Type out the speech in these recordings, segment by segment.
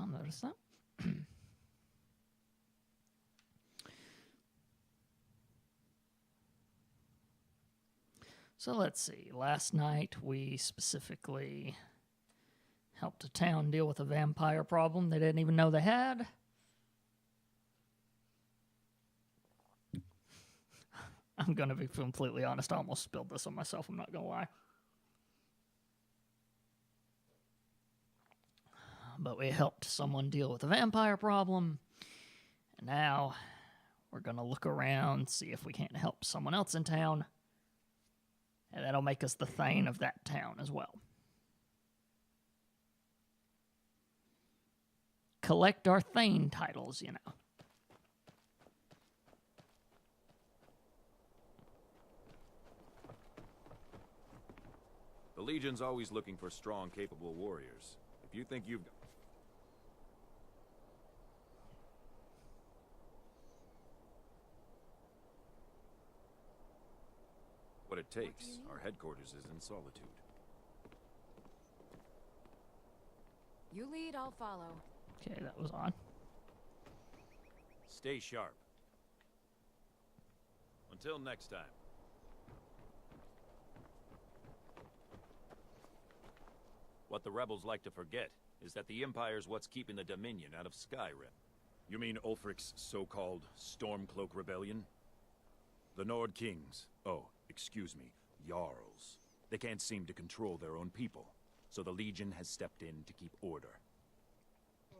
I'll notice that. So let's see. Last night we specifically helped a town deal with a vampire problem they didn't even know they had. I'm going to be completely honest. I almost spilled this on myself. I'm not going to lie. But we helped someone deal with a vampire problem. And now we're going to look around, see if we can't help someone else in town. And that'll make us the Thane of that town as well. Collect our Thane titles, you know. The Legion's always looking for strong, capable warriors. If you think you've... What it takes, our headquarters is in Solitude. You lead, I'll follow. Okay, that was odd. Stay sharp. Until next time. What the rebels like to forget is that the Empire's what's keeping the Dominion out of Skyrim. You mean Ulfric's so-called Stormcloak Rebellion? The Nord Kings, excuse me, Jarls. They can't seem to control their own people, so the Legion has stepped in to keep order.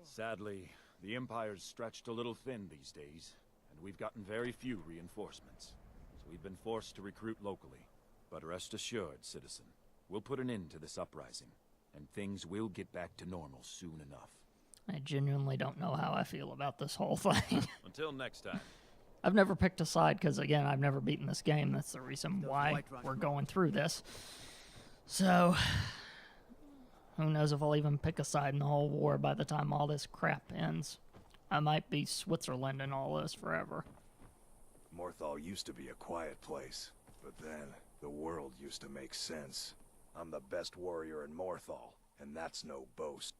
Sadly, the Empire's stretched a little thin these days, and we've gotten very few reinforcements. So we've been forced to recruit locally. But rest assured, citizen, we'll put an end to this uprising, and things will get back to normal soon enough. I genuinely don't know how I feel about this whole thing. Until next time. I've never picked a side because, again, I've never beaten this game. That's the reason why we're going through this. So, who knows if I'll even pick a side in the whole war by the time all this crap ends. I might be Switzerland in all this forever. Morthal used to be a quiet place, but then the world used to make sense. I'm the best warrior in Morthal, and that's no boast.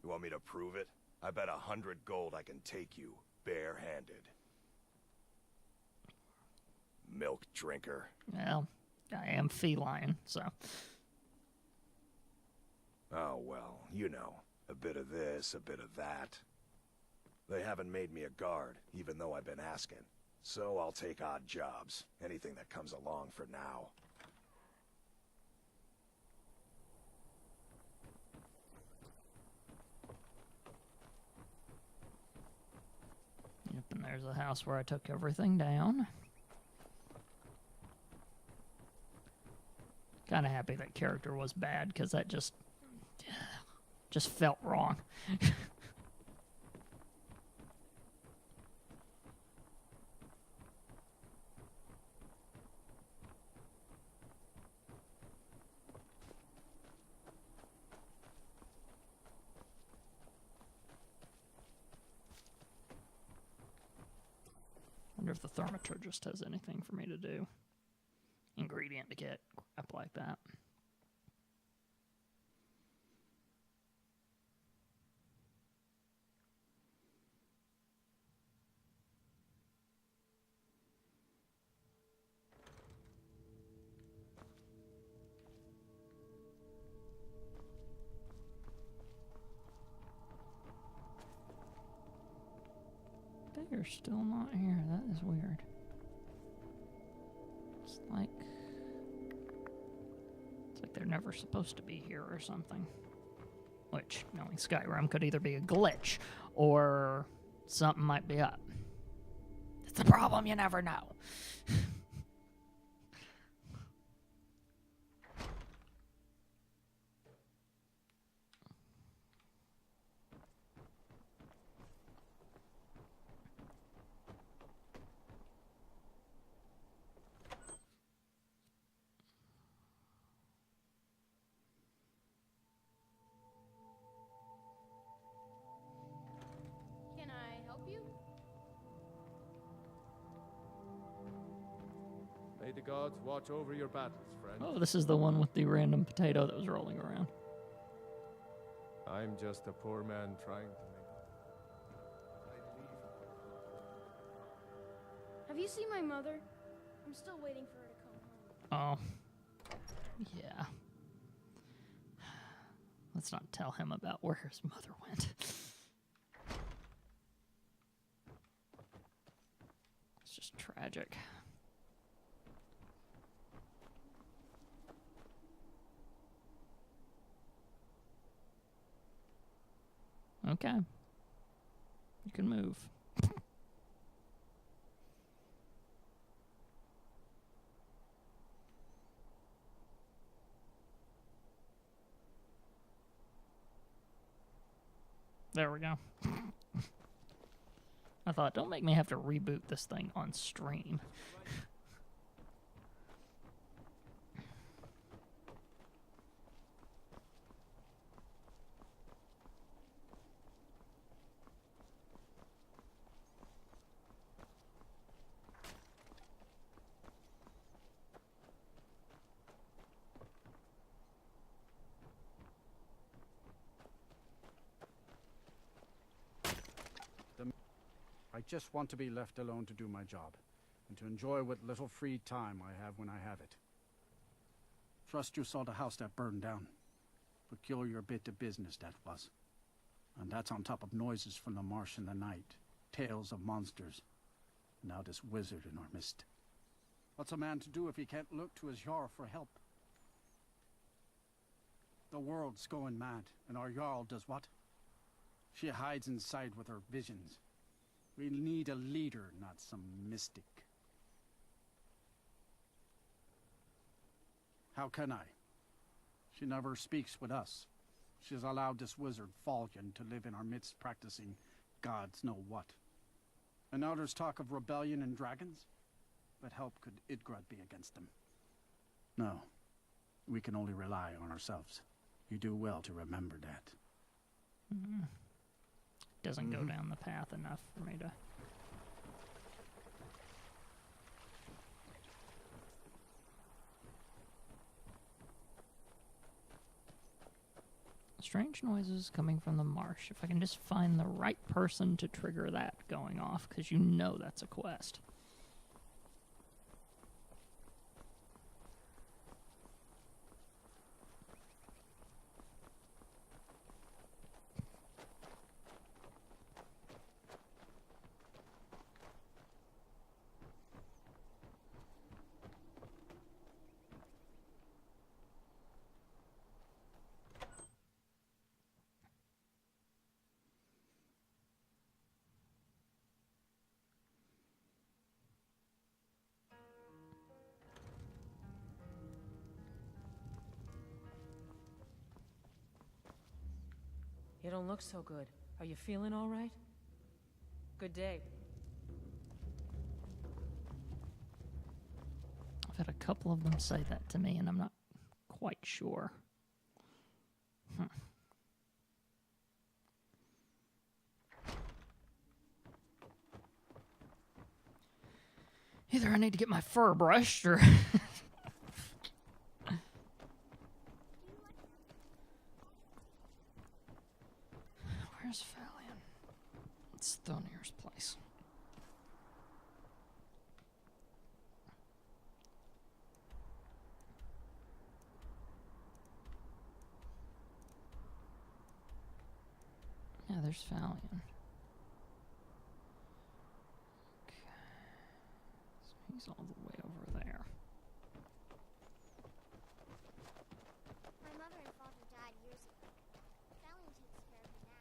You want me to prove it? I bet 100 gold I can take you, bare-handed. Milk drinker. Well, I am feline, so... Oh, well, you know, a bit of this, a bit of that. They haven't made me a guard, even though I've been asking. So I'll take odd jobs, anything that comes along for now. Yep, and there's the house where I took everything down. Kind of happy that character was bad, because that just felt wrong. Wonder if the thaumaturgist has anything for me to do. Ingredient to get, crap like that. They're still not here. That is weird. It's like they're never supposed to be here or something. Which, knowing Skyrim, could either be a glitch or something might be up. It's the problem, you never know. May the gods watch over your battles, friend. Oh, this is the one with the random potato that was rolling around. I'm just a poor man trying to make see my mother? I'm still waiting for her to come home. Oh. Yeah. Let's not tell him about where his mother went. It's just tragic. Okay. You can move. There we go. I thought, don't make me have to reboot this thing on stream. I just want to be left alone to do my job, and to enjoy what little free time I have when I have it. Trust you saw the house that burned down. Peculiar bit of business that was. And that's on top of noises from the marsh in the night, tales of monsters. Now this wizard in our midst. What's a man to do if he can't look to his Jarl for help? The world's going mad, and our Jarl does what? She hides inside with her visions. We need a leader, not some mystic. How can I? She never speaks with us. She's allowed this wizard, Falcon, to live in our midst practicing gods know what. And now there's talk of rebellion and dragons? What help could Idgrad be against them? No. We can only rely on ourselves. You do well to remember that. Mm-hmm. Doesn't go down the path enough for me to... Strange noises coming from the marsh. If I can just find the right person to trigger that going off, because you know that's a quest. You don't look so good. Are you feeling all right? Good day. I've had a couple of them say that to me, and I'm not quite sure. Either I need to get my fur brushed, or... Where's Valian? It's Thonir's place. Yeah, there's Valian. Okay. So he's all the way over there. My mother and father died years ago. Valian takes care of me now.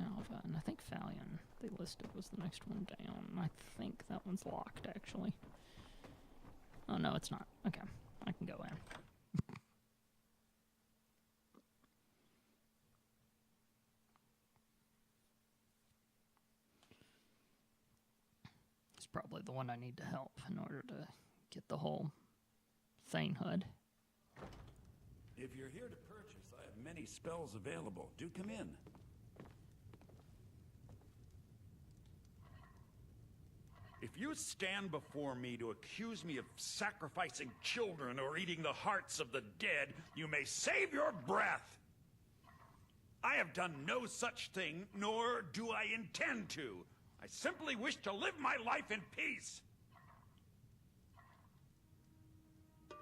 Alva, and I think Valian, they listed, was the next one down. I think that one's locked, actually. Oh, no, it's not. Okay, I can go in. It's probably the one I need to help in order to get the whole Thanehood. If you're here to purchase, I have many spells available. Do come in. If you stand before me to accuse me of sacrificing children or eating the hearts of the dead, you may save your breath. I have done no such thing, nor do I intend to. I simply wish to live my life in peace.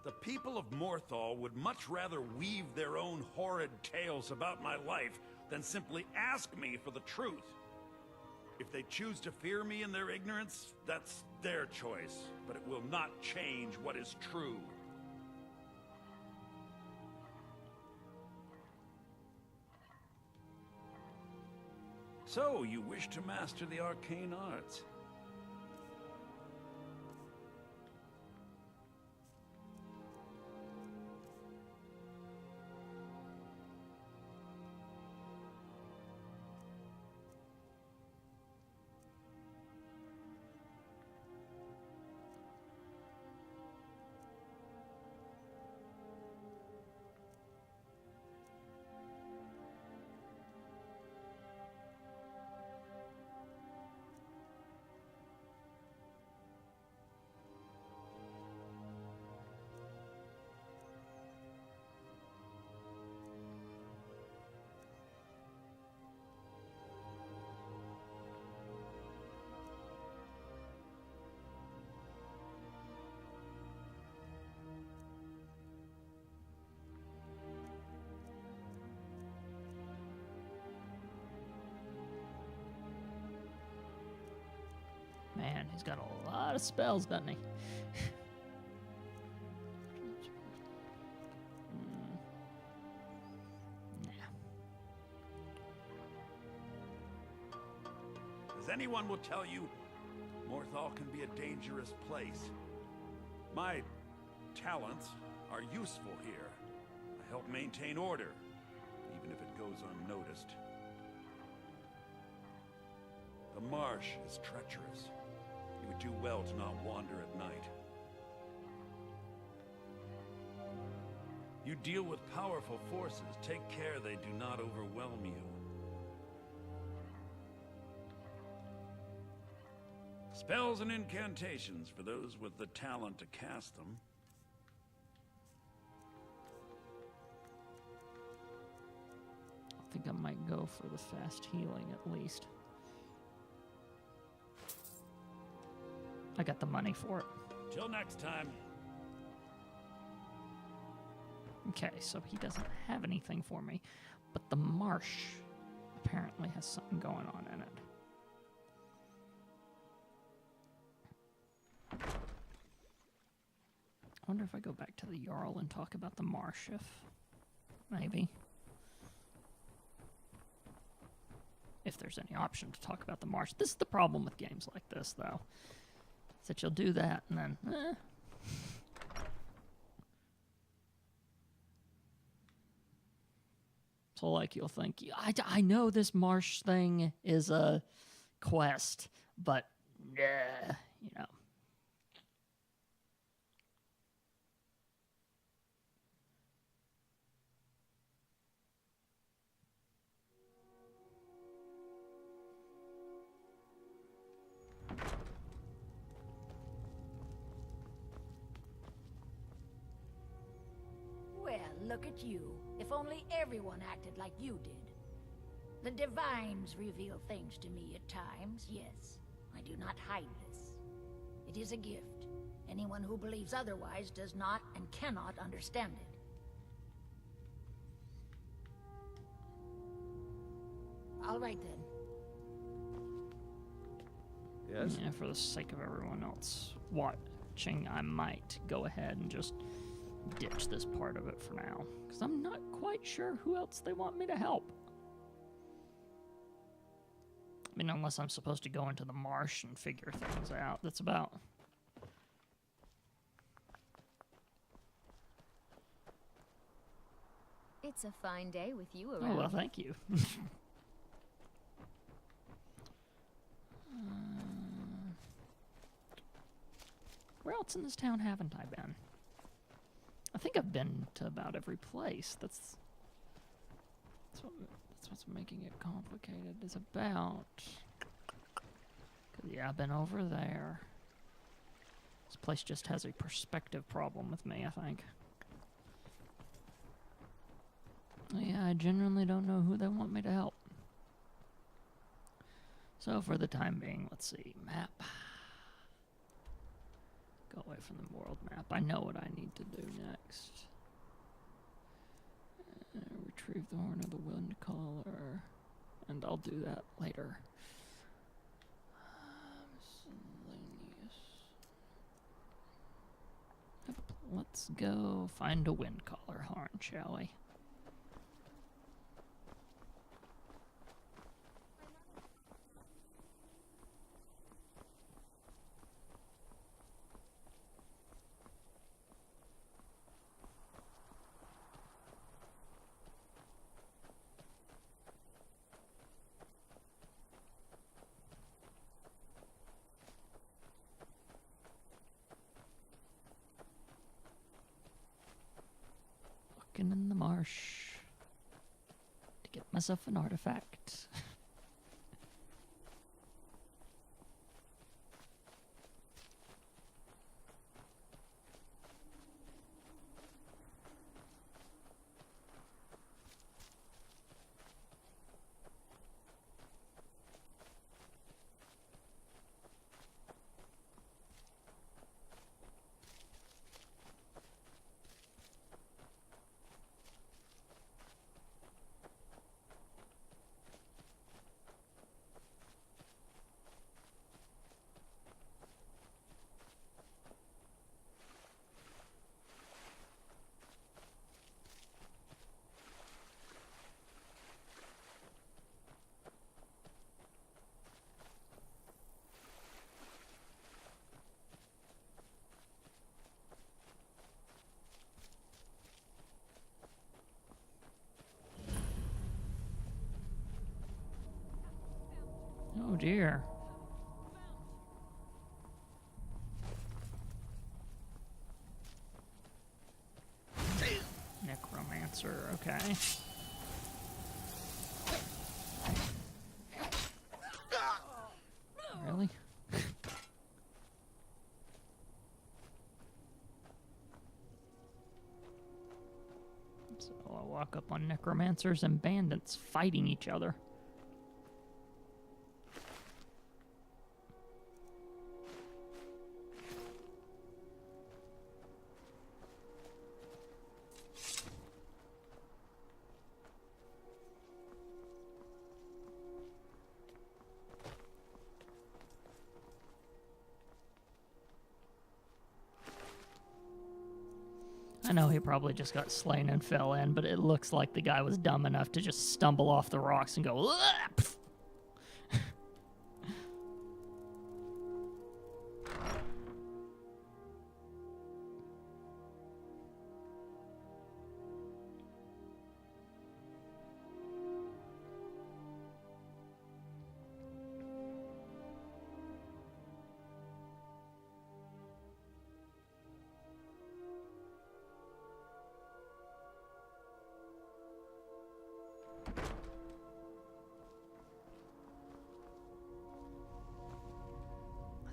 The people of Morthal would much rather weave their own horrid tales about my life than simply ask me for the truth. If they choose to fear me in their ignorance, that's their choice, but it will not change what is true. So, you wish to master the arcane arts? Man, he's got a lot of spells, doesn't he? As anyone will tell you, Morthal can be a dangerous place. My talents are useful here. I help maintain order, even if it goes unnoticed. The marsh is treacherous. You would do well to not wander at night. You deal with powerful forces. Take care they do not overwhelm you. Spells and incantations for those with the talent to cast them. I think I might go for the fast healing at least. I got the money for it. Till next time. Okay, so he doesn't have anything for me, but the marsh apparently has something going on in it. I wonder if I go back to the Jarl and talk about the marsh, maybe. If there's any option to talk about the marsh. This is the problem with games like this, though. Is that you'll do that, and then, So, like, you'll think, I know this marsh thing is a quest, but, you know. Well, look at you. If only everyone acted like you did. The Divines reveal things to me at times, yes. I do not hide this. It is a gift. Anyone who believes otherwise does not and cannot understand it. All right, then. Yes? Yeah, for the sake of everyone else watching, I might go ahead and just ditch this part of it for now, because I'm not quite sure who else they want me to help. I mean, unless I'm supposed to go into the marsh and figure things out. That's about. It's a fine day with you around. Oh, well, thank you. Where else in this town haven't I been? I think I've been to about every place. That's what's making it complicated. Is about. 'Cause, yeah, I've been over there. place just has a perspective problem with me, I think. Yeah, I genuinely don't know who they want me to help. So for the time being, let's see, map. Go away from the world map. I know what I need to do next. Retrieve the horn of the wind caller. And I'll do that later. Let's go find a wind caller horn, shall we? In the marsh to get myself an artifact. Oh dear. Necromancer, okay. Really? So I'll walk up on necromancers and bandits fighting each other. I know he probably just got slain and fell in, but it looks like the guy was dumb enough to just stumble off the rocks and go, "Ugh!"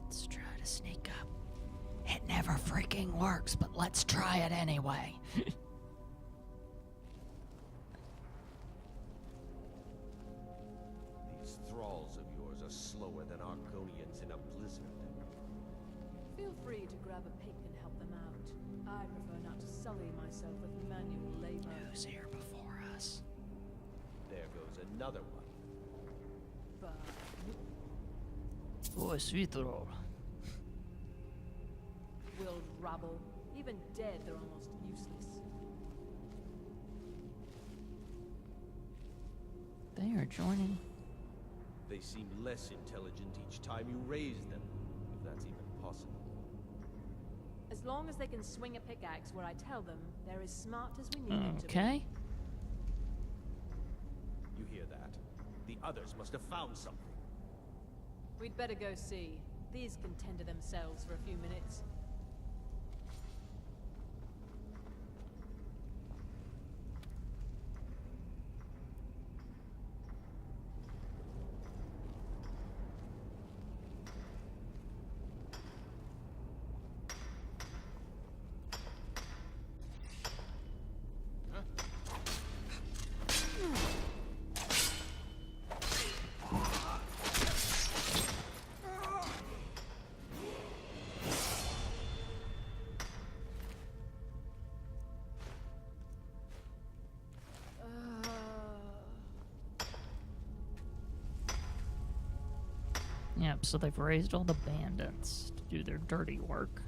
Let's try to sneak up. It never freaking works, but let's try it anyway. These thralls of yours are slower than Argonians in a blizzard. Feel free to grab a pick and help them out. I prefer not to sully myself with manual labor. Who's here before us? There goes another one. But Oh, sweet roll. willed rabble. Even dead, they're almost useless. They are joining. They seem less intelligent each time you raise them, if that's even possible. As long as they can swing a pickaxe where I tell them, they're as smart as we need them to be. Okay. You hear that? The others must have found something. We'd better go see. These can tend to themselves for a few minutes. Yep, so they've raised all the bandits to do their dirty work.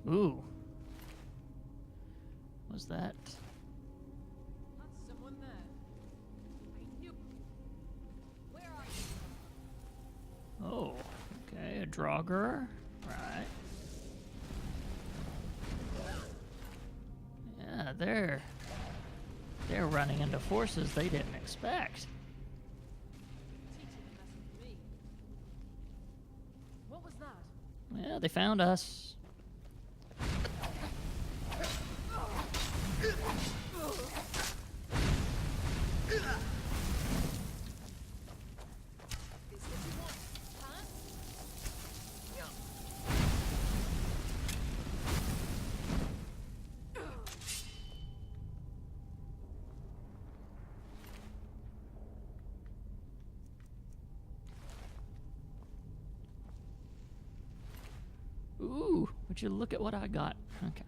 Ooh. Was that? That's someone there. I knew. Where are you? Oh, okay, a Draugr. Right. Yeah, they're running into forces they didn't expect. Teaching a lesson for me. What was that? Yeah, they found us. Is this what you want? Huh? Ooh, would you look at what I got? Okay.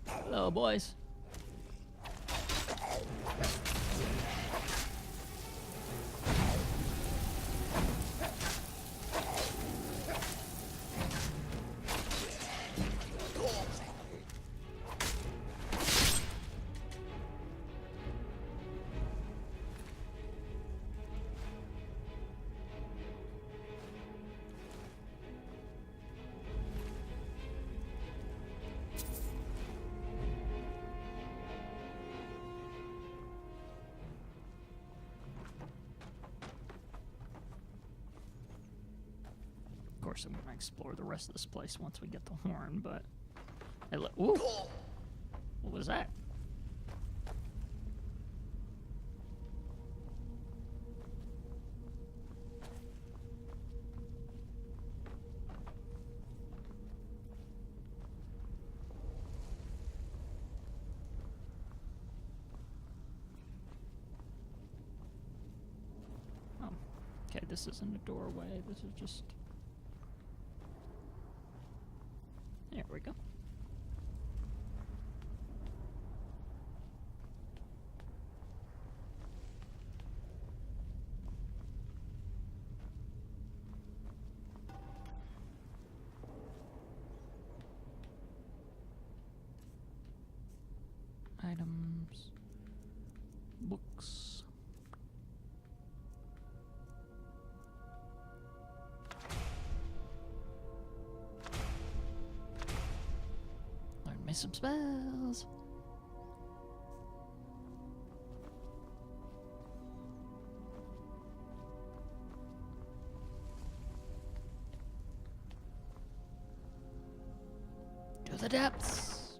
Hello, boys. Of course, I'm gonna explore the rest of this place once we get the horn, but... Hey, look. Ooh! What was that? Oh. Okay, this isn't a doorway. This is just... There we go. Items. Books. Learn me some spells. To the depths.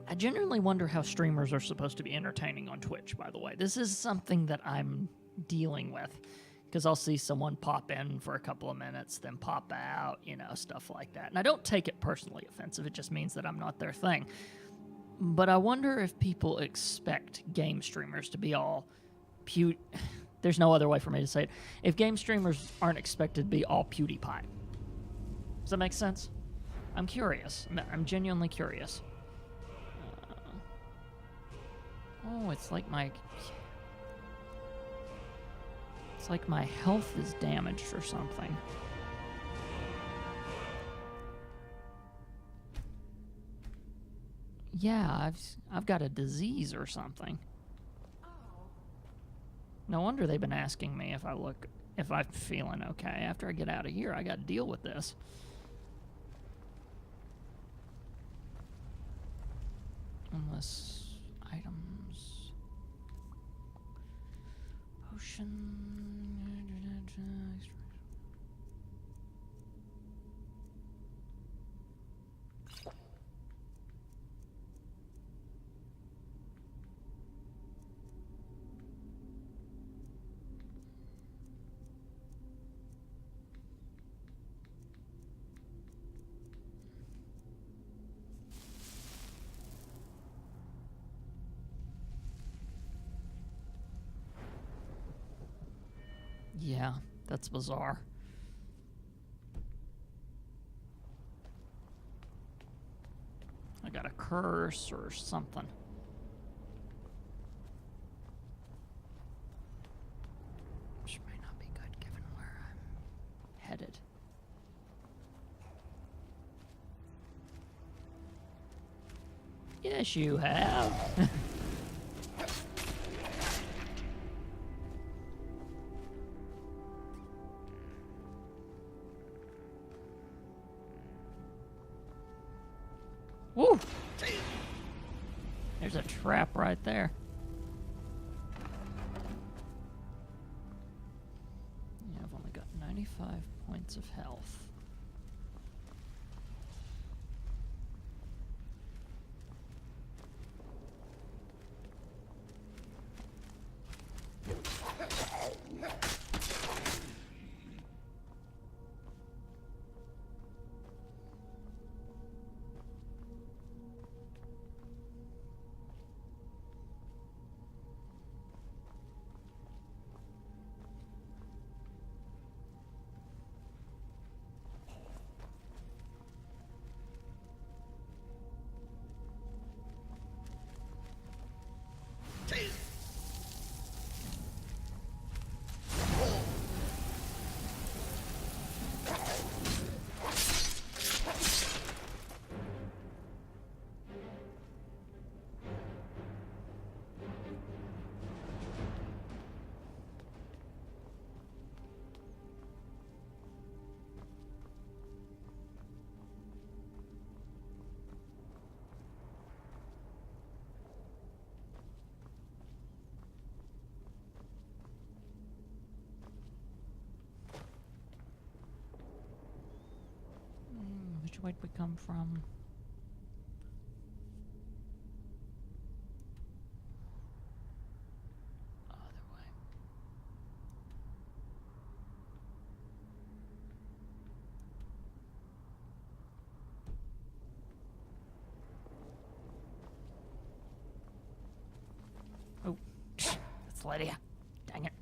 I genuinely wonder how streamers are supposed to be entertaining on Twitch, by the way. This is something that I'm dealing with. Because I'll see someone pop in for a couple of minutes, then pop out, you know, stuff like that. And I don't take it personally offensive. It just means that I'm not their thing. But I wonder if people expect game streamers to be all there's no other way for me to say it. If game streamers aren't expected to be all PewDiePie. Does that make sense? I'm curious. I'm genuinely curious. Oh, it's like my health is damaged or something. Yeah, I've got a disease or something. No wonder they've been asking me if I'm feeling okay. After I get out of here, I got to deal with this. Unless items, potion. That's bizarre. I got a curse or something. Which may not be good given where I'm headed. Yes, you have. Woo! There's a trap right there. Yeah, I've only got 95 points of health. Which way did we come from? Other way. Oh, that's Lydia. Dang it.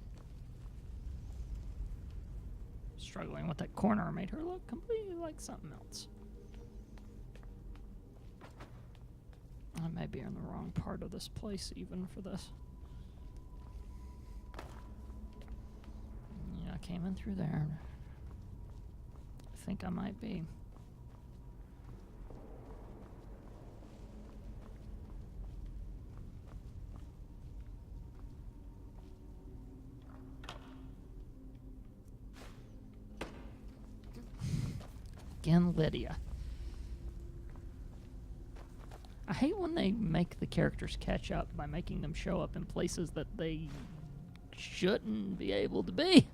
Struggling with that corner made her look completely like something else. I may be in the wrong part of this place even for this. Yeah, I came in through there. I think I might be. Again, Lydia. I hate when they make the characters catch up by making them show up in places that they shouldn't be able to be.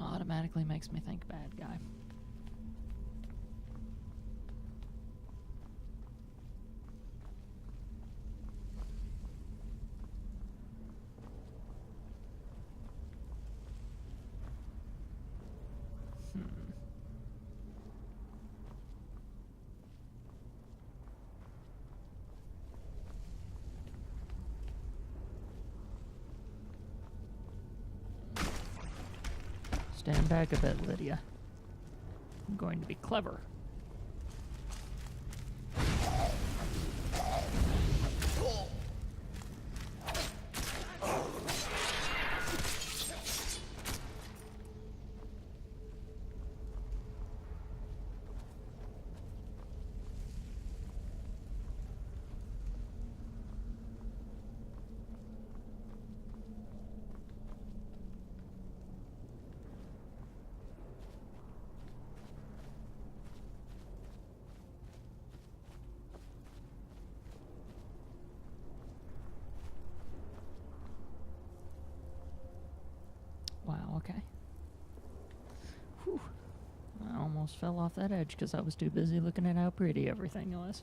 Automatically makes me think bad guy. Stand back a bit, Lydia. I'm going to be clever. Wow, okay. Whew. I almost fell off that edge because I was too busy looking at how pretty everything was.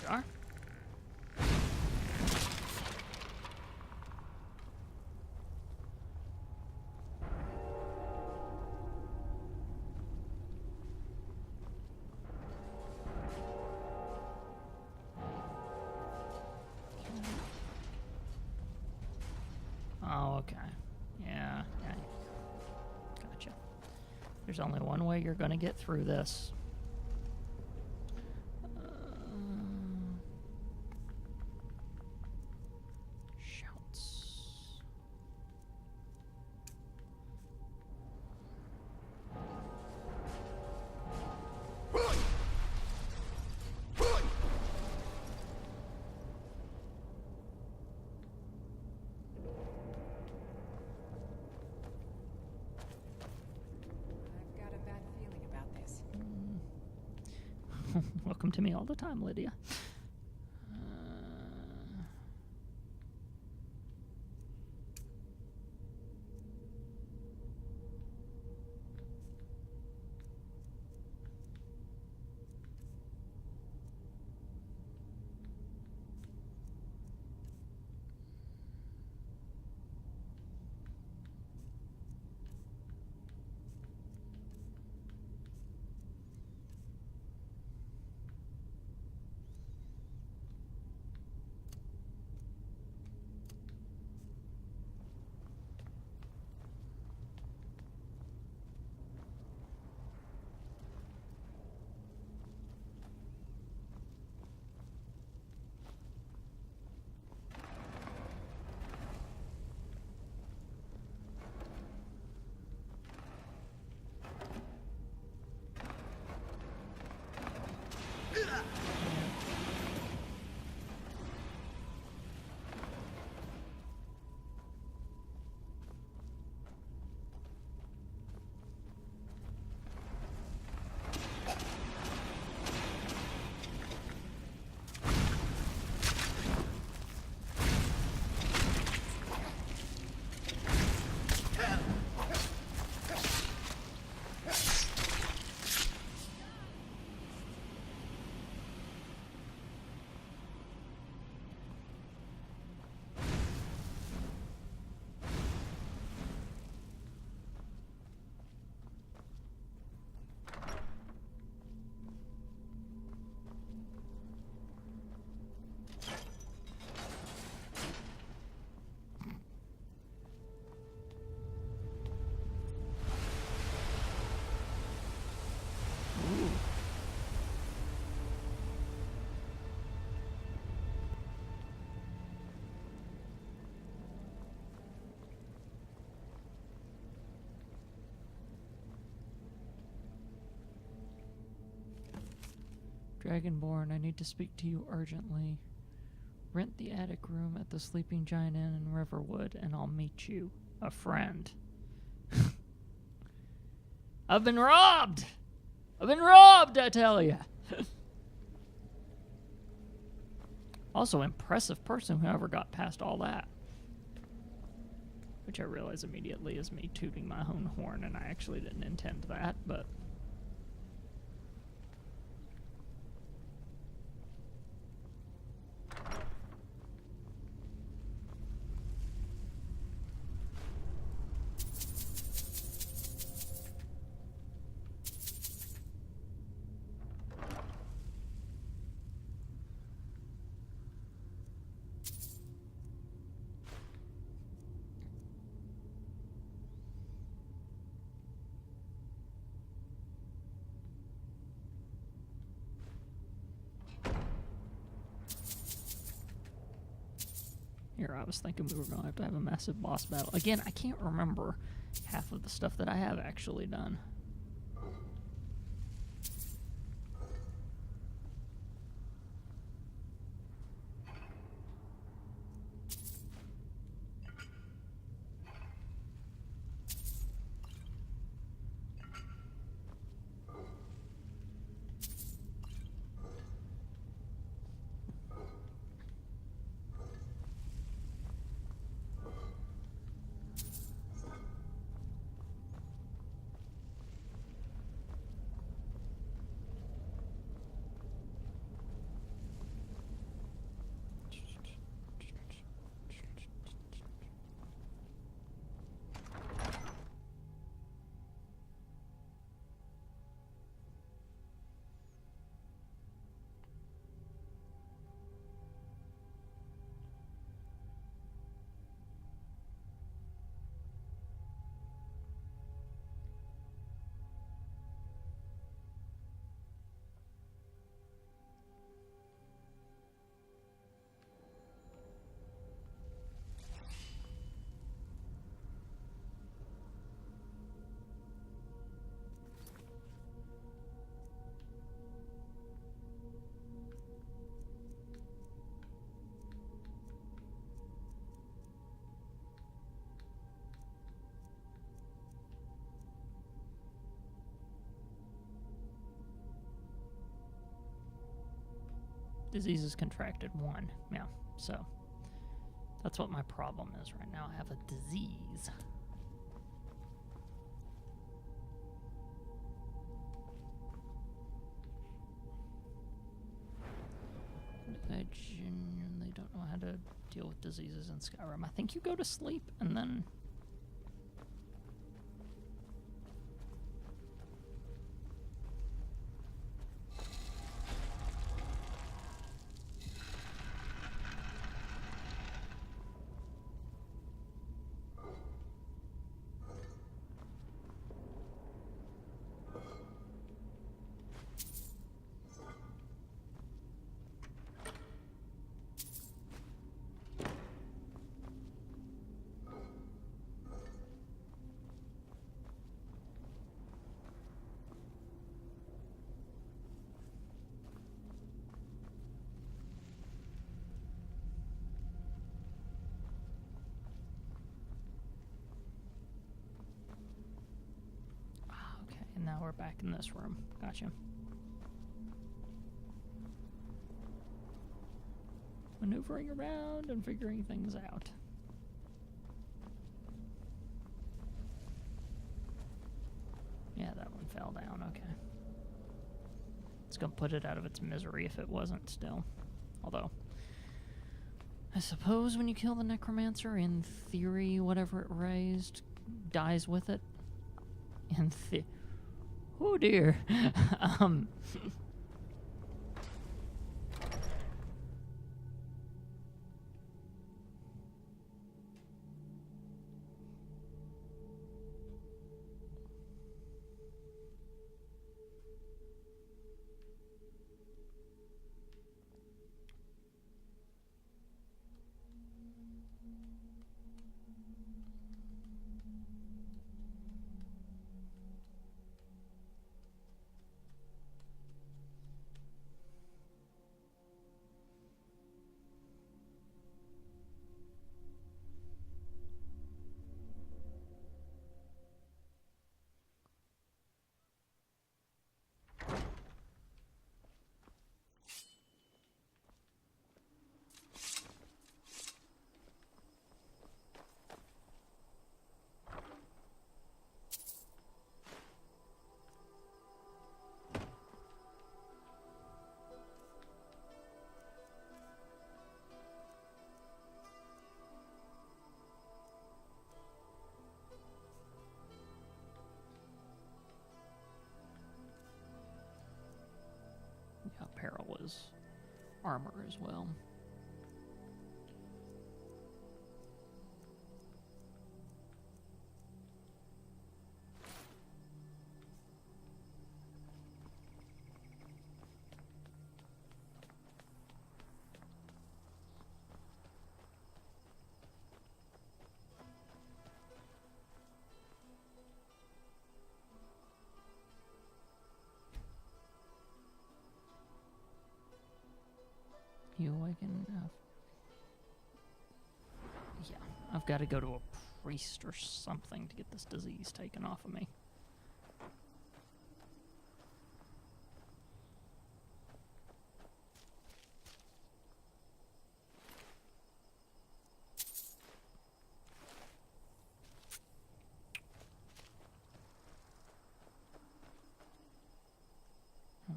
are. Oh, okay. Yeah. Gotcha. There's only one way you're gonna get through this. Shouts. I've got a bad feeling about this. Welcome to me all the time, Lydia. Dragonborn, I need to speak to you urgently. Rent the attic room at the Sleeping Giant Inn in Riverwood, and I'll meet you. A friend. I've been robbed! I've been robbed, I tell ya! Also, impressive person whoever got past all that. Which I realize immediately is me tooting my own horn, and I actually didn't intend that, but... Here, I was thinking we were going to have a massive boss battle. Again, I can't remember half of the stuff that I have actually done. Diseases contracted 1. Yeah, so that's what my problem is right now. I have a disease. I genuinely don't know how to deal with diseases in Skyrim. I think you go to sleep and then... And now we're back in this room. Gotcha. Maneuvering around and figuring things out. Yeah, that one fell down. Okay. It's gonna put it out of its misery if it wasn't still. Although, I suppose when you kill the necromancer, in theory, whatever it raised dies with it. In theory. Oh dear. Apparel is armor as well. You awaken enough. Yeah, I've got to go to a priest or something to get this disease taken off of me.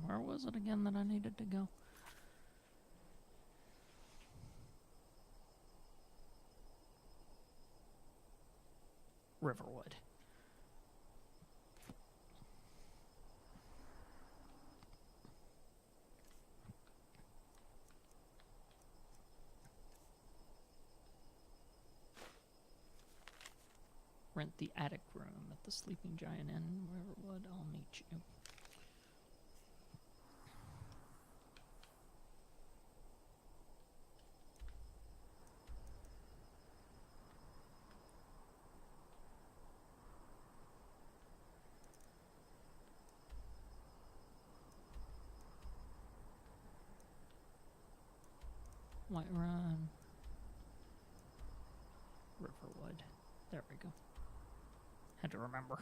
Where was it again that I needed to go? Riverwood. Rent the attic room at the Sleeping Giant Inn, Riverwood. I'll meet you. White Run. Riverwood. There we go. Had to remember.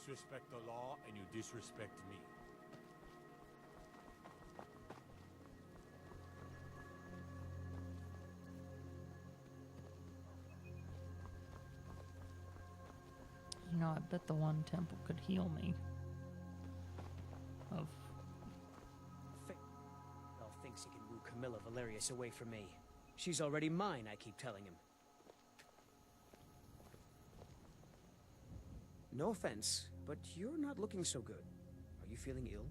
disrespect the law, and you disrespect me. You know, I bet the one temple could heal me. Of... Elf thinks he can woo Camilla Valerius away from me. She's already mine, I keep telling him. No offense, but you're not looking so good. Are you feeling ill?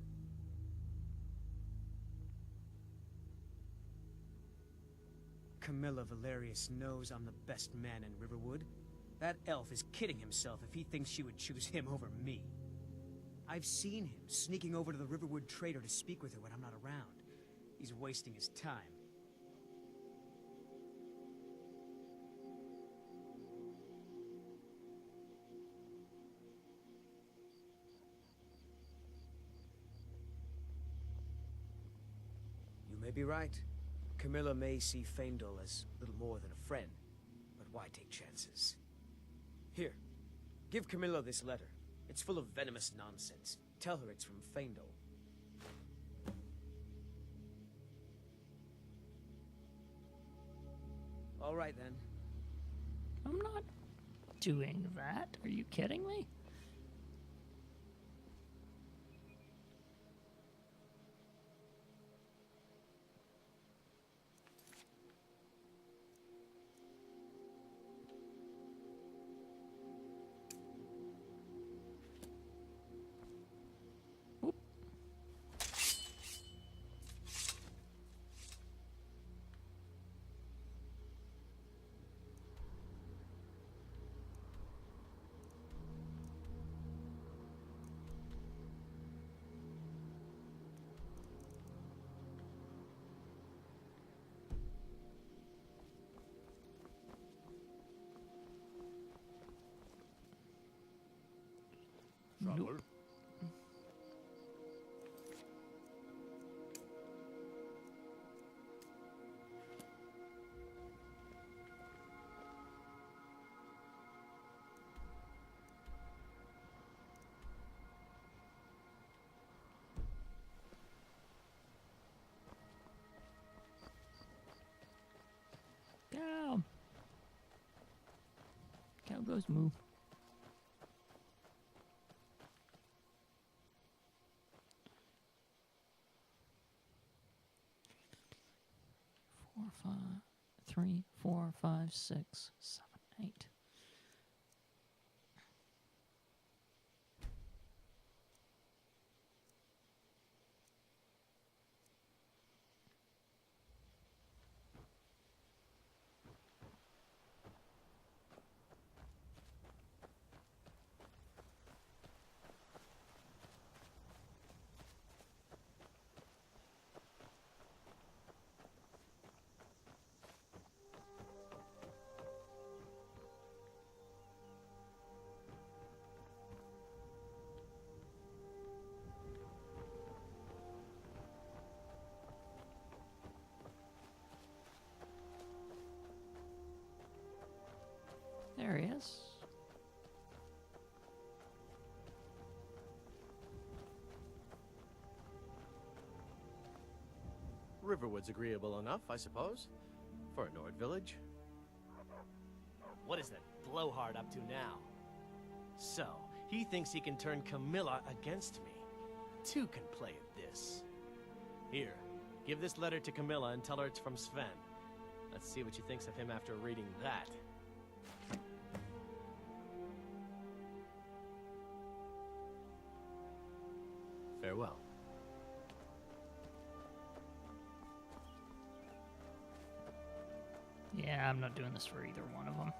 Camilla Valerius knows I'm the best man in Riverwood. That elf is kidding himself if he thinks she would choose him over me. I've seen him sneaking over to the Riverwood Trader to speak with her when I'm not around. He's wasting his time. You may be right. Camilla may see Faendal as little more than a friend, but why take chances? Here, give Camilla this letter. It's full of venomous nonsense. Tell her it's from Faendal. All right, then. I'm not doing that. Are you kidding me? Traveler? Cow. Cow goes moo. Three, four, five, six, 7, 8. There he is. Riverwood's agreeable enough, I suppose, for a Nord village. What is that blowhard up to now? So, he thinks he can turn Camilla against me. Two can play at this. Here, give this letter to Camilla and tell her it's from Sven. Let's see what she thinks of him after reading that. Farewell. Yeah, I'm not doing this for either one of them.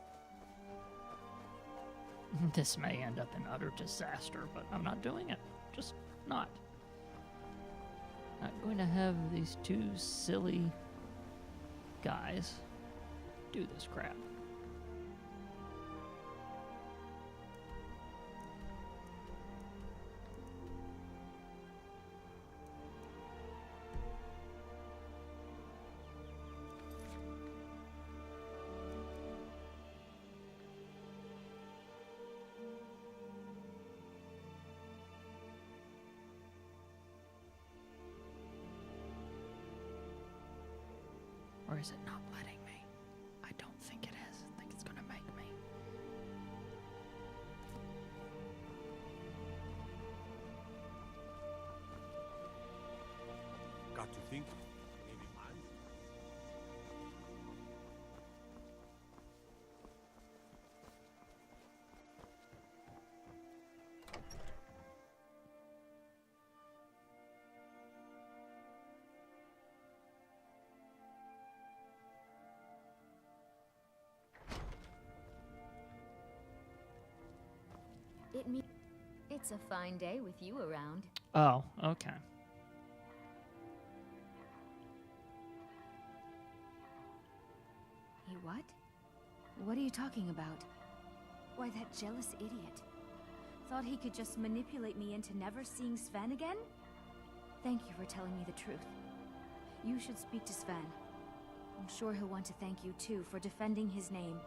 This may end up in utter disaster, but I'm not doing it. Just not. Not going to have these two silly guys do this crap. Or is it not letting me? I don't think it is. I think it's gonna make me. Got to think. Maybe man. It's a fine day with you around. Oh, okay. He what? What are you talking about? Why, that jealous idiot. Thought he could just manipulate me into never seeing Sven again? Thank you for telling me the truth. You should speak to Sven. I'm sure he'll want to thank you too for defending his name.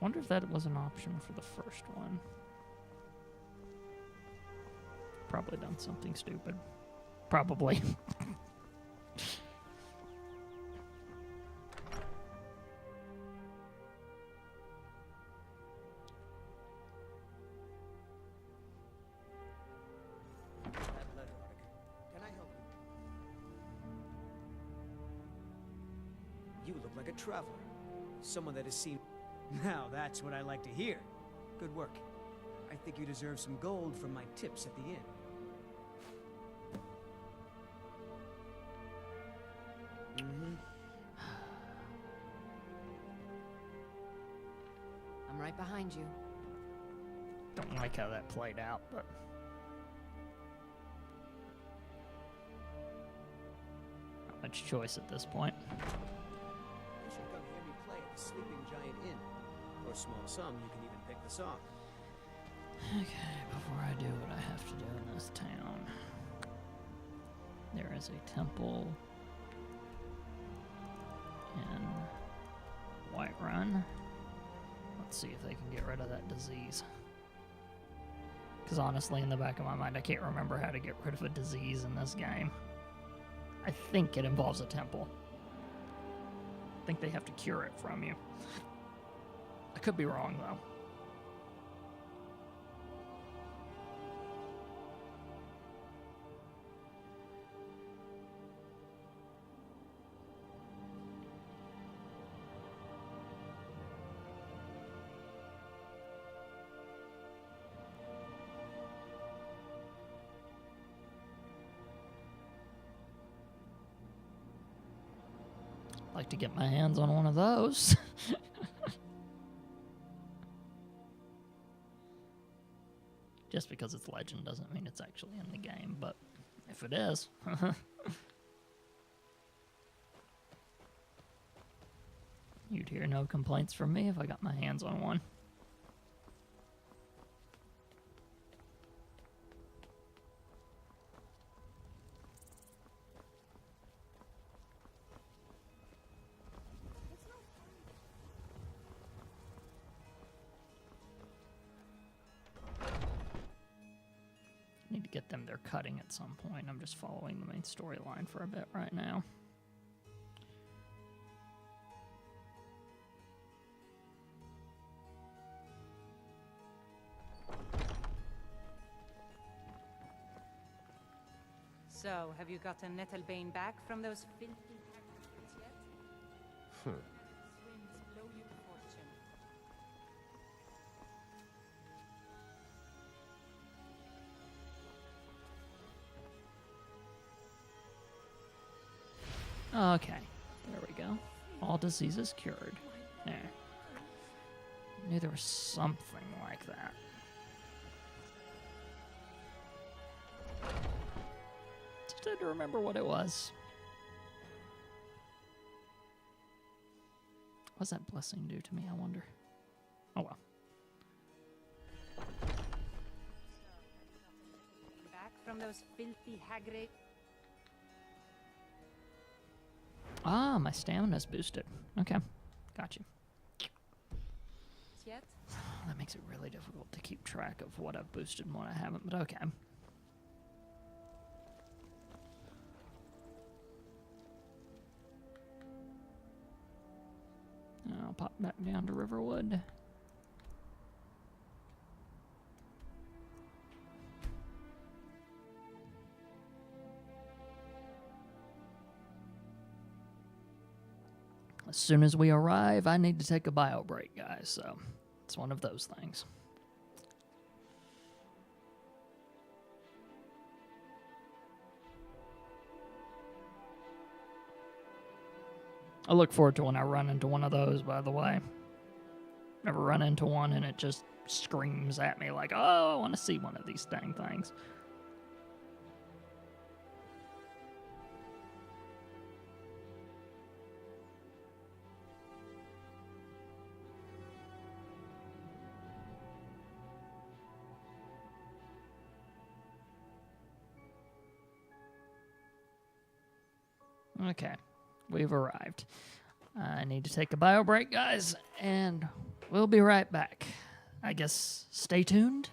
Wonder if that was an option for the first one. Probably done something stupid. Probably. That letter, Ark. Can I help you? You look like a traveler. Someone that has seen... Now that's what I like to hear. Good work. I think you deserve some gold from my tips at the inn. I'm right behind you. Don't like how that played out, but... Not much choice at this point. You should come hear me play at the Sleeping Giant Inn. For a small sum, you can even pick the song. Okay, before I do what I have to do in this town, there is a temple in Whiterun. Let's see if they can get rid of that disease. Because honestly, in the back of my mind, I can't remember how to get rid of a disease in this game. I think it involves a temple. I think they have to cure it from you. I could be wrong, though. Like to get my hands on one of those. Just because it's legend doesn't mean it's actually in the game, but if it is. You'd hear no complaints from me if I got my hands on one. Need to get them their cutting at some point. I'm just following the main storyline for a bit right now. So, have you gotten Nettlebane back from those filthy hackers yet? Winds blow you a fortune. Okay, there we go. All diseases cured. There. Knew there was something like that. Just had to remember what it was. What's that blessing do to me, I wonder? Oh well. Back from those filthy haggard. Ah, my stamina's boosted. Okay, got you. Yet? That makes it really difficult to keep track of what I've boosted and what I haven't, but okay. I'll pop back down to Riverwood. As soon as we arrive, I need to take a bio break, guys, so it's one of those things. I look forward to when I run into one of those, by the way. Never run into one and it just screams at me like, oh, I want to see one of these dang things. Okay, we've arrived. I need to take a bio break, guys, and we'll be right back. I guess stay tuned.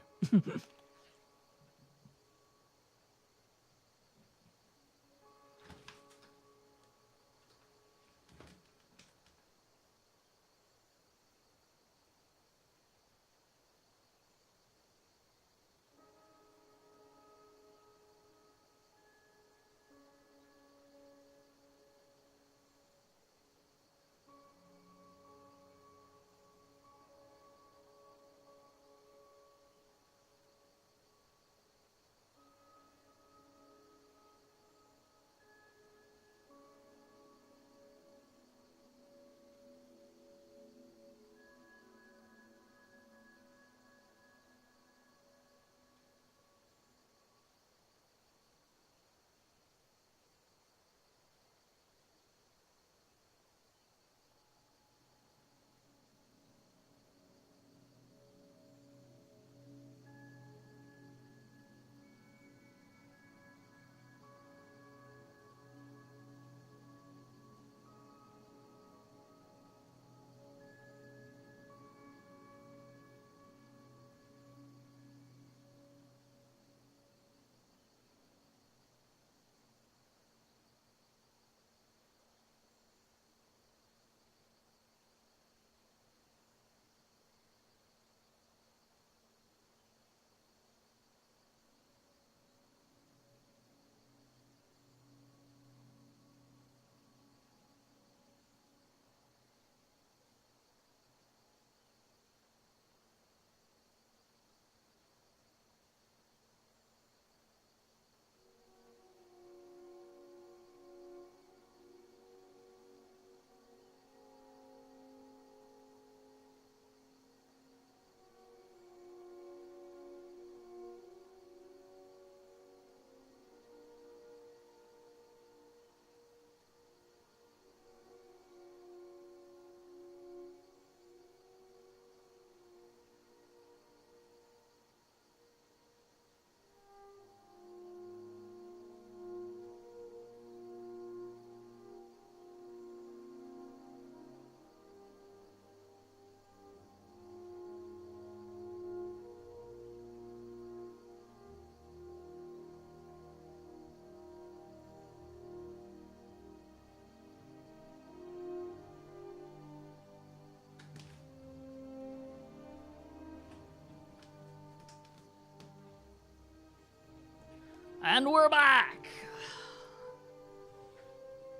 And we're back!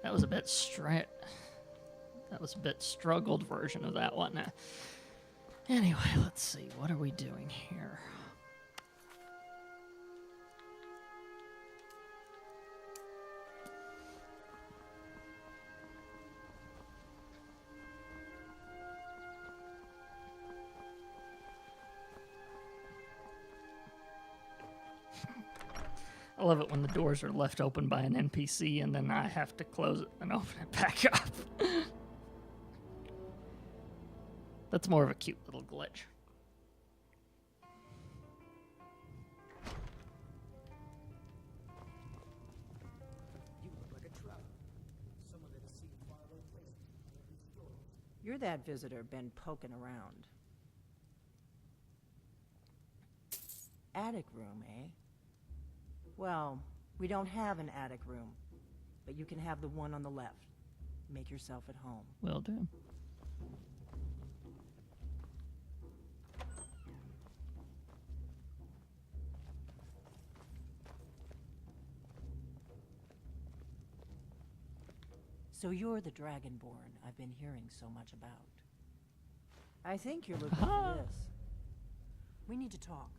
That was a bit That was a bit struggled version of that one. Anyway, let's see. What are we doing here? I love it when the doors are left open by an NPC and then I have to close it and open it back up. That's more of a cute little glitch. You look like a trout. Someone that has seen You're that visitor been poking around. Attic room, eh? Well, we don't have an attic room, but you can have the one on the left. Make yourself at home. Will do. So you're the Dragonborn I've been hearing so much about. I think you're looking for this. We need to talk.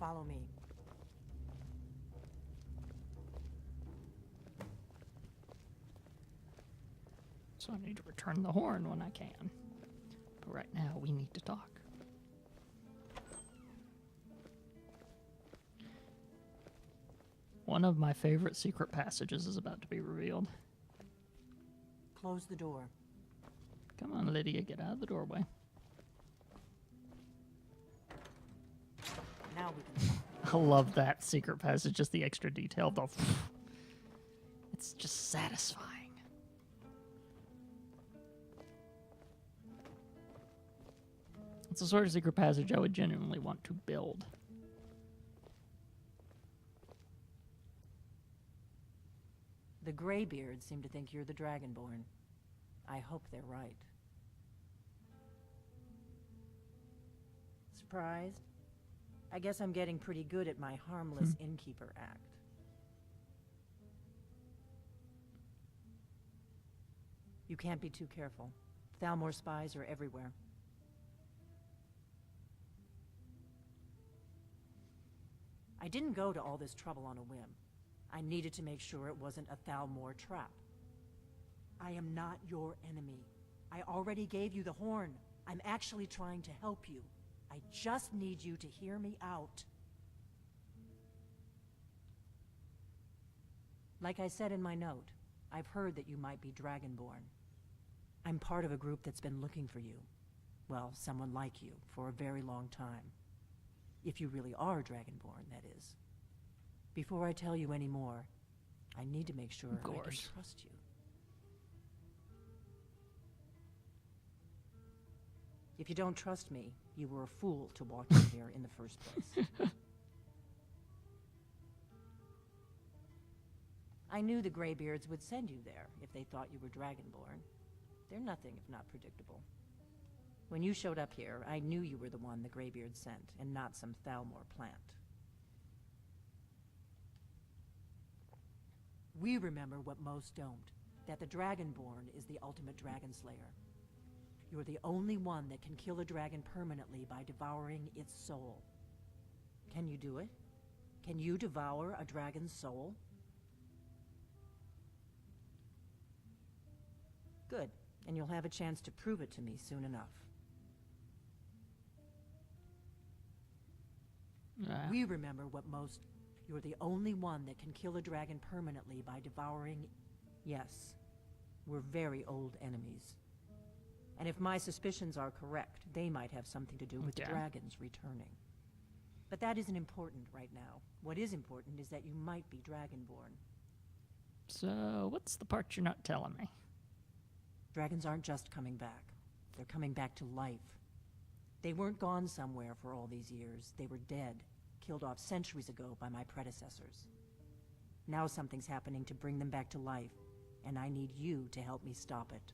Follow me. So I need to return the horn when I can. But right now, we need to talk. One of my favorite secret passages is about to be revealed. Close the door. Come on, Lydia, get out of the doorway. Now we can talk. I love that secret passage, just the extra detail. It's just satisfying. It's the sort of secret passage I would genuinely want to build. The Greybeards seem to think you're the Dragonborn. I hope they're right. Surprised? I guess I'm getting pretty good at my harmless innkeeper act. You can't be too careful. Thalmor spies are everywhere. I didn't go to all this trouble on a whim. I needed to make sure it wasn't a Thalmor trap. I am not your enemy. I already gave you the horn. I'm actually trying to help you. I just need you to hear me out. Like I said in my note, I've heard that you might be Dragonborn. I'm part of a group that's been looking for you. Well, someone like you, for a very long time. If you really are Dragonborn, that is. Before I tell you any more, I need to make sure I can trust you. If you don't trust me, you were a fool to walk in here in the first place. I knew the Greybeards would send you there if they thought you were Dragonborn. They're nothing if not predictable. When you showed up here, I knew you were the one the Greybeards sent, and not some Thalmor plant. We remember what most don't, that the Dragonborn is the ultimate dragon slayer. You're the only one that can kill a dragon permanently by devouring its soul. Can you do it? Can you devour a dragon's soul? Good, and you'll have a chance to prove it to me soon enough. We remember what most... You're the only one that can kill a dragon permanently by devouring... Yes, we're very old enemies. And if my suspicions are correct, they might have something to do with the dragons returning. But that isn't important right now. What is important is that you might be Dragonborn. So, what's the part you're not telling me? Dragons aren't just coming back. They're coming back to life. They weren't gone somewhere for all these years. They were dead, killed off centuries ago by my predecessors. Now something's happening to bring them back to life, and I need you to help me stop it.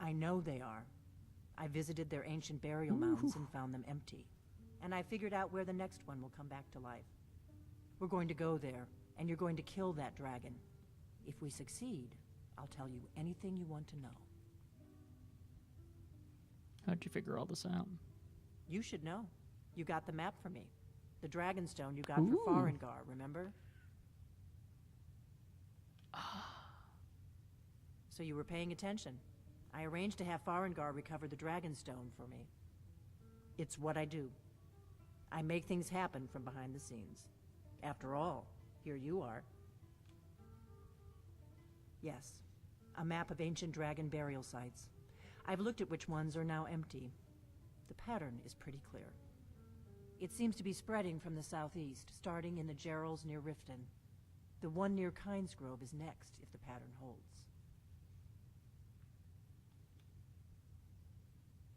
I know they are. I visited their ancient burial mounds and found them empty. And I figured out where the next one will come back to life. We're going to go there, and you're going to kill that dragon. If we succeed, I'll tell you anything you want to know. How'd you figure all this out? You should know. You got the map for me. The Dragonstone you got for Farengar, remember? So you were paying attention. I arranged to have Farengar recover the Dragonstone for me. It's what I do. I make things happen from behind the scenes. After all, here you are. Yes, a map of ancient dragon burial sites. I've looked at which ones are now empty. The pattern is pretty clear. It seems to be spreading from the southeast, starting in the Gerals near Riften. The one near Kynes Grove is next, if the pattern holds.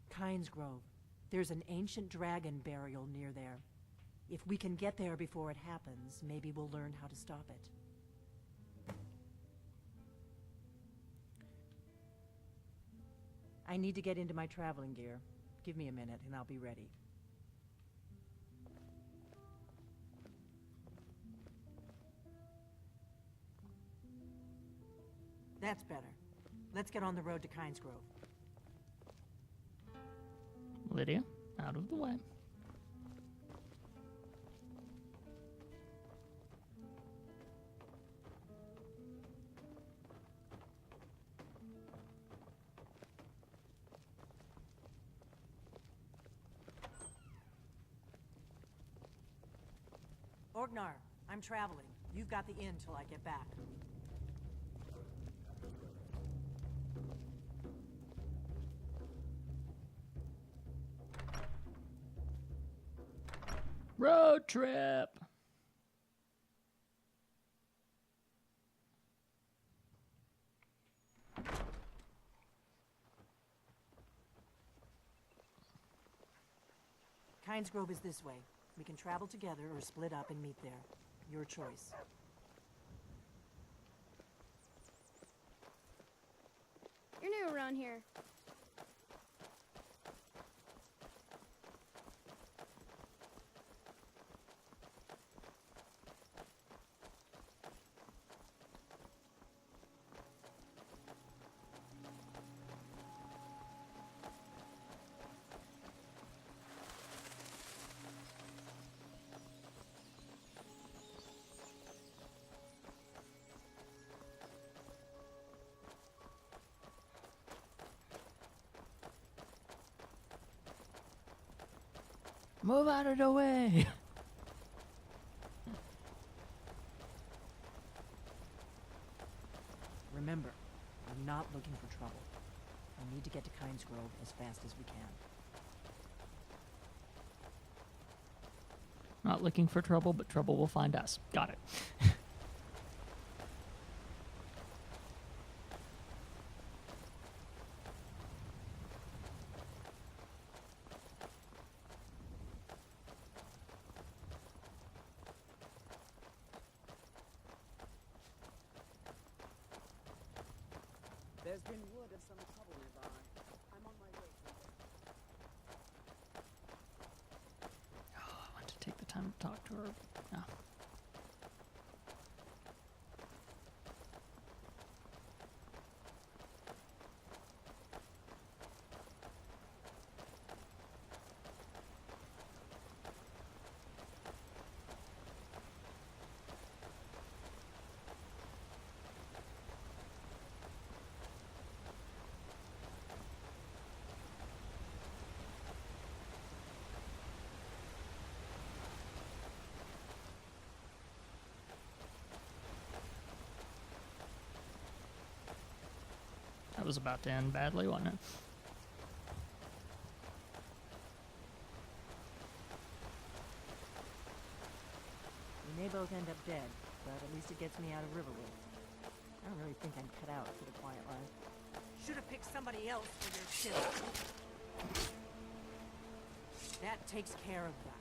Kynes Grove. There's an ancient dragon burial near there. If we can get there before it happens, maybe we'll learn how to stop it. I need to get into my traveling gear. Give me a minute and I'll be ready. That's better. Let's get on the road to Kynes Grove. Lydia, out of the way. Orgnar, I'm traveling. You've got the inn till I get back. Road trip. Kynes Grove is this way. We can travel together or split up and meet there. Your choice. You're new around here. Move out of the way. Remember, we're not looking for trouble. We need to get to Kynes Grove as fast as we can. Not looking for trouble, but trouble will find us. Got it. There's been word of some trouble nearby. I'm on my way to Oh, I want to take the time to talk to her. No. That was about to end badly, wasn't it? We may both end up dead, but at least it gets me out of Riverwood. I don't really think I'm cut out for the quiet life. Should have picked somebody else for your shit. That takes care of that.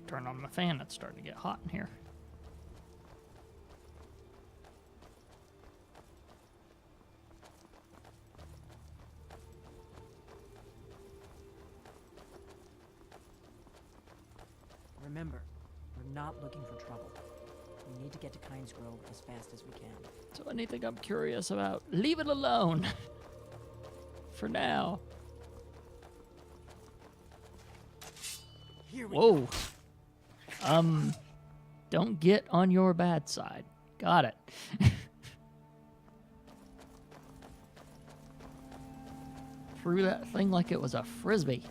Turn on my fan, it's starting to get hot in here. Remember, we're not looking for trouble. We need to get to Kynes Grove as fast as we can. So anything I'm curious about, leave it alone. For now. Here we Whoa. Don't get on your bad side. Got it. Threw that thing like it was a frisbee.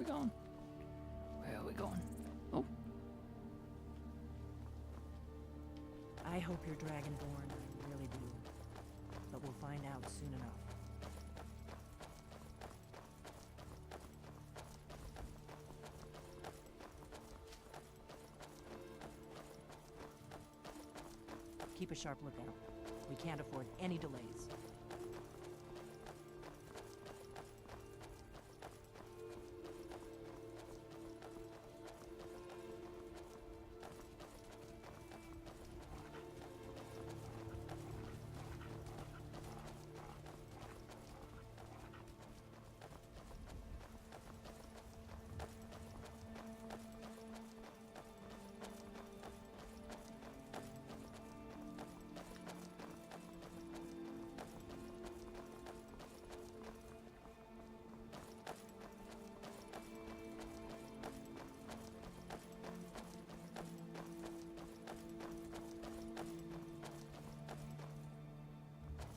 going? Where are we going? Oh. I hope you're Dragonborn. I really do. But we'll find out soon enough. Keep a sharp lookout. We can't afford any delays.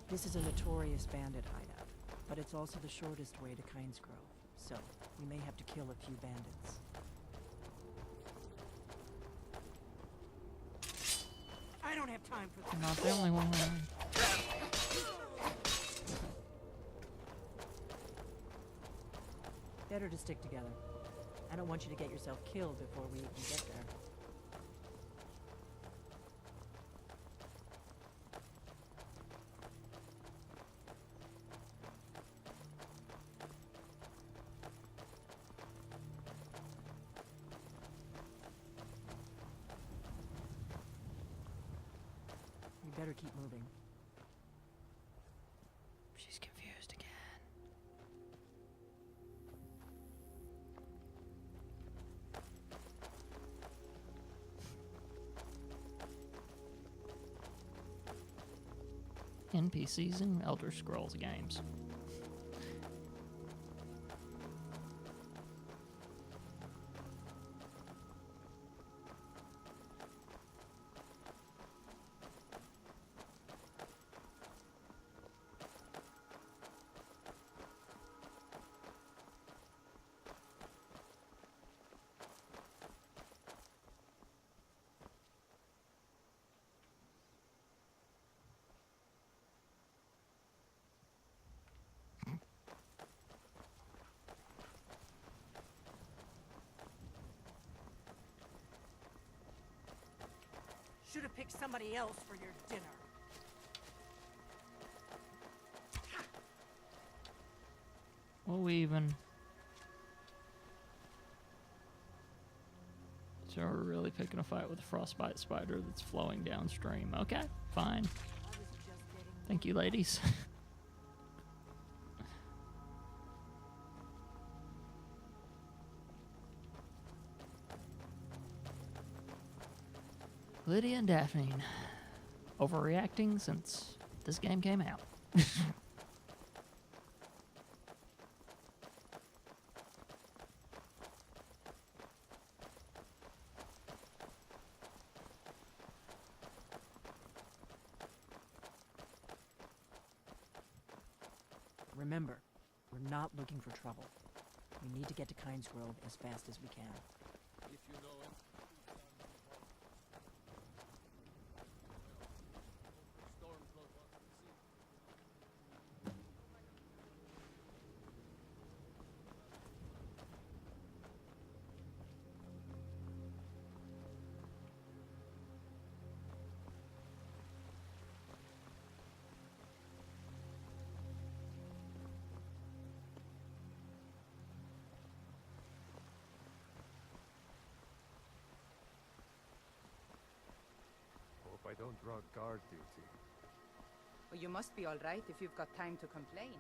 This is a notorious bandit hideout, but it's also the shortest way to Kynes Grove, so we may have to kill a few bandits. I don't have time for You're not the only one. Better to stick together. I don't want you to get yourself killed before we even get there. You better keep moving. She's confused again. NPCs in Elder Scrolls games. Should have picked somebody else for your dinner. Will we even... So we're really picking a fight with a frostbite spider that's flowing downstream. Okay, fine. Thank you, ladies. Lydia and Daphne, overreacting since this game came out. Remember, we're not looking for trouble. We need to get to Kynes Grove as fast as we can. If you know him. Stormcloak wants to see. Hope I don't draw guard duty. Well, you must be all right if you've got time to complain.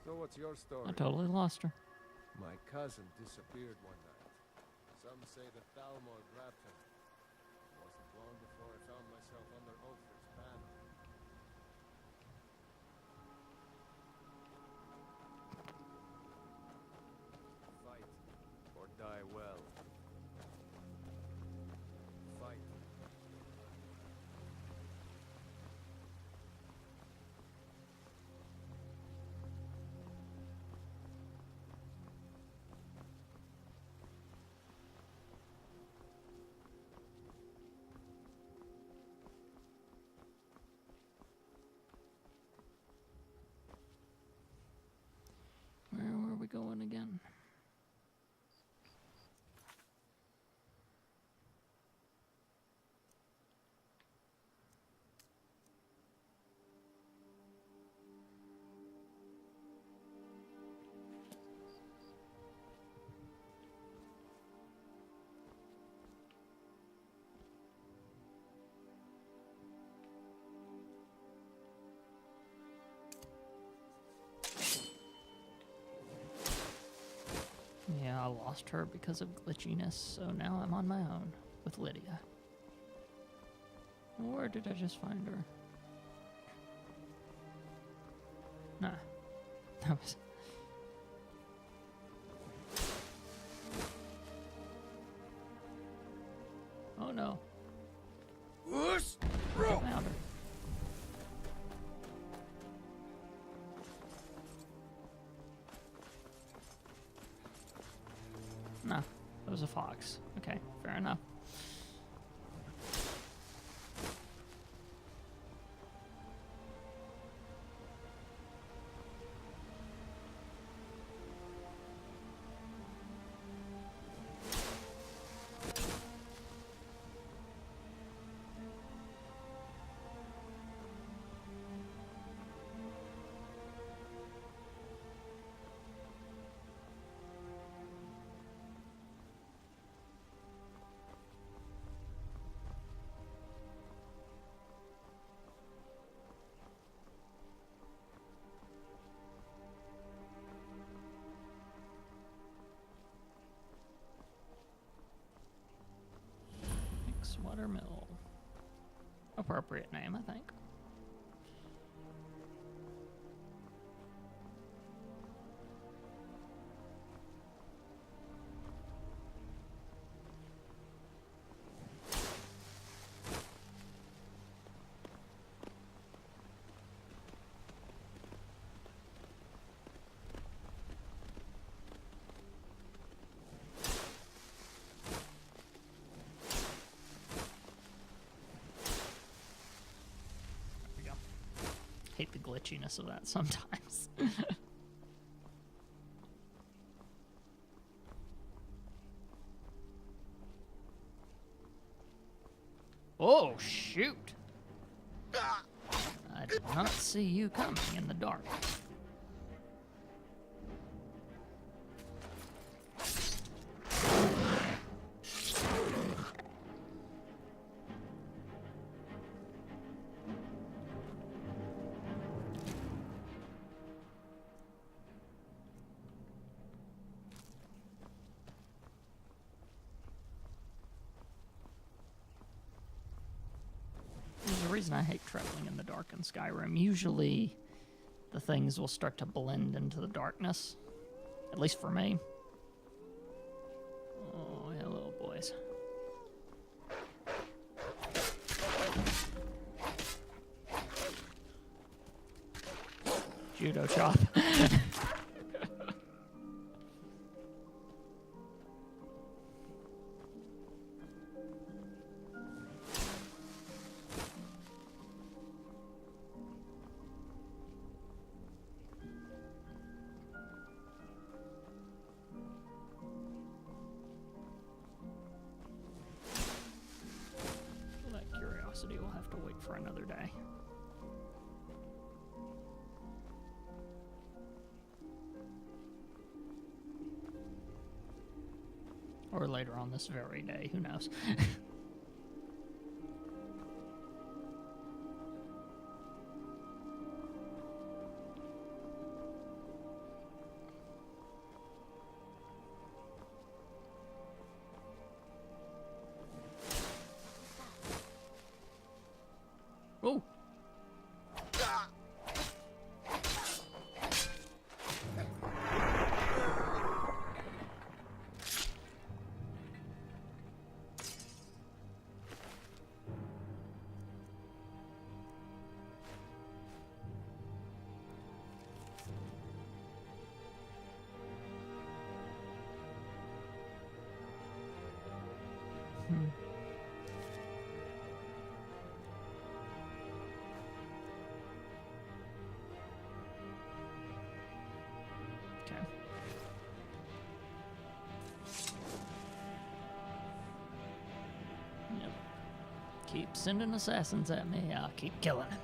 So what's your story? I totally lost her. My cousin disappeared one night. Some say that Thalmor grabbed him. It wasn't long before I found myself under Ulfric's banner. Fight or die well. Fight. lost her because of glitchiness, so now I'm on my own with Lydia. Where did I just find her? Nah. That was... Oh no. Found her. No, it was a fox. Okay, fair enough. Watermill. Appropriate name, I think. Hate the glitchiness of that sometimes. Oh, shoot! I did not see you coming in the dark. There's a reason I hate traveling in the dark in Skyrim. Usually, the things will start to blend into the darkness. At least for me. Oh, hello, boys. Judo chop. We'll have to wait for another day. Or later on this very day, who knows? Oh! Keep sending assassins at me, I'll keep killing them.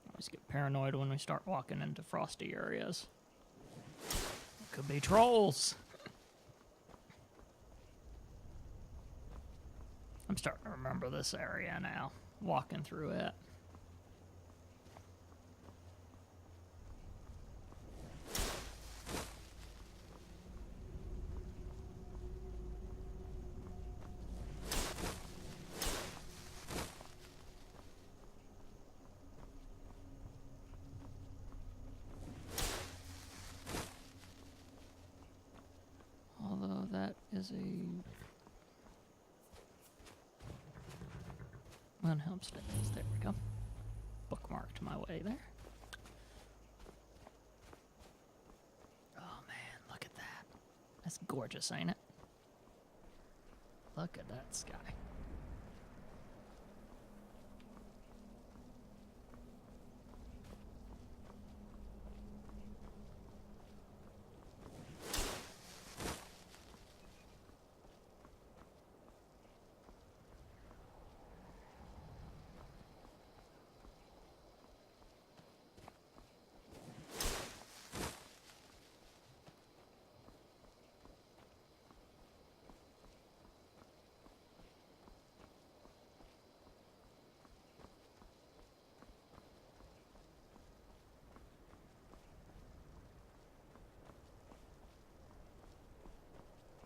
Always get paranoid when we start walking into frosty areas. Could be trolls. I'm starting to remember this area now, walking through it. Although that is a unhelped status. There we go. Bookmarked my way there. Oh man, look at that. That's gorgeous, ain't it? Look at that sky.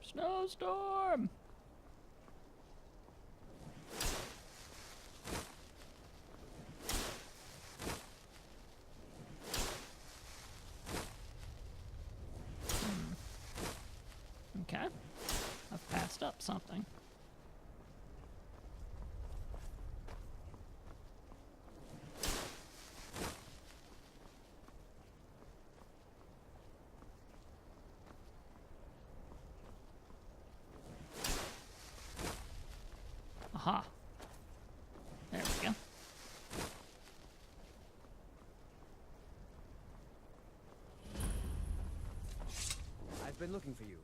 Snowstorm! Okay. I've passed up something. Aha. There we go. I've been looking for you.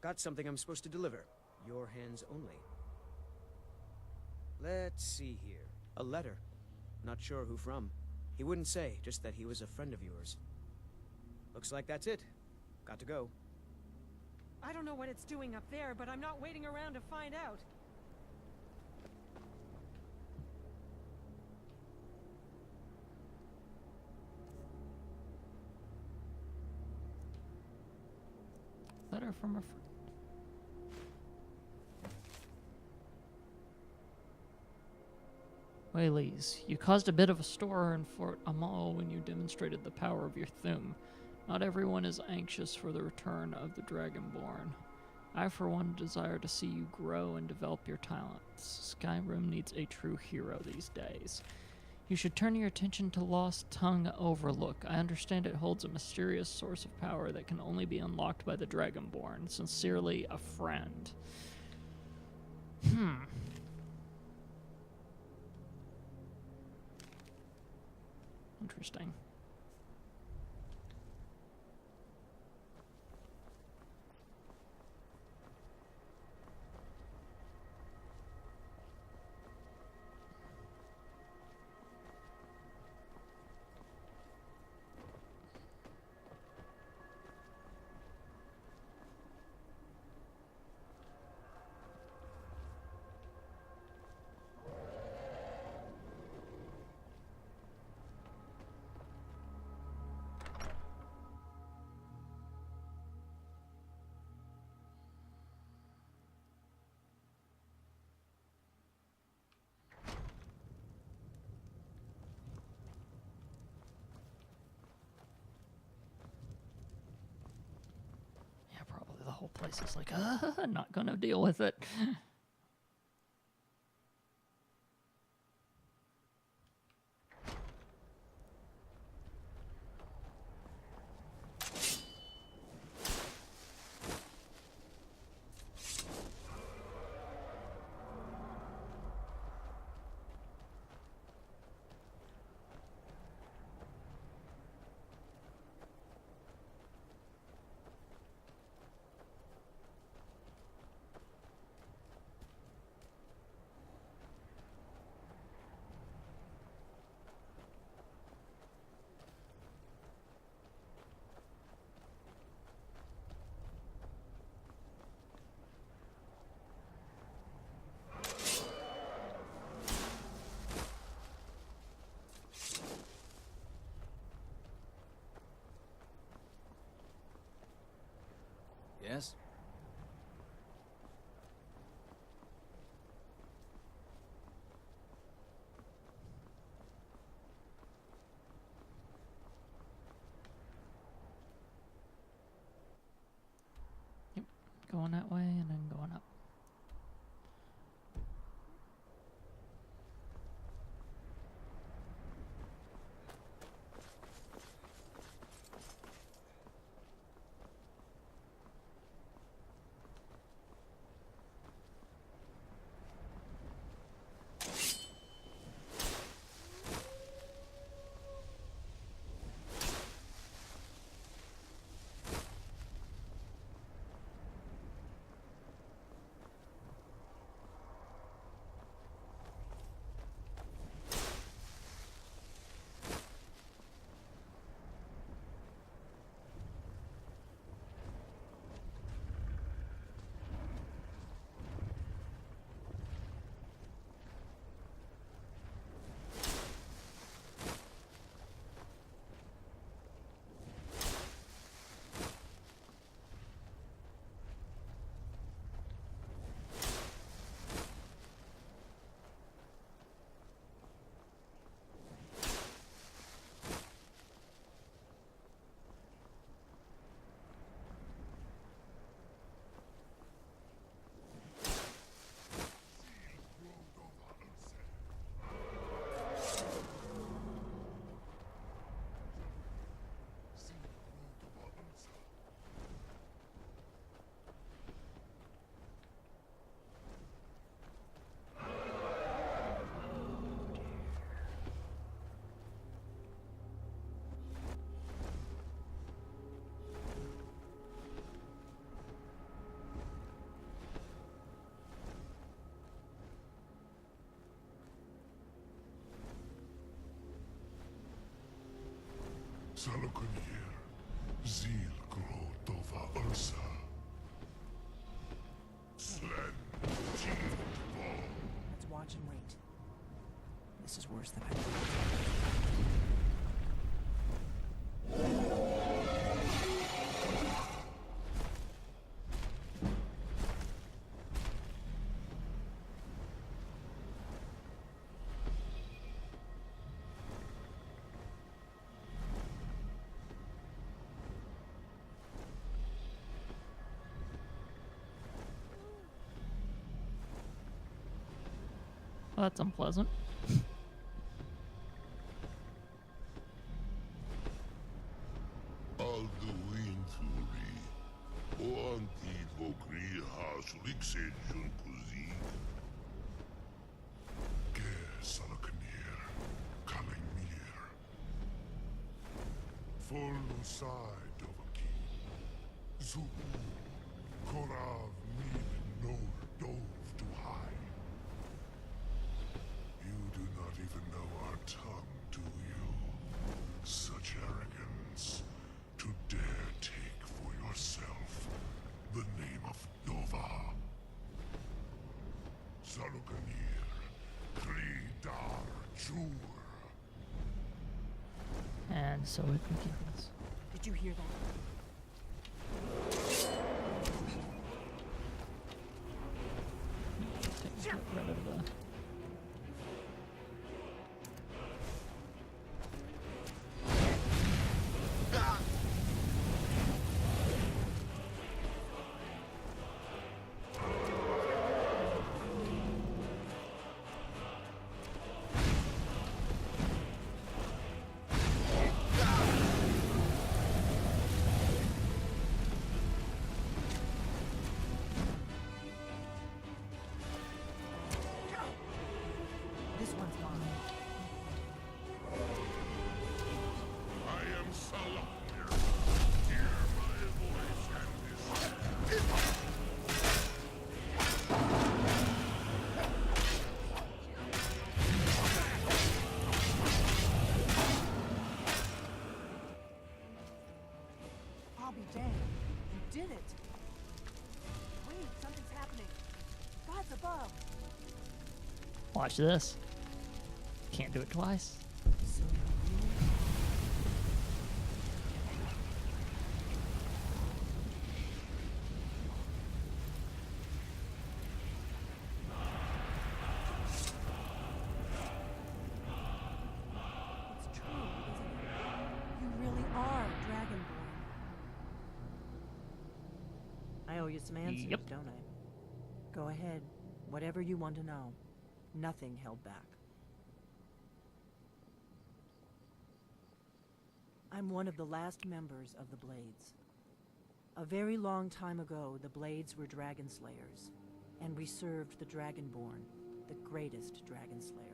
Got something I'm supposed to deliver. Your hands only. Let's see here. A letter. Not sure who from. He wouldn't say, just that he was a friend of yours. Looks like that's it. Got to go. I don't know what it's doing up there, but I'm not waiting around to find out. Letter from a friend. Whaley's, you caused a bit of a stir in Fort Amal when you demonstrated the power of your Thum. Not everyone is anxious for the return of the Dragonborn. I, for one, desire to see you grow and develop your talents. Skyrim needs a true hero these days. You should turn your attention to Lost Tongue Overlook. I understand it holds a mysterious source of power that can only be unlocked by the Dragonborn. Sincerely, a friend. Interesting. The whole place is like, not gonna deal with it. Yes? Going that way and then going up. Salokunir, Zil Grotova Ursa. Slen, Let's watch and wait. This is worse than I thought. Well, that's unpleasant. Alduinturi, o antivo grihas lixejun kuzi. Ge Salakanir, Kalimir. Folusai Dovaki. Zu Korav Mid no Dove to high. You do not even know our tongue, do you? Such arrogance. To dare take for yourself the name of Nova. Salukanir, Kridar Jur. And so it begins. Did you hear that? Get rid of the... This one's gone. I am Salaknir. Hear my voice and this. I'll be damned. You did it. Wait, something's happening. God's above. Watch this. Can't do it twice. you some answers, Yep. don't I? Go ahead. Whatever you want to know. Nothing held back. I'm one of the last members of the Blades. A very long time ago, the Blades were dragon slayers, and we served the Dragonborn, the greatest dragon slayer.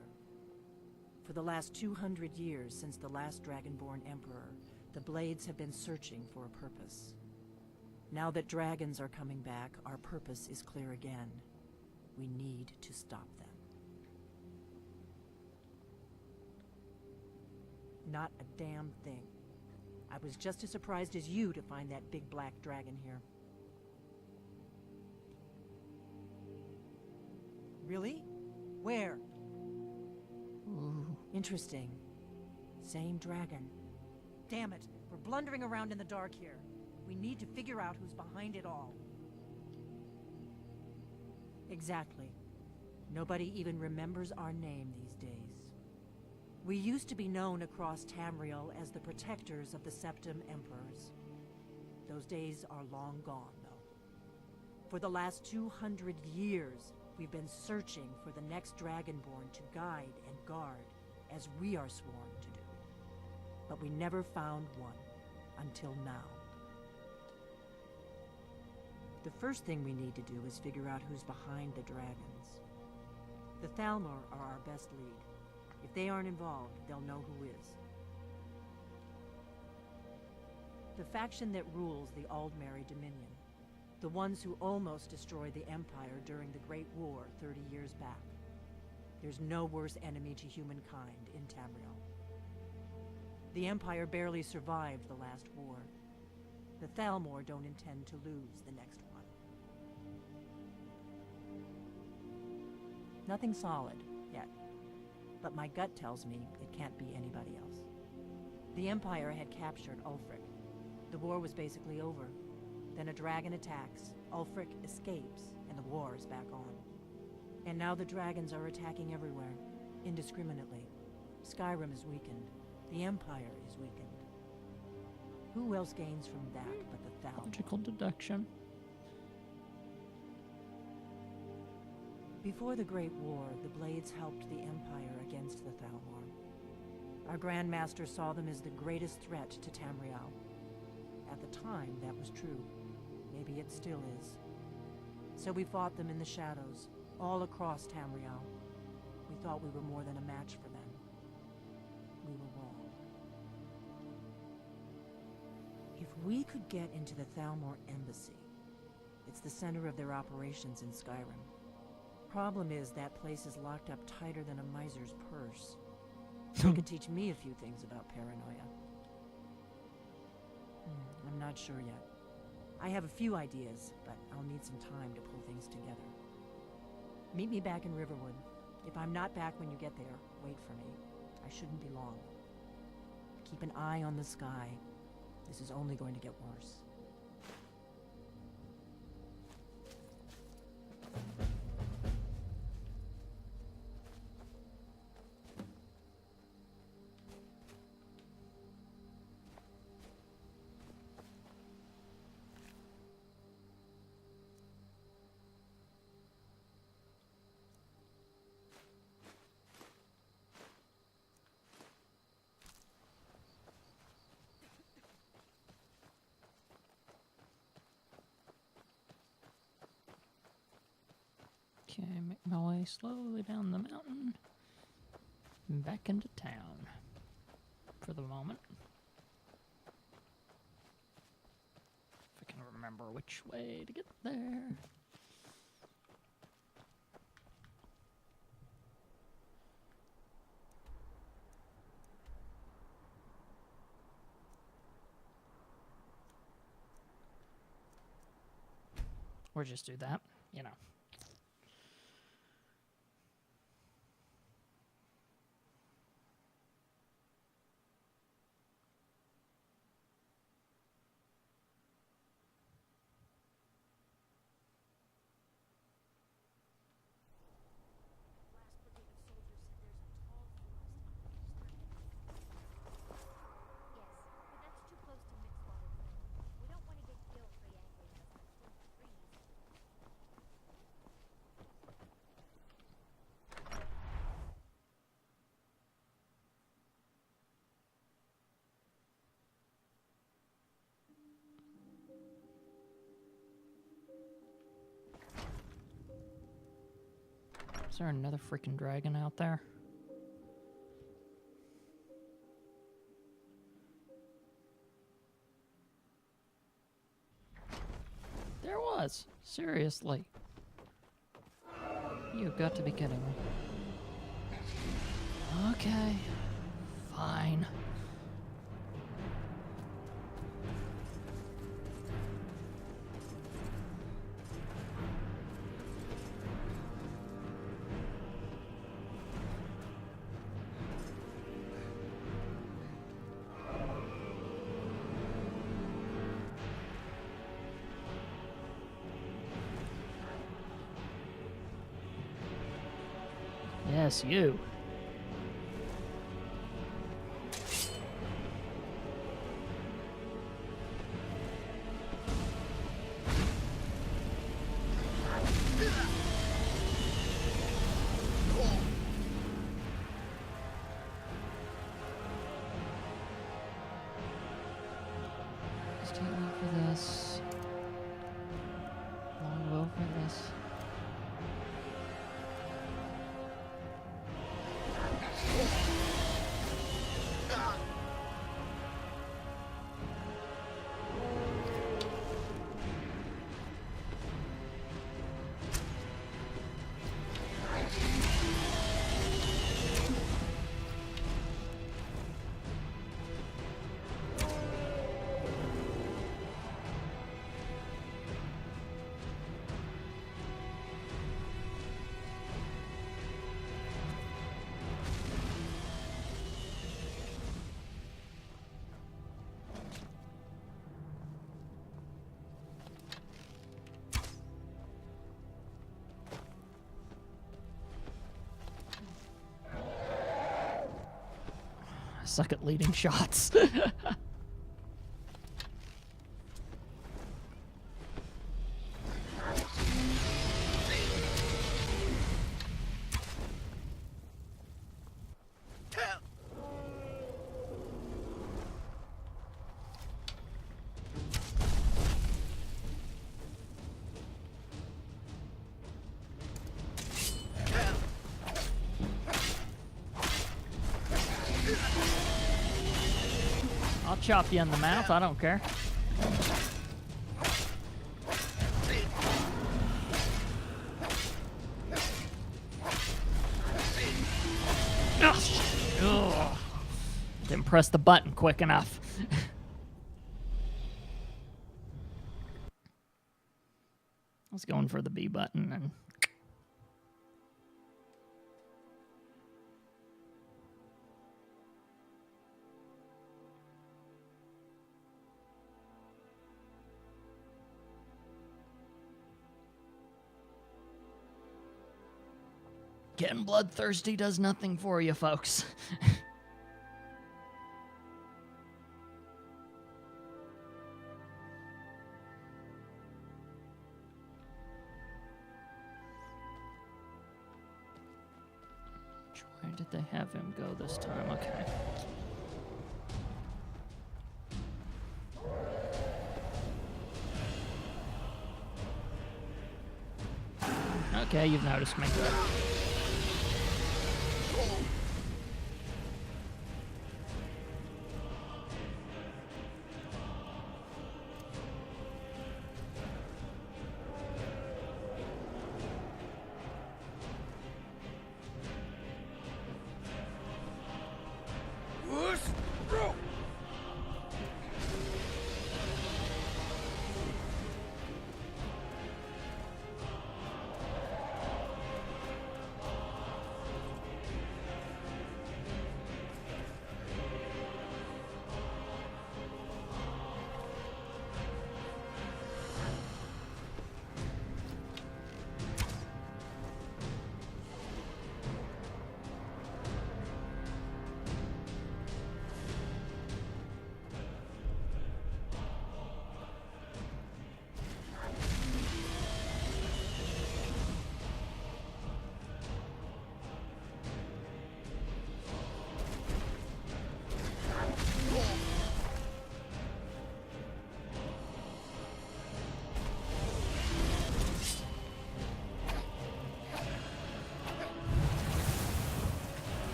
For the last 200 years since the last Dragonborn Emperor, the Blades have been searching for a purpose. Now that dragons are coming back, our purpose is clear again. We need to stop them. Not a damn thing. I was just as surprised as you to find that big black dragon here. Really? Where? Ooh. Interesting. Same dragon. Damn it, we're blundering around in the dark here. We need to figure out who's behind it all. Exactly. Nobody even remembers our name these days. We used to be known across Tamriel as the protectors of the Septim Emperors. Those days are long gone, though. For the last 200 years, we've been searching for the next Dragonborn to guide and guard, as we are sworn to do. But we never found one, until now. The first thing we need to do is figure out who's behind the dragons. The Thalmor are our best lead. If they aren't involved, they'll know who is. The faction that rules the Aldmeri Dominion. The ones who almost destroyed the Empire during the Great War 30 years back. There's no worse enemy to humankind in Tamriel. The Empire barely survived the last war. The Thalmor don't intend to lose the next one. Nothing solid, yet. But my gut tells me it can't be anybody else. The Empire had captured Ulfric. The war was basically over. Then a dragon attacks, Ulfric escapes, and the war is back on. And now the dragons are attacking everywhere, indiscriminately. Skyrim is weakened. The Empire is weakened. Who else gains from that but the Thalmor? Logical deduction. Before the Great War, the Blades helped the Empire against the Thalmor. Our Grand Master saw them as the greatest threat to Tamriel. At the time, that was true. Maybe it still is. So we fought them in the shadows, all across Tamriel. We thought we were more than a match for them. We were wrong. If we could get into the Thalmor embassy, it's the center of their operations in Skyrim. Problem is, that place is locked up tighter than a miser's purse. They could teach me a few things about paranoia. I'm not sure yet. I have a few ideas, but I'll need some time to pull things together. Meet me back in Riverwood. If I'm not back when you get there, wait for me. I shouldn't be long. Keep an eye on the sky. This is only going to get worse. Okay, make my way slowly down the mountain and back into town for the moment. If I can remember which way to get there. Or just do that, you know. Yes, but that's too close to mixed water. We don't want to get killed by angry husbands. We'll freeze Is there another freaking dragon out there? There was. Seriously. You've got to be kidding me. Okay. Fine. Yes, you. Just take me for this. Longbow for this. I suck at leading shots. I'll chop you in the mouth, I don't care. Ugh. Didn't press the button quick enough. I was going for the B button and... Getting bloodthirsty does nothing for you, folks. Where did they have him go this time? Okay. Okay, you've noticed me.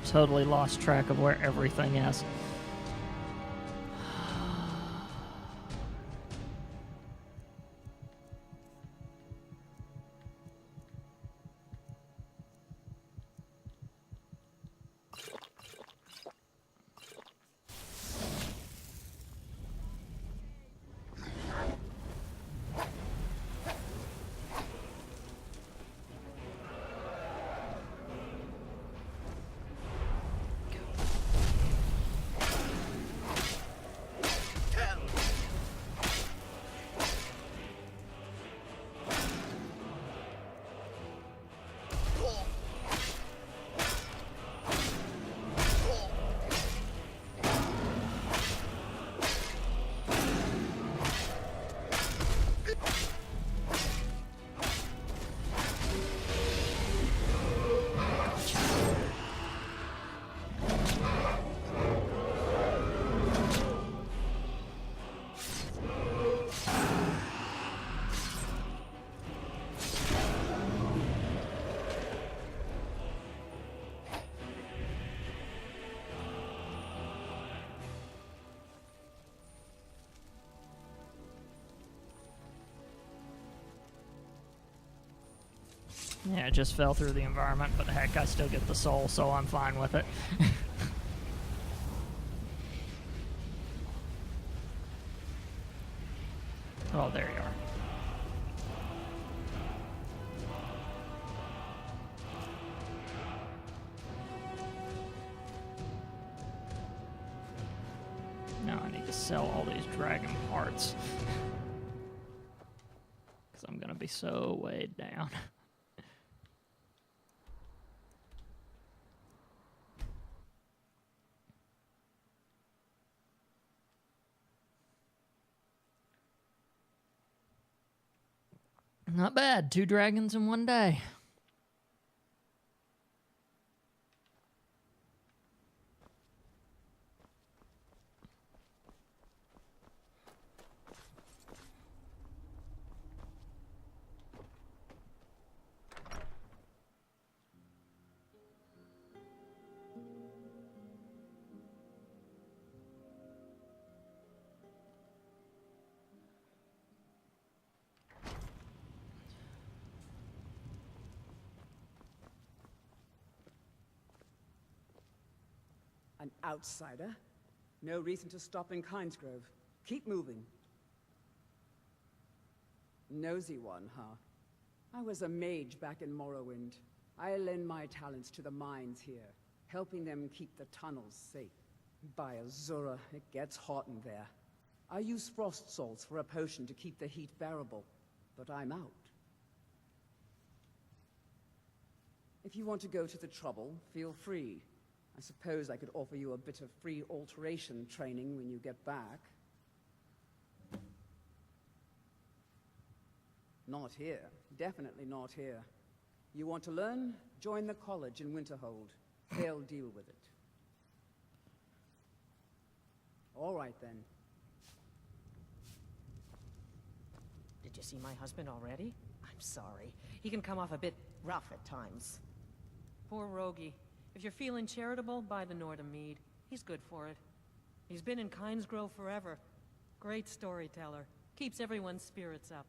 I've totally lost track of where everything is. Yeah, it just fell through the environment, but heck, I still get the soul, so I'm fine with it. Oh, there you are. Now I need to sell all these dragon parts. Because I'm going to be so weighed down. Not bad. 2 dragons in one day. An outsider? No reason to stop in Kynesgrove. Keep moving. Nosy one, huh? I was a mage back in Morrowind. I lend my talents to the mines here, helping them keep the tunnels safe. By Azura, it gets hot in there. I use frost salts for a potion to keep the heat bearable, but I'm out. If you want to go to the trouble, feel free. I suppose I could offer you a bit of free alteration training when you get back. Not here. Definitely not here. You want to learn? Join the college in Winterhold. They'll deal with it. All right, then. Did you see my husband already? I'm sorry. He can come off a bit rough at times. Poor Rogie. If you're feeling charitable, buy the Nordham mead. He's good for it. He's been in Kynesgrove forever. Great storyteller. Keeps everyone's spirits up.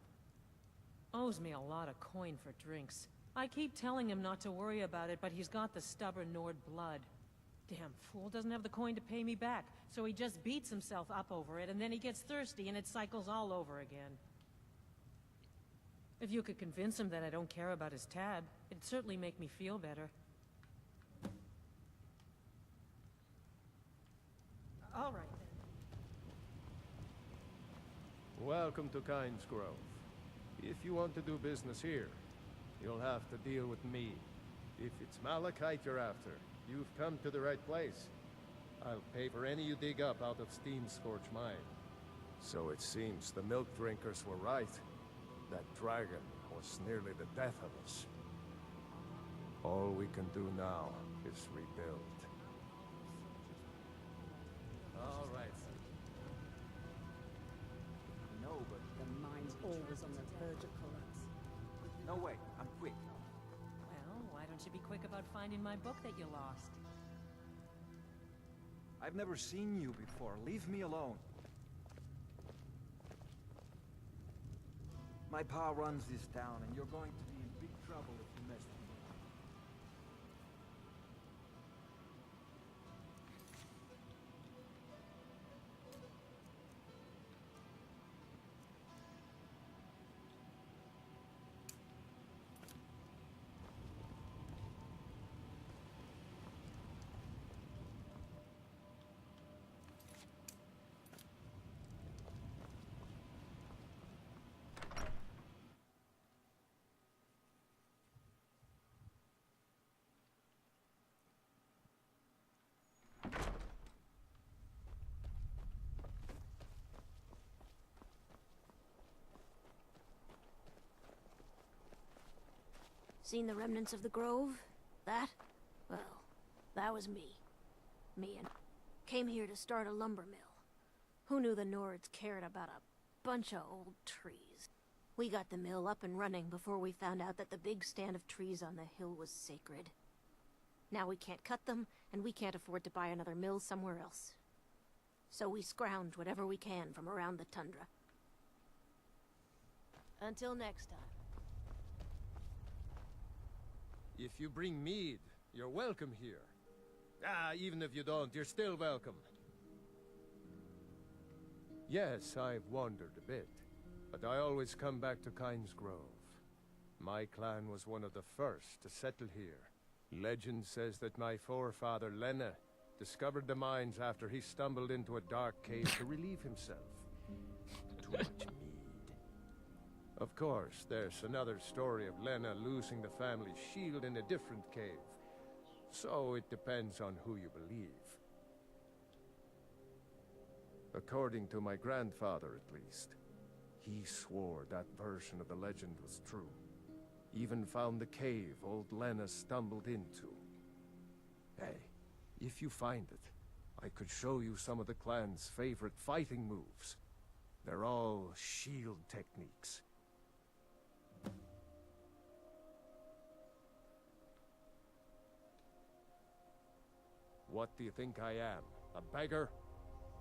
Owes me a lot of coin for drinks. I keep telling him not to worry about it, but he's got the stubborn Nord blood. Damn fool doesn't have the coin to pay me back, so he just beats himself up over it, and then he gets thirsty and it cycles all over again. If you could convince him that I don't care about his tab, it'd certainly make me feel better. All right, then. Welcome to Kynesgrove. If you want to do business here, you'll have to deal with me. If it's malachite you're after, you've come to the right place. I'll pay for any you dig up out of Steam-Scorch Mine. So it seems the milk drinkers were right. That dragon was nearly the death of us. All we can do now is rebuild. All right. No, but the mine's always on the verge of collapse. No way, I'm quick. Well, why don't you be quick about finding my book that you lost? I've never seen you before. Leave me alone. My pa runs this town, and you're going to be in big trouble if you mess with him. Seen the remnants of the grove? That? Well, that was me. Me and came here to start a lumber mill. Who knew the Nords cared about a bunch of old trees? We got the mill up and running before we found out that the big stand of trees on the hill was sacred. Now we can't cut them, and we can't afford to buy another mill somewhere else. So we scrounge whatever we can from around the tundra. Until next time. If you bring mead, you're welcome here. Even if you don't, you're still welcome. Yes, I've wandered a bit, but I always come back to Kyne's Grove. My clan was one of the first to settle here. Legend says that my forefather, Lena, discovered the mines after he stumbled into a dark cave to relieve himself. Too much mead. Of course, there's another story of Lena losing the family's shield in a different cave. So it depends on who you believe. According to my grandfather, at least. He swore that version of the legend was true. Even found the cave old Lena stumbled into. Hey, if you find it, I could show you some of the clan's favorite fighting moves. They're all shield techniques. What do you think I am? A beggar?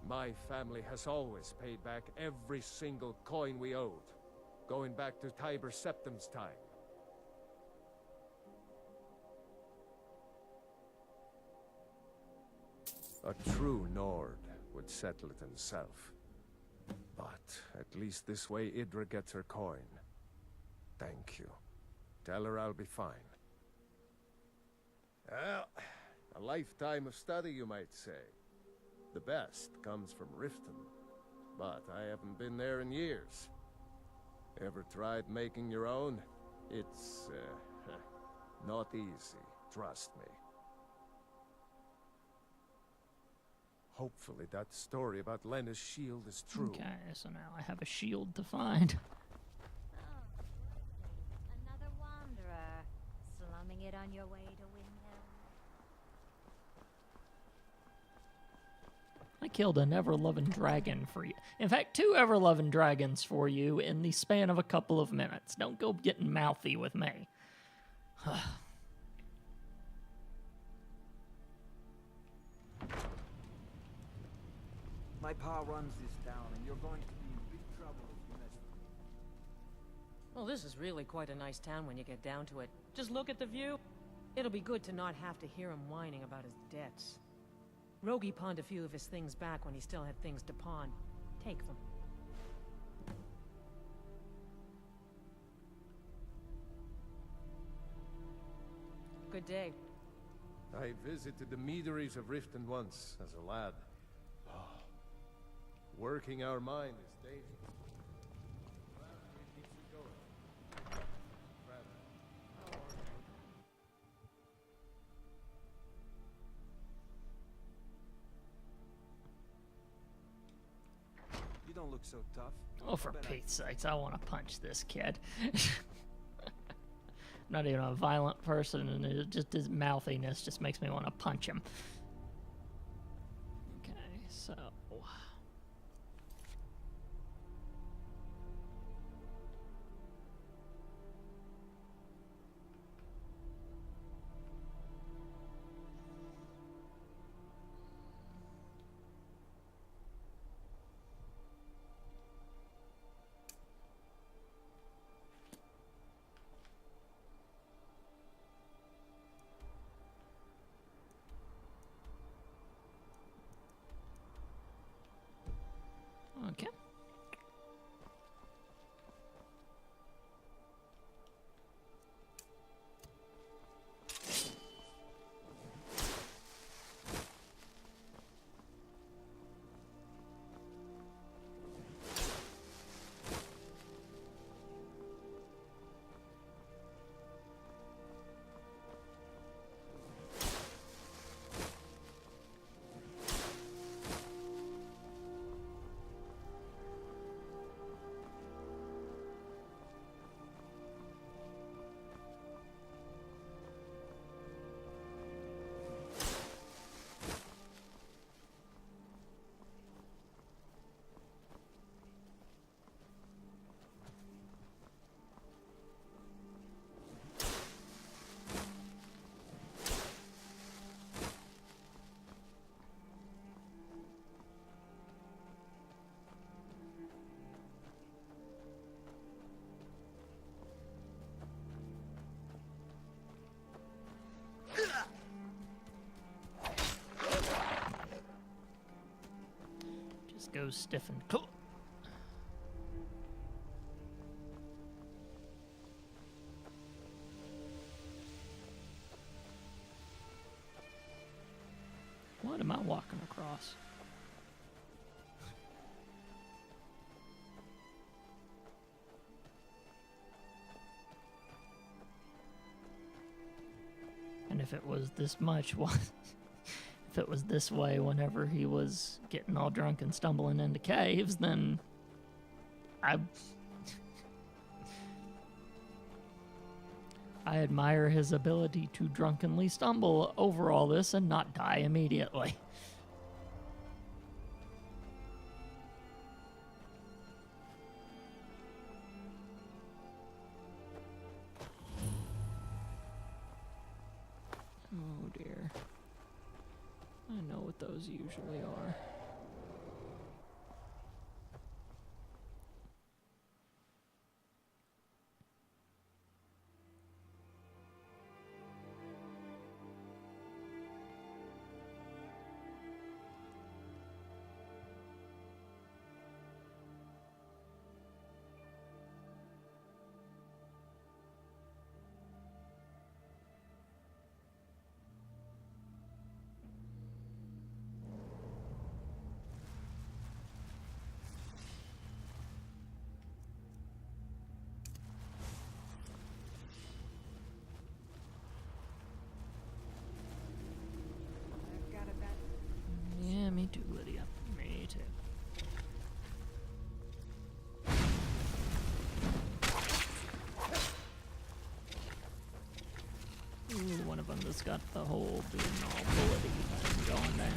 My family has always paid back every single coin we owed, going back to Tiber Septim's time. A true Nord would settle it himself. But at least this way Idra gets her coin. Thank you. Tell her I'll be fine. Well, a lifetime of study, you might say. The best comes from Riften, but I haven't been there in years. Ever tried making your own? It's, not easy, trust me. Hopefully that story about Lena's shield is true. Okay, so now I have a shield to find. Another wanderer, slumming it on your way to Windhelm. I killed an ever-loving dragon for you. In fact, 2 ever-loving dragons for you in the span of a couple of minutes. Don't go getting mouthy with me. My pa runs this town, and you're going to be in big trouble if you mess with him. Well, this is really quite a nice town when you get down to it. Just look at the view. It'll be good to not have to hear him whining about his debts. Rogi pawned a few of his things back when he still had things to pawn. Take them. Good day. I visited the meaderies of Riften once, as a lad. Working our mine is dangerous. It keeps you going. You don't look so tough. Oh, for Pete's sakes, I want to punch this kid. Not even a violent person, and it just his mouthiness just makes me want to punch him. Okay, so... Just go stiff and cool. What am I walking across? And if it was this much, if it was this way whenever he was getting all drunk and stumbling into caves, then I admire his ability to drunkenly stumble over all this and not die immediately. Oh dear. I know what those usually are. Yeah, me too, Lydia. Me too. Ooh, one of them that's got the whole being all bullety thing going down.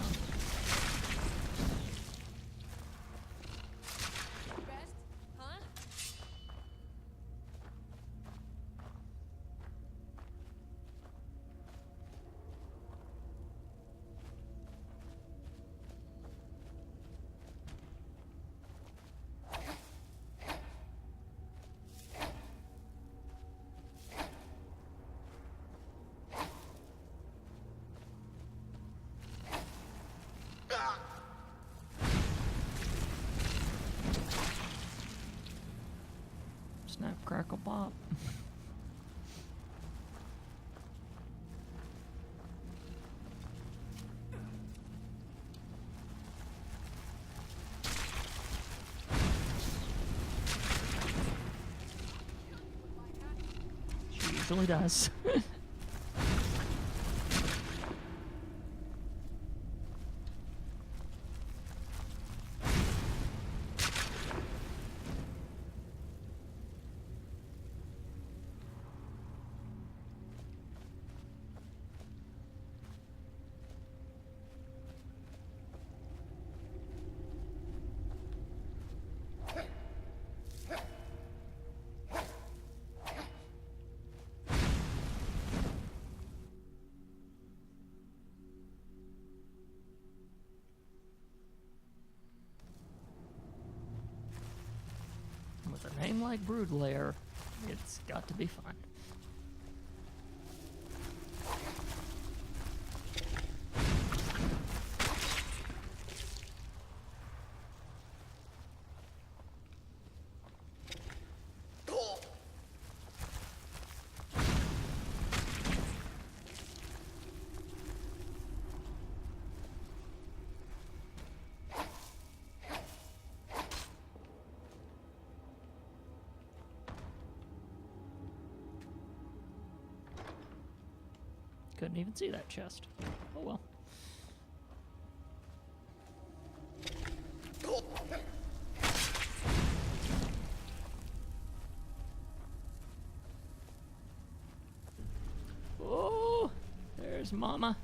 Snap, crackle, pop. She usually does. With a name like Broodlair, it's got to be fun. Couldn't even see that chest. Oh well. Oh, there's Mama.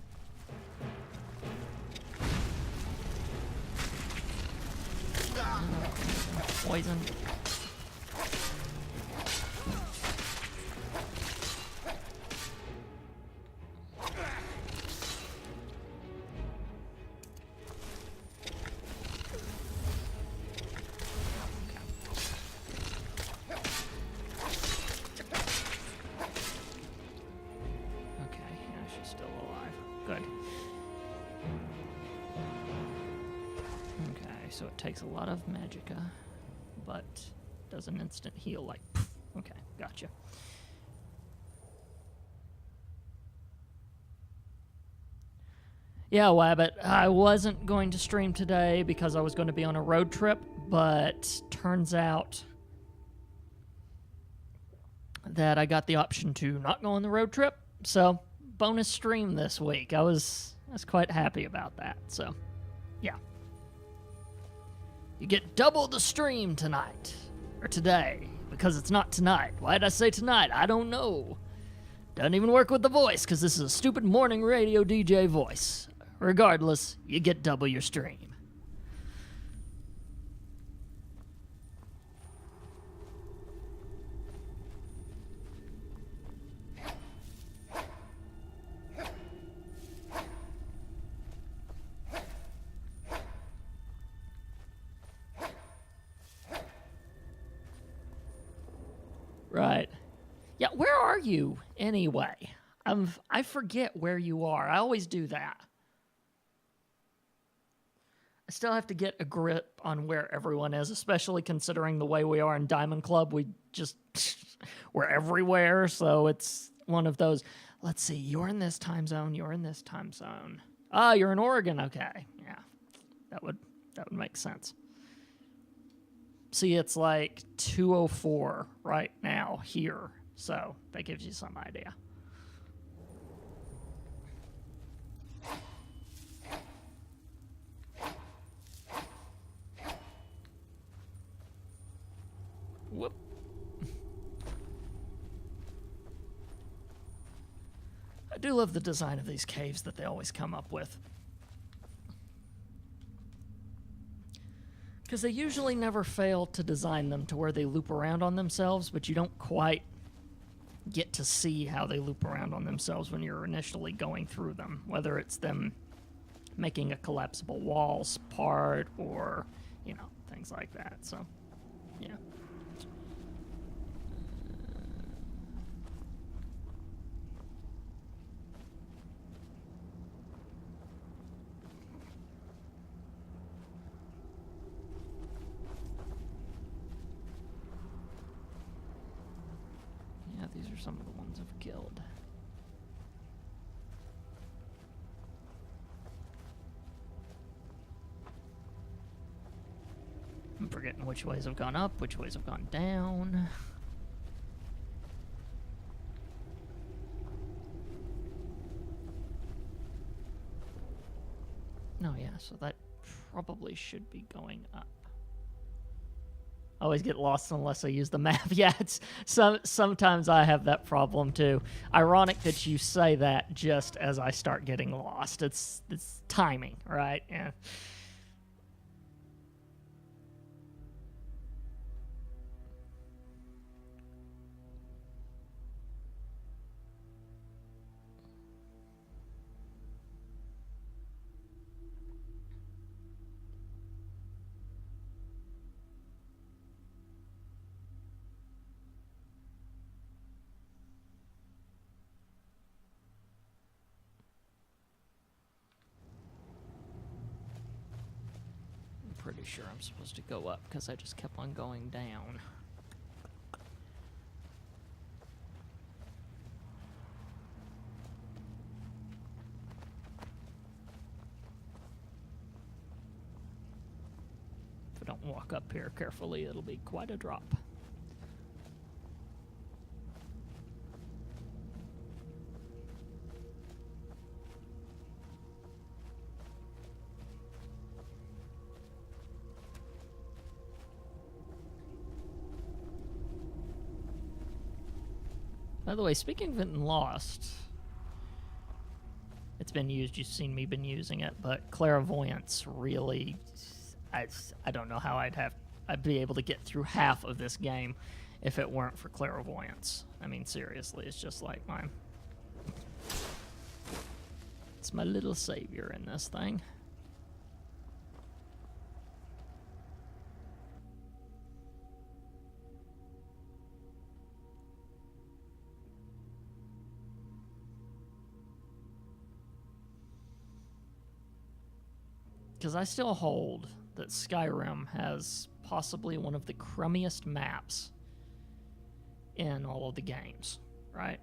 Poison. Still alive. Good. Okay. so it takes a lot of magicka, but does an instant heal, like, poof. Okay, gotcha. Yeah, Wabbit, I wasn't going to stream today because I was going to be on a road trip, but turns out that I got the option to not go on the road trip, so bonus stream this week. I was quite happy about that, so yeah. You get double the stream tonight, or today, because it's not tonight. Why did I say tonight? I don't know. Doesn't even work with the voice, because this is a stupid morning radio DJ voice. Regardless, you get double your stream. Right. Yeah, where are you, anyway? I forget where you are. I always do that. I still have to get a grip on where everyone is, especially considering the way we are in Diamond Club. We're everywhere, so it's one of those, let's see, you're in this time zone, you're in this time zone. Ah, you're in Oregon, okay. Yeah, that would make sense. See, it's like 2:04 right now here, so that gives you some idea. Whoop. I do love the design of these caves that they always come up with. Because they usually never fail to design them to where they loop around on themselves, but you don't quite get to see how they loop around on themselves when you're initially going through them. Whether it's them making a collapsible walls part or, things like that. So, yeah. Yeah, these are some of the ones I've killed. I'm forgetting which ways have gone up, which ways have gone down. No, yeah, so that probably should be going up. I always get lost unless I use the map. Yeah, sometimes I have that problem too. Ironic that you say that just as I start getting lost. It's timing, right? Yeah. Pretty sure I'm supposed to go up because I just kept on going down. If I don't walk up here carefully, it'll be quite a drop. By the way, speaking of it in Lost, it's been used, you've seen me been using it, but clairvoyance really, I don't know how I'd be able to get through half of this game if it weren't for clairvoyance. I mean, seriously, it's just like it's my little savior in this thing. Because I still hold that Skyrim has possibly one of the crummiest maps in all of the games, right?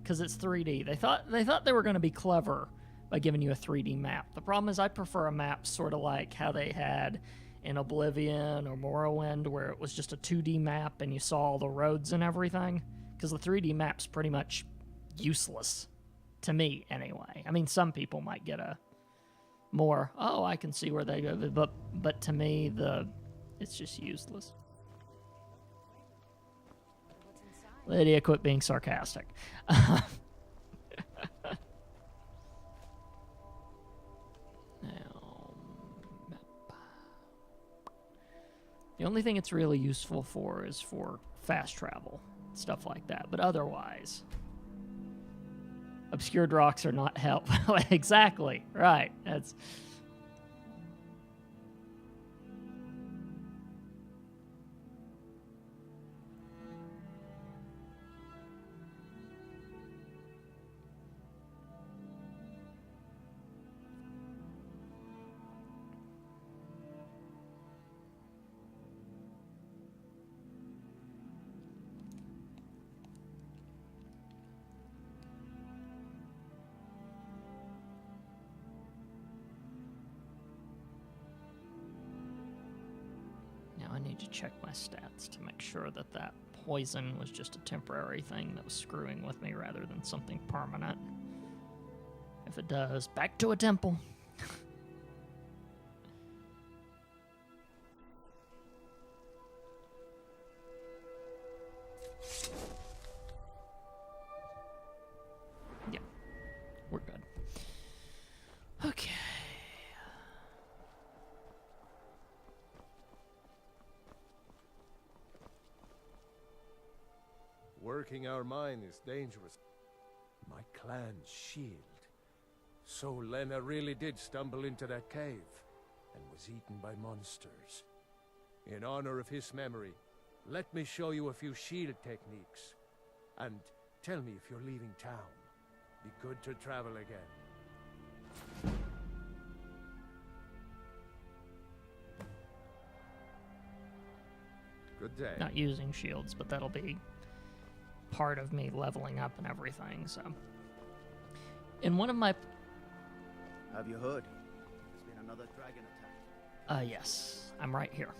Because it's 3D. They thought they were going to be clever by giving you a 3D map. The problem is I prefer a map sort of like how they had in Oblivion or Morrowind, where it was just a 2D map and you saw all the roads and everything. Because the 3D map's pretty much useless, to me anyway. I mean, some people might get a more, oh, I can see where they go, but to me, it's just useless. Lydia, quit being sarcastic. The only thing it's really useful for is for fast travel, stuff like that. But otherwise, obscured rocks are not helpful. Exactly, right. That's... I need to check my stats to make sure that that poison was just a temporary thing that was screwing with me rather than something permanent. If it does, back to a temple. Yeah, we're good. Okay. Working our mine is dangerous. My clan's shield. So Lena really did stumble into that cave and was eaten by monsters. In honor of his memory, let me show you a few shield techniques. And tell me if you're leaving town. Be good to travel again. Good day. Not using shields, but that'll be part of me leveling up and everything, so. In one of my... Have you heard? There's been another dragon attack. Yes. I'm right here.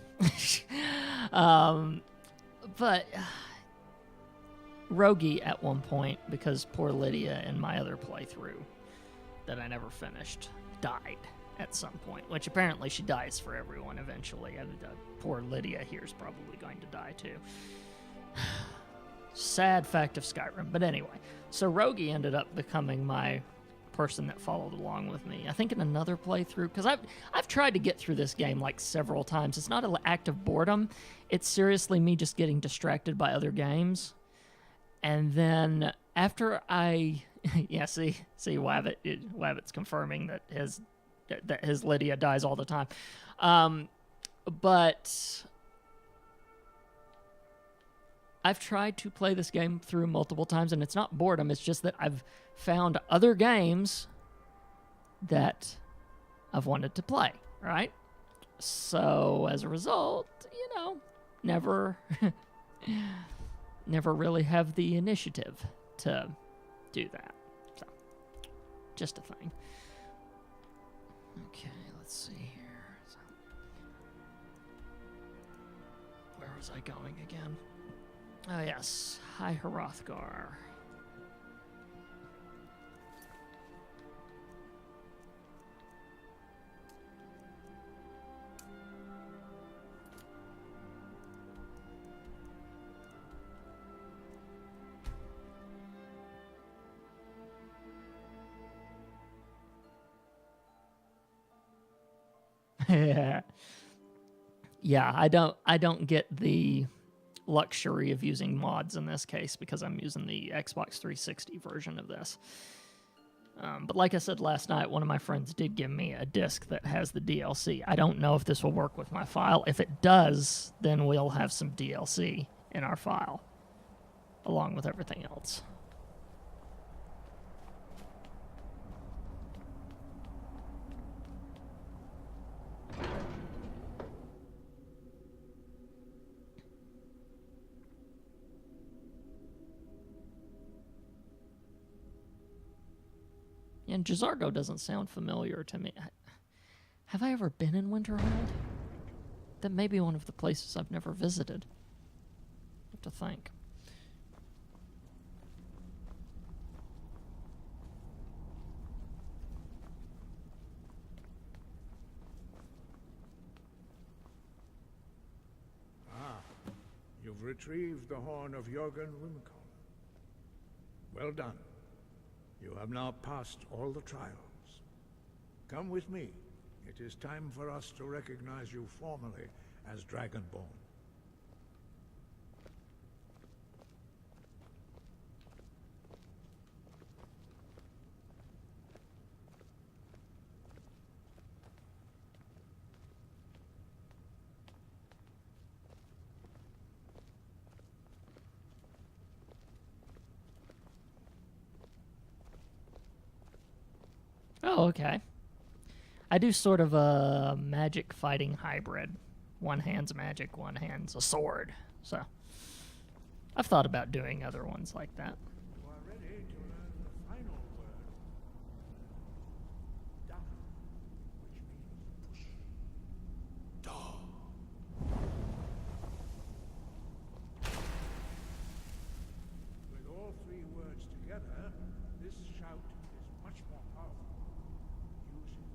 But... Rogi at one point, because poor Lydia in my other playthrough that I never finished, died at some point, which apparently she dies for everyone eventually. Poor Lydia here is probably going to die too. Sad fact of Skyrim. But anyway, so Rogi ended up becoming my person that followed along with me. I think in another playthrough, because I've tried to get through this game like several times. It's not an act of boredom. It's seriously me just getting distracted by other games. And then after I... yeah, see Wabbit's confirming that his Lydia dies all the time. But... I've tried to play this game through multiple times, and it's not boredom. It's just that I've found other games that I've wanted to play, right? So, as a result, you know, never really have the initiative to do that. So, just a thing. Okay, let's see here. So, where was I going again? Oh yes, High Hrothgar. Yeah, I don't get the luxury of using mods in this case because I'm using the Xbox 360 version of this. But like I said last night, one of my friends did give me a disc that has the DLC. I don't know if this will work with my file. If it does, then we'll have some DLC in our file, along with everything else. And Jazargo doesn't sound familiar to me. Have I ever been in Winterhold? That may be one of the places I've never visited. I have to think. You've retrieved the horn of Jörgen Wimkon. Well done. You have now passed all the trials. Come with me. It is time for us to recognize you formally as Dragonborn. Oh, okay. I do sort of a magic fighting hybrid. One hand's magic, one hand's a sword. So, I've thought about doing other ones like that. You are ready to learn the final word. Da, which means push. Da. With all three words together, this shout is much more powerful. Use it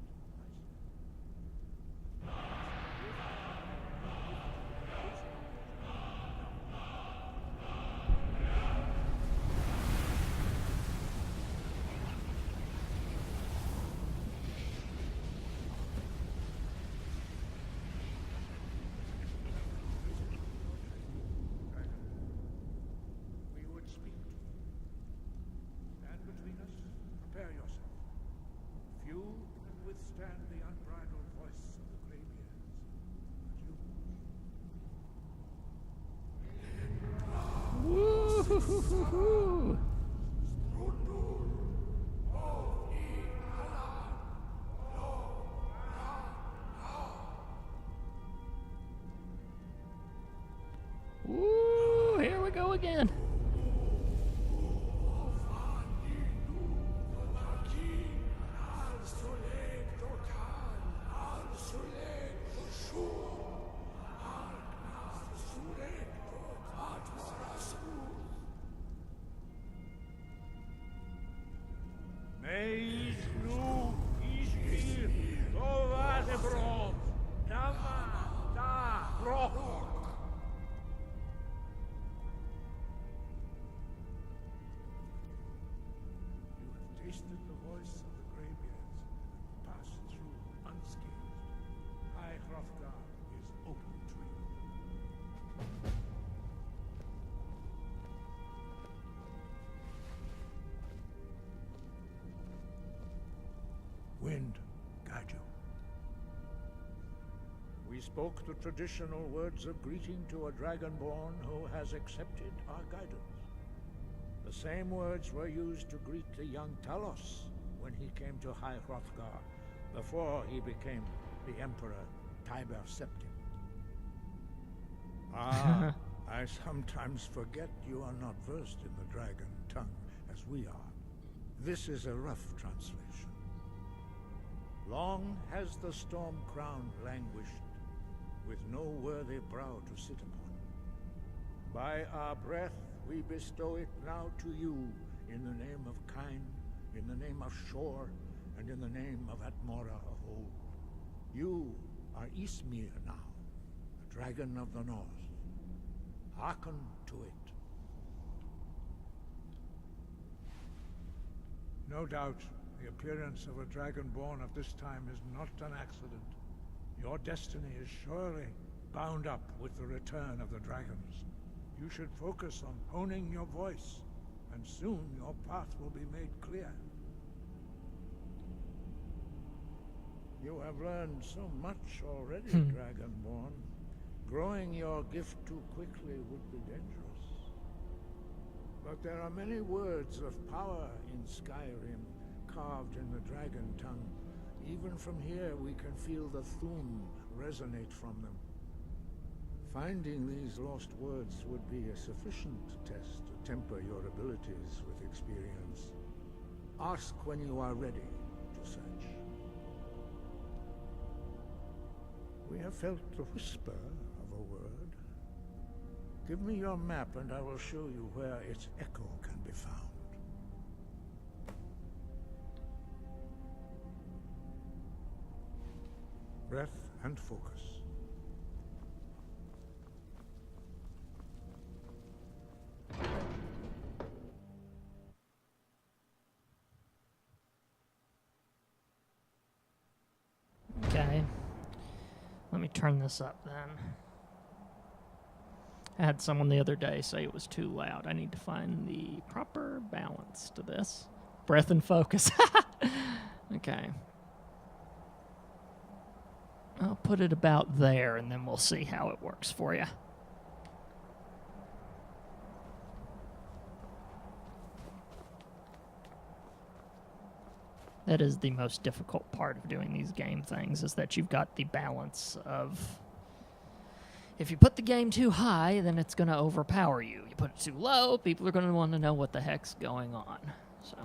we would speak to you. Stand between us, prepare yourself. Few can withstand the unbridled voice of the Greybeards, but you. Woo-hoo-hoo-hoo-hoo. Woo, here we go again. Meis nu ispir tovadebrom, dama da rock. You have tasted the voice of the Greybeards and passed through unscathed. High Hrothgar is open to you. Wind, guide you. We spoke the traditional words of greeting to a Dragonborn who has accepted our guidance. The same words were used to greet the young Talos when he came to High Hrothgar, before he became the Emperor Tiber Septim. Ah, I sometimes forget you are not versed in the dragon tongue as we are. This is a rough translation. Long has the storm crown languished, with no worthy brow to sit upon. By our breath we bestow it now to you, in the name of Kyne, in the name of Shor, and in the name of Atmora of old. You are Ismir now, the dragon of the north. Hearken to it. No doubt, the appearance of a Dragonborn of this time is not an accident. Your destiny is surely bound up with the return of the dragons. You should focus on honing your voice, and soon your path will be made clear. You have learned so much already, Dragonborn. Growing your gift too quickly would be dangerous. But there are many words of power in Skyrim, carved in the dragon tongue. Even from here we can feel the Thum resonate from them. Finding these lost words would be a sufficient test to temper your abilities with experience. Ask when you are ready to search. We have felt the whisper of a word. Give me your map and I will show you where its echo can be found. Breath and focus. Okay. Let me turn this up then. I had someone the other day say it was too loud. I need to find the proper balance to this. Breath and focus. Okay. I'll put it about there, and then we'll see how it works for you. That is the most difficult part of doing these game things, is that you've got the balance of... If you put the game too high, then it's going to overpower you. You put it too low, people are going to want to know what the heck's going on. So...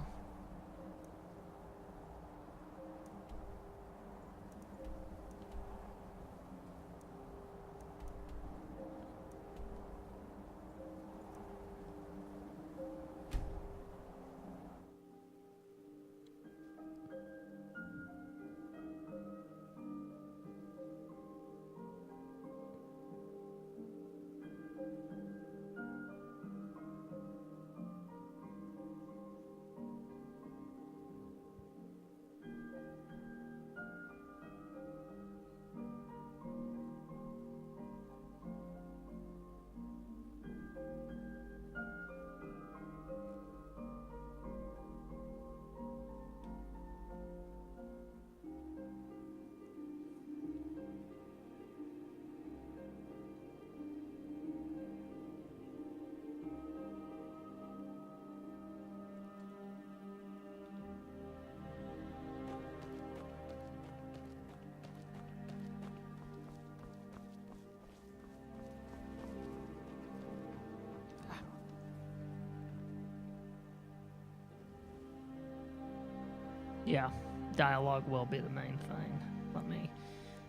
Yeah, dialogue will be the main thing. Let me...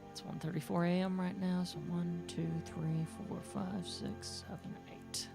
It's 1:34 a.m. right now, so 1, 2, 3, 4, 5, 6, 7, 8.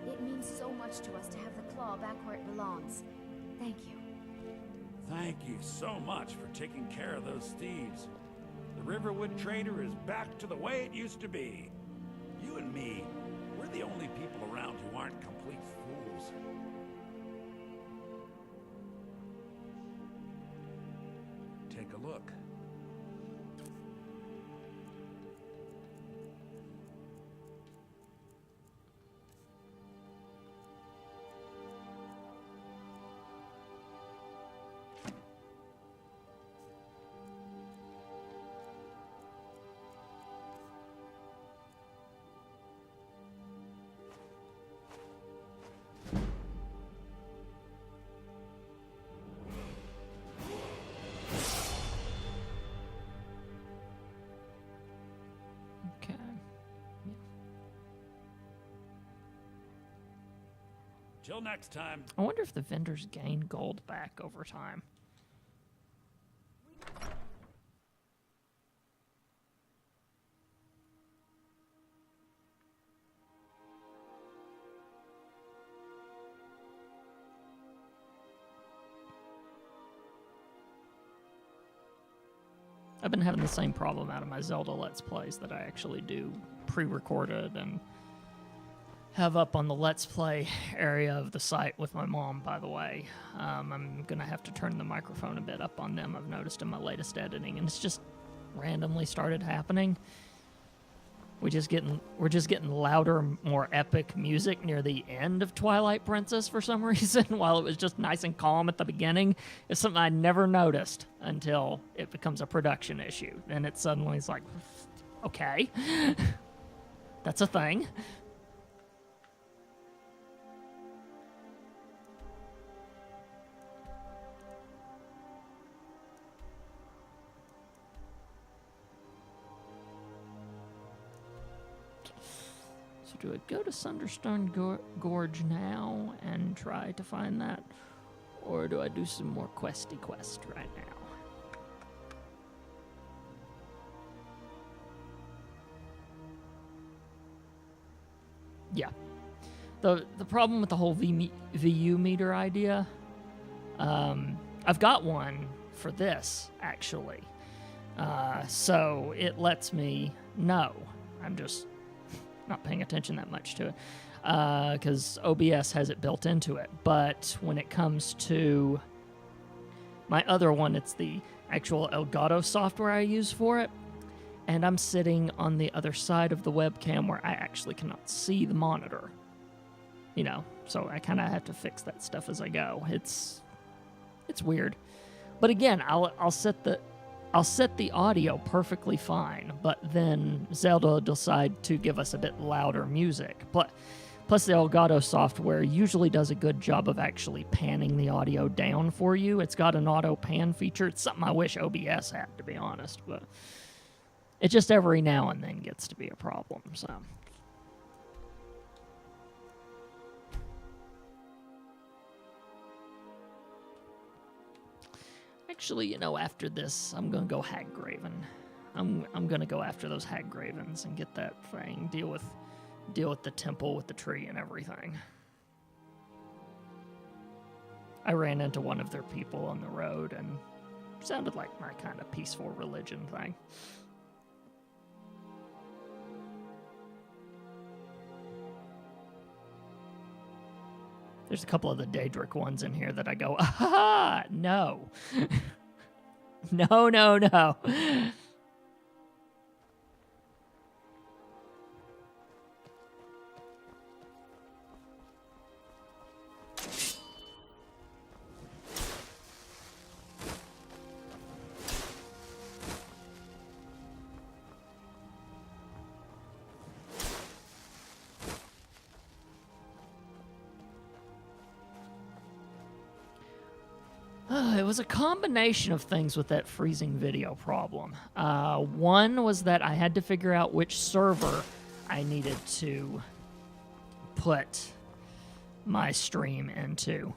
It means so much to us to have the claw back where it belongs. Thank you. Thank you so much for taking care of those thieves. The Riverwood Trader is back to the way it used to be. You and me, we're the only people around who aren't complete fools. Take a look. Till next time. I wonder if the vendors gain gold back over time. I've been having the same problem out of my Zelda Let's Plays that I actually do pre-recorded and have up on the Let's Play area of the site with my mom, by the way. I'm going to have to turn the microphone a bit up on them, I've noticed in my latest editing, and it's just randomly started happening. we're just getting louder, more epic music near the end of Twilight Princess for some reason, while it was just nice and calm at the beginning. It's something I never noticed until it becomes a production issue. And it suddenly is like, okay, that's a thing. Do I go to Sunderstone Gorge now and try to find that? Or do I do some more questy quest right now? Yeah. The problem with the whole VU meter idea, I've got one for this, actually. So it lets me know. I'm just not paying attention that much to it because OBS has it built into it. But when it comes to my other one, it's the actual Elgato software I use for it. And I'm sitting on the other side of the webcam where I actually cannot see the monitor. You know, so I kind of have to fix that stuff as I go. It's weird. But again, I'll set the audio perfectly fine, but then Zelda will decide to give us a bit louder music. Plus the Elgato software usually does a good job of actually panning the audio down for you. It's got an auto pan feature. It's something I wish OBS had, to be honest, but it just every now and then gets to be a problem, so. Actually, you know, after this, I'm gonna go Haggraven. I'm gonna go after those Haggravens and get that thing. Deal with the temple with the tree and everything. I ran into one of their people on the road and sounded like my kind of peaceful religion thing. There's a couple of the Daedric ones in here that I go, ah, no. No. It was a combination of things with that freezing video problem. One was that I had to figure out which server I needed to put my stream into.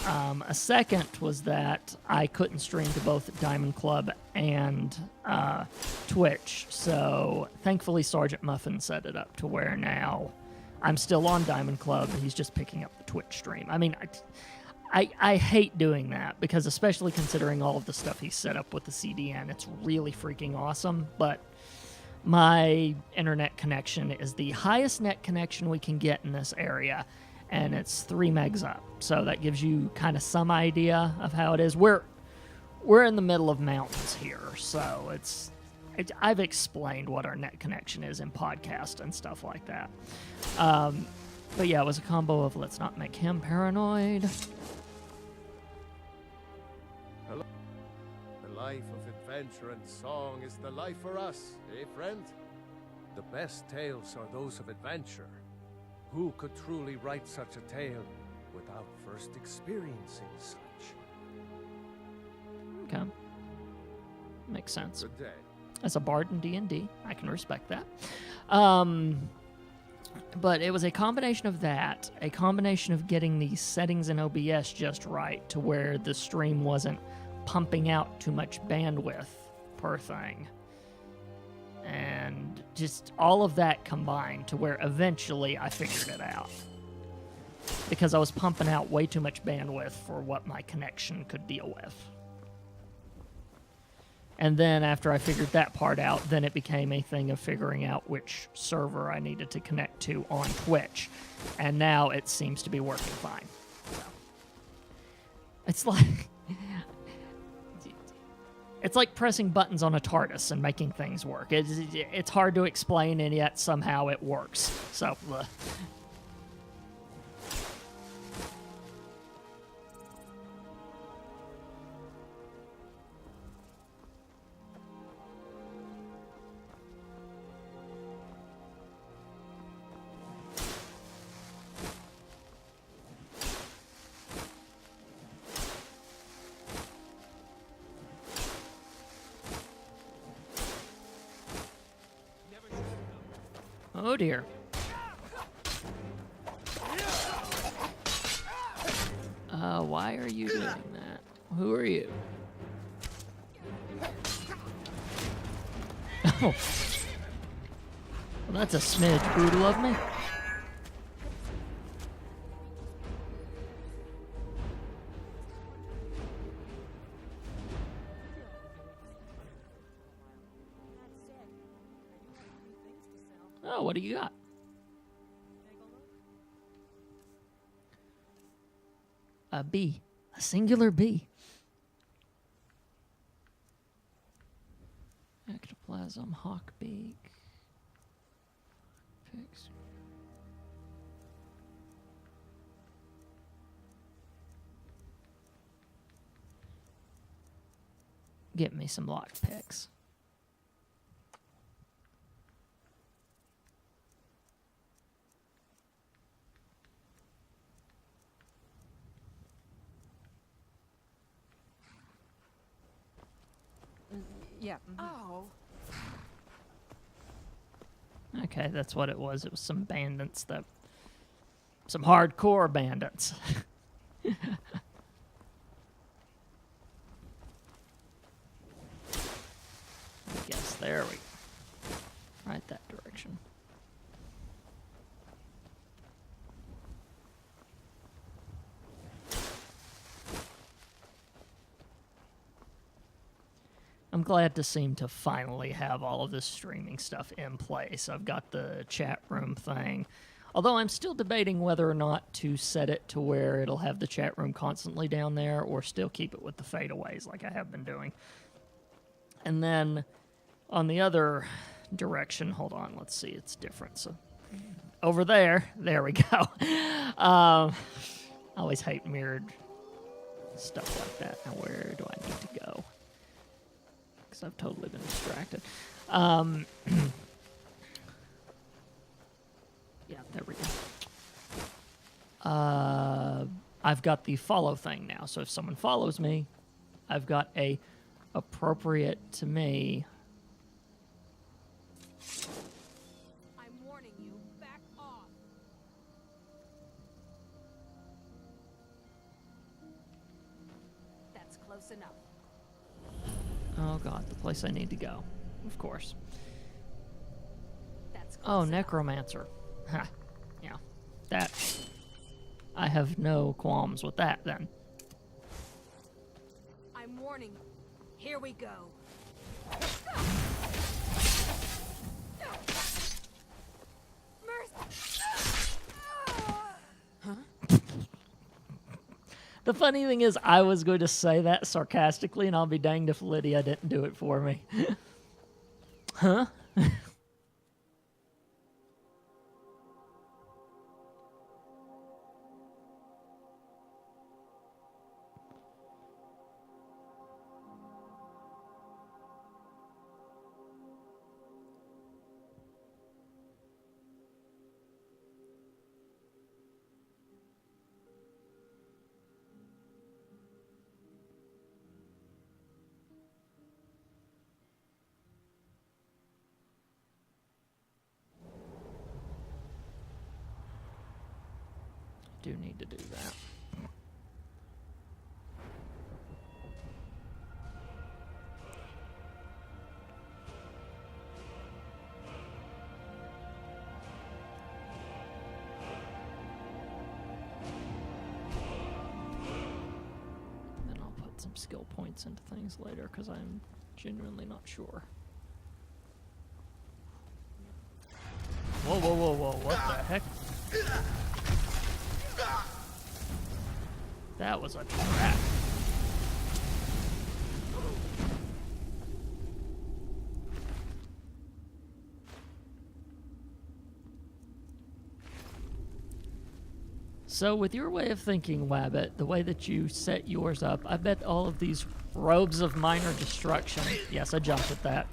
A second was that I couldn't stream to both Diamond Club and Twitch. So thankfully Sergeant Muffin set it up to where now I'm still on Diamond Club. He's just picking up the Twitch stream. I mean, I hate doing that because especially considering all of the stuff he's set up with the CDN, it's really freaking awesome. But my internet connection is the highest net connection we can get in this area, and it's 3 megs up. So that gives you kind of some idea of how it is. We're in the middle of mountains here, so I've explained what our net connection is in podcast and stuff like that. But yeah, it was a combo of let's not make him paranoid. Hello. The life of adventure and song is the life for us, eh, friend? The best tales are those of adventure. Who could truly write such a tale without first experiencing such? Okay. Makes sense. Good day. As a bard in D&D, I can respect that. But it was a combination of that, a combination of getting the settings in OBS just right to where the stream wasn't pumping out too much bandwidth per thing. And just all of that combined to where eventually I figured it out. Because I was pumping out way too much bandwidth for what my connection could deal with. And then after I figured that part out, then it became a thing of figuring out which server I needed to connect to on Twitch. And now it seems to be working fine. So. It's like... It's like pressing buttons on a TARDIS and making things work. It's hard to explain, and yet somehow it works. So, oh dear. Why are you doing that? Who are you? Oh. Well, that's a smidge brutal of me. Oh, what do you got? A bee. A singular bee. Ectoplasm, hawkbeak. Fix. Get me some lockpicks. Yeah. Oh. Okay, that's what it was. It was some bandits that... Some hardcore bandits. I guess there we go. Right that direction. I'm glad to seem to finally have all of this streaming stuff in place. I've got the chat room thing. Although I'm still debating whether or not to set it to where it'll have the chat room constantly down there or still keep it with the fadeaways like I have been doing. And then on the other direction, hold on, let's see, it's different. So over there we go. I always hate mirrored stuff like that. Now where do I need to go? Because I've totally been distracted. Yeah, there we go. I've got the follow thing now, so if someone follows me, I've got a appropriate to me. I'm warning you, back off. That's close enough. Oh god, the place I need to go. Of course. That's oh, Necromancer. Ha. Yeah. That. I have no qualms with that then. I'm warning you. Here we go. The funny thing is, I was going to say that sarcastically, and I'll be danged if Lydia didn't do it for me. Huh? Do need to do that. Then I'll put some skill points into things later because I'm genuinely not sure. Whoa, whoa, whoa, whoa, what the heck? That was a trap. So with your way of thinking, Wabbit, the way that you set yours up, I bet all of these robes of minor destruction... Yes, I jumped at that.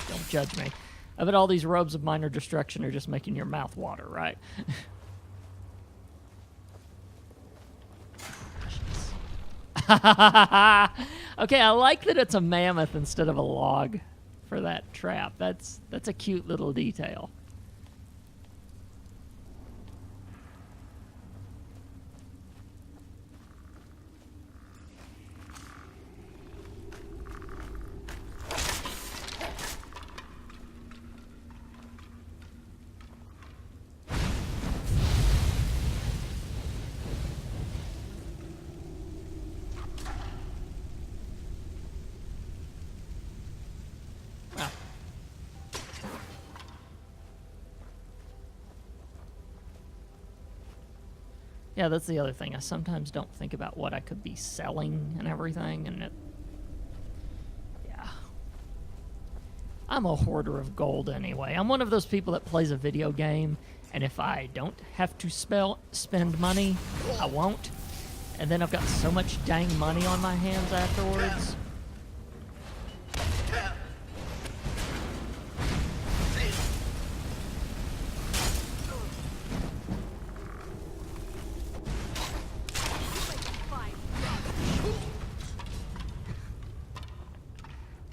Don't judge me. I bet all these robes of minor destruction are just making your mouth water, right? Okay, I like that it's a mammoth instead of a log for that trap. That's a cute little detail. Yeah, that's the other thing. I sometimes don't think about what I could be selling and everything, and it... Yeah. I'm a hoarder of gold anyway. I'm one of those people that plays a video game, and if I don't have to spend money, I won't. And then I've got so much dang money on my hands afterwards.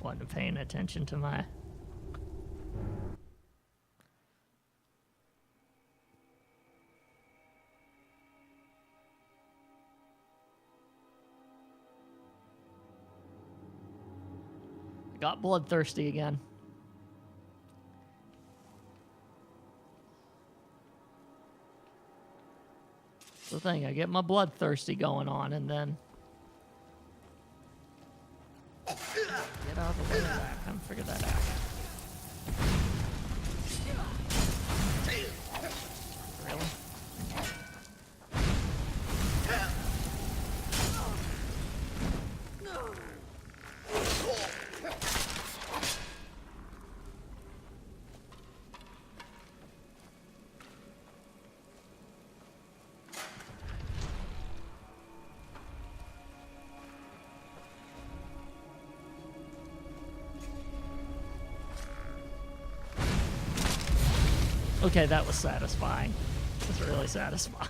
Wasn't paying attention to my... Got bloodthirsty again. That's the thing, I get my bloodthirsty going on, and then... Get out of the way of that. I haven't figured that out. Really? Okay, that was satisfying. It was really satisfying.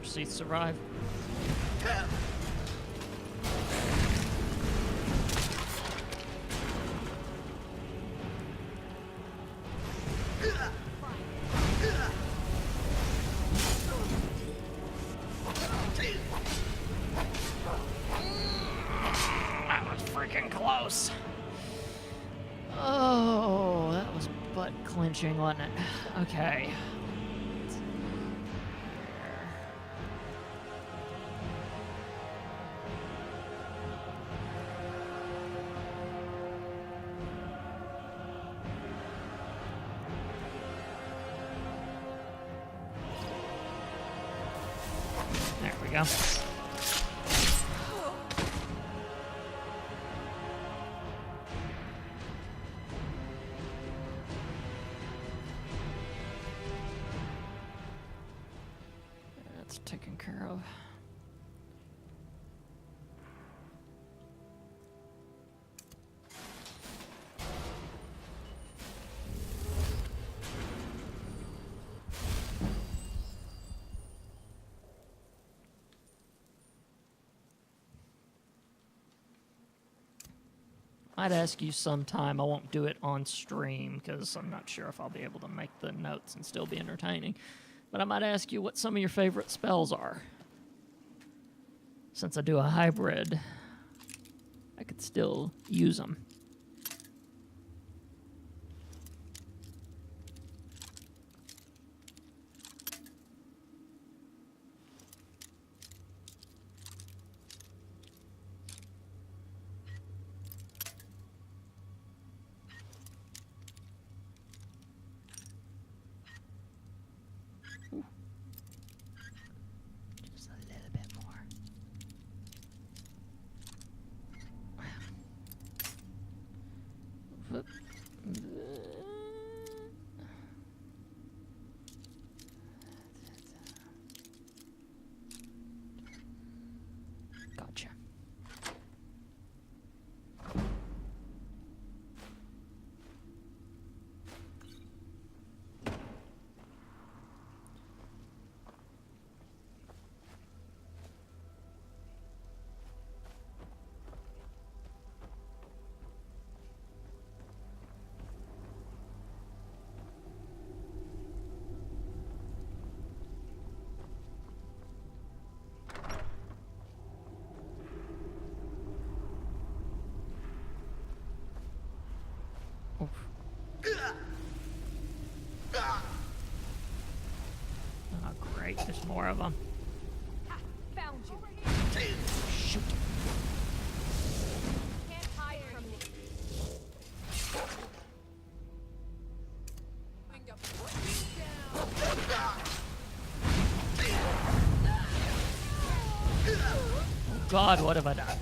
Seats survive. That was freaking close. Oh, that was butt clenching, wasn't it? Okay. There we go. That's taken care of. I'd ask you sometime. I won't do it on stream because I'm not sure if I'll be able to make the notes and still be entertaining. But I might ask you what some of your favorite spells are. Since I do a hybrid I could still use them. Just a little bit more. Whoop. Gotcha. Oof. Oh, great. There's more of them. Found you. Shoot. Can't hide from me. Oh, God, what have I done?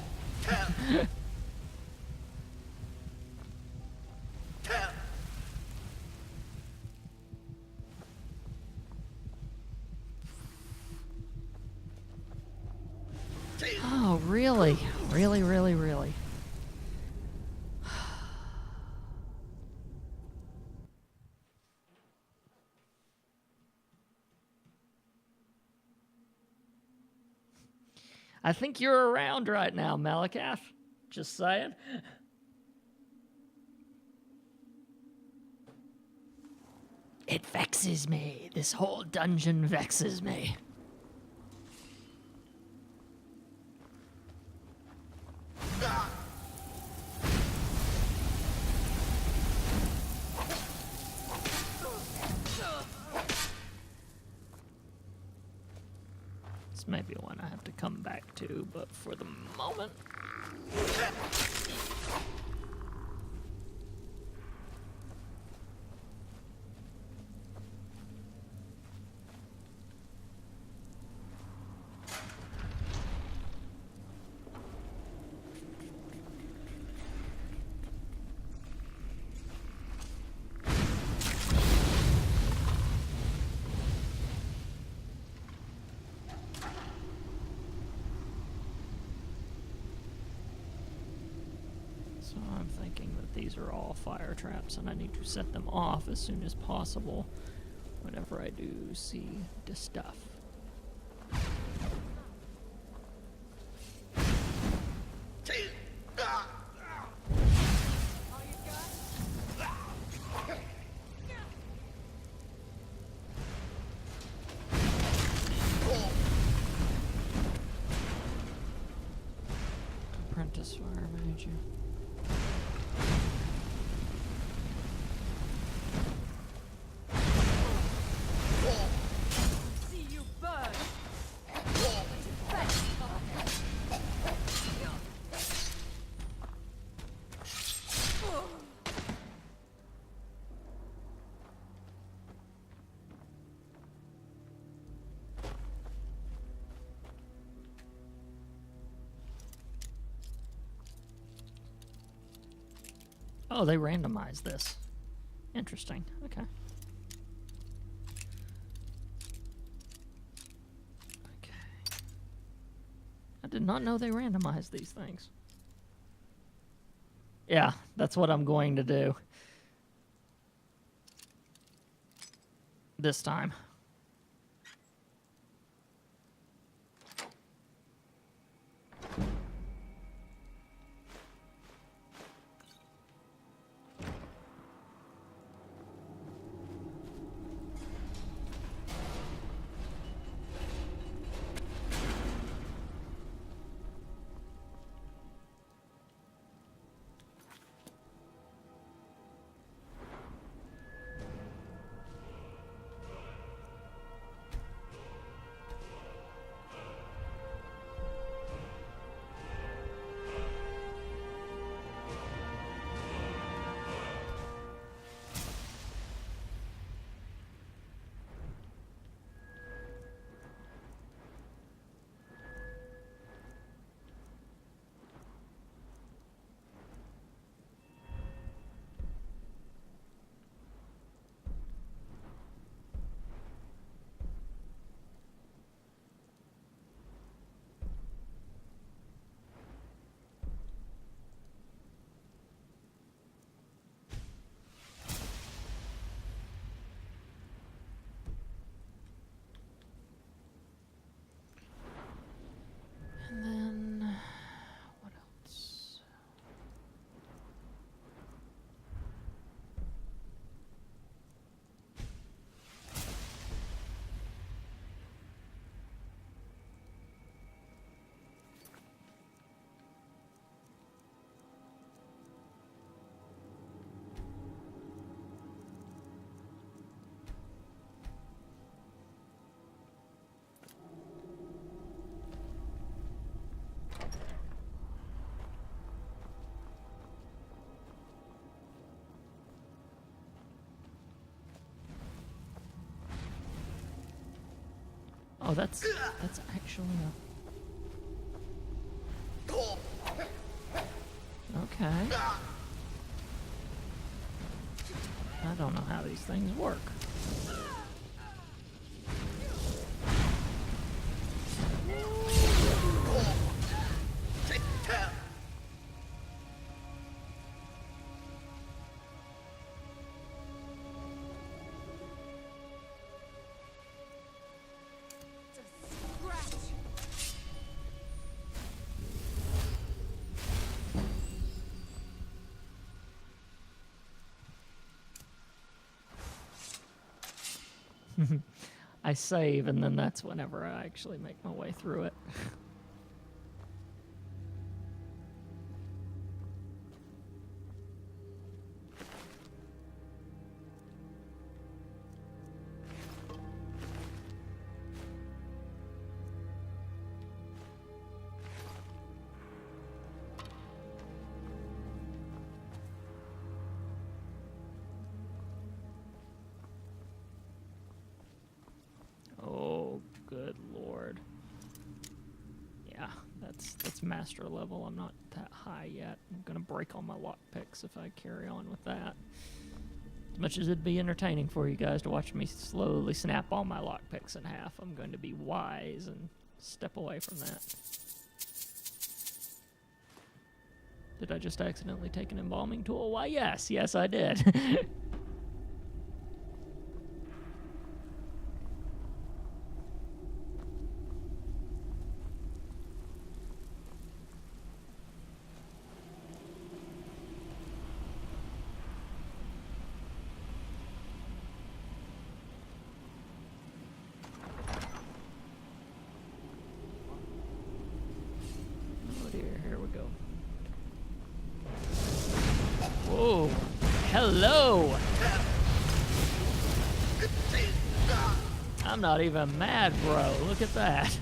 Oh, really? Really, really, really? I think you're around right now, Malakath. Just saying. It vexes me. This whole dungeon vexes me. This may be one I have to come back to, but for the moment... So I'm thinking that these are all fire traps and I need to set them off as soon as possible whenever I do see the stuff. Apprentice fire mage. See you burn. Oh, they randomized this. Interesting. Okay. Okay. I did not know they randomized these things. Yeah, that's what I'm going to do. This time. Oh, that's actually a... Okay. I don't know how these things work. I save, and then that's whenever I actually make my way through it. Oh, good lord. Yeah, that's master level. I'm not that high yet. I'm gonna break all my lockpicks if I carry on with that. As much as it'd be entertaining for you guys to watch me slowly snap all my lockpicks in half, I'm going to be wise and step away from that. Did I just accidentally take an embalming tool? Why, yes. Yes, I did. Oh dear, here we go. Whoa. Hello. I'm not even mad, bro. Look at that.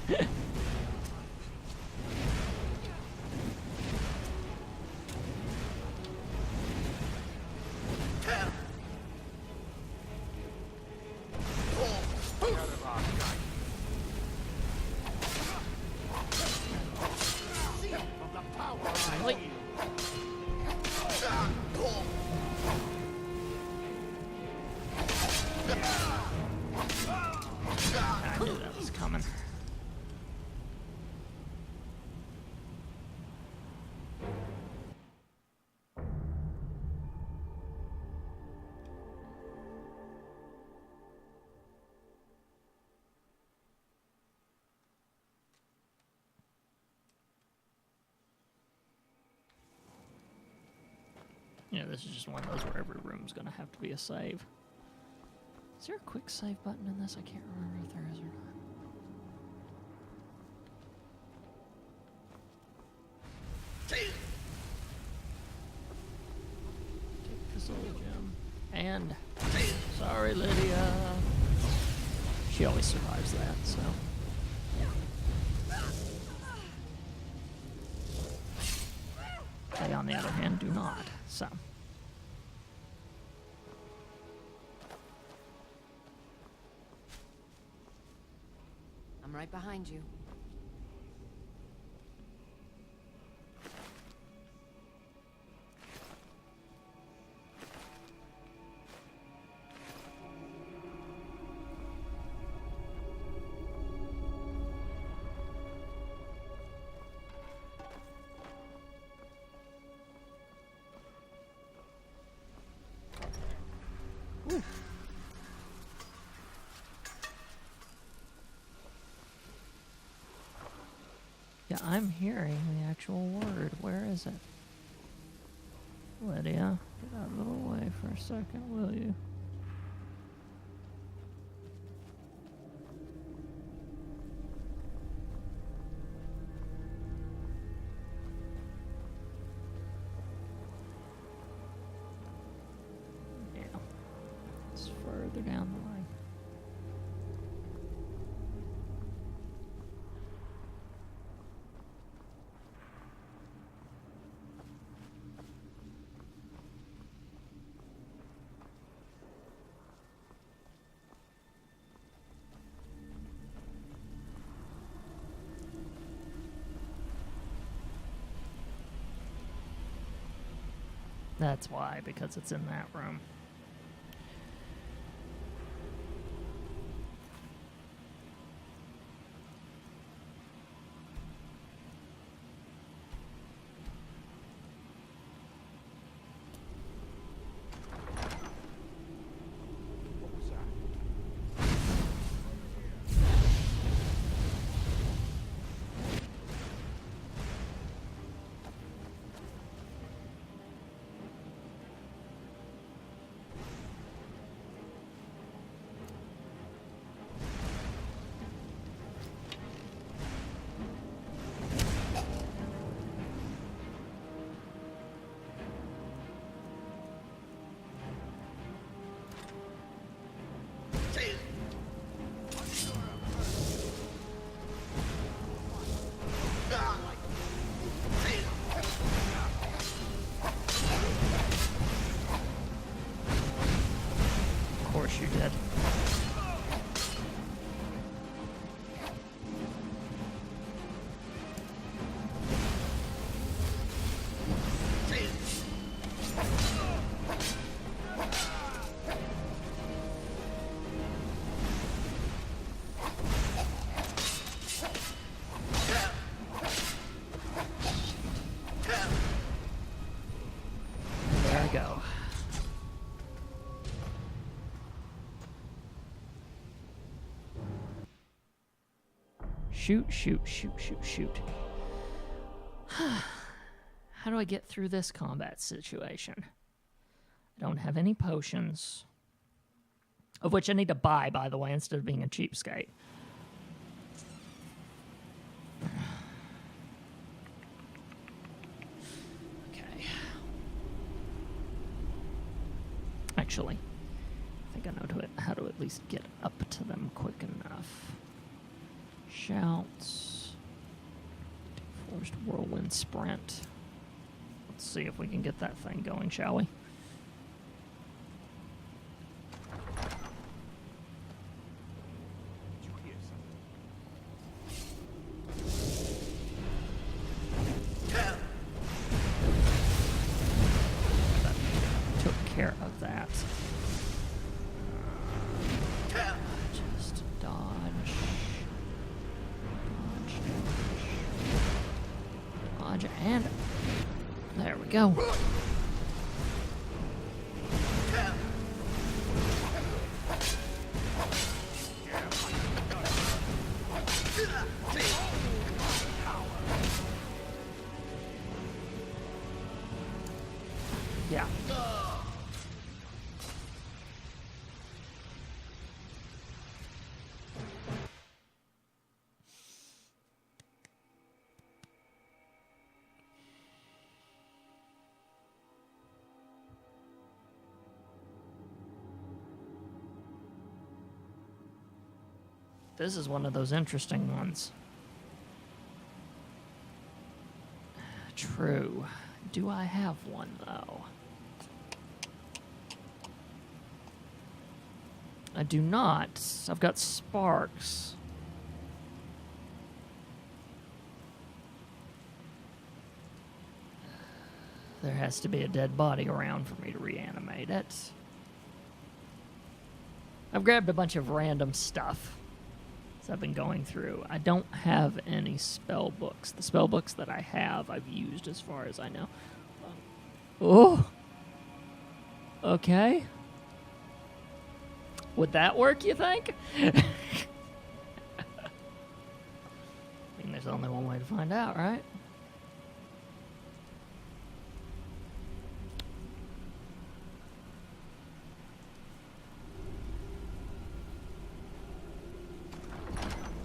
I knew that was coming. Yeah, this is just one of those where every room's gonna have to be a save. Is there a quick save button in this? I can't remember if there is or not. Take this little gem. And sorry, Lydia. She always survives that, so. They, on the other hand, do not, so. I'm right behind you. Ooh. Yeah, I'm hearing the actual word. Where is it? Lydia, get out of the way for a second, will you? Yeah. It's further down the line. That's why, because it's in that room. Of course you did. There I go. Shoot, shoot, shoot, shoot, shoot. How do I get through this combat situation? I don't have any potions. Of which I need to buy, by the way, instead of being a cheapskate. Okay. Actually, I think I know how to at least get up to them quick enough. Shouts. Forced whirlwind sprint. Let's see if we can get that thing going, shall we? That took care of that. Just dodge. Dodge and there we go. Yeah. This is one of those interesting ones. True. Do I have one, though? I do not. I've got sparks. There has to be a dead body around for me to reanimate it. I've grabbed a bunch of random stuff as I've been going through. I don't have any spell books. The spell books that I have, I've used as far as I know. Oh! Okay. Would that work, you think? I mean, there's only one way to find out, right?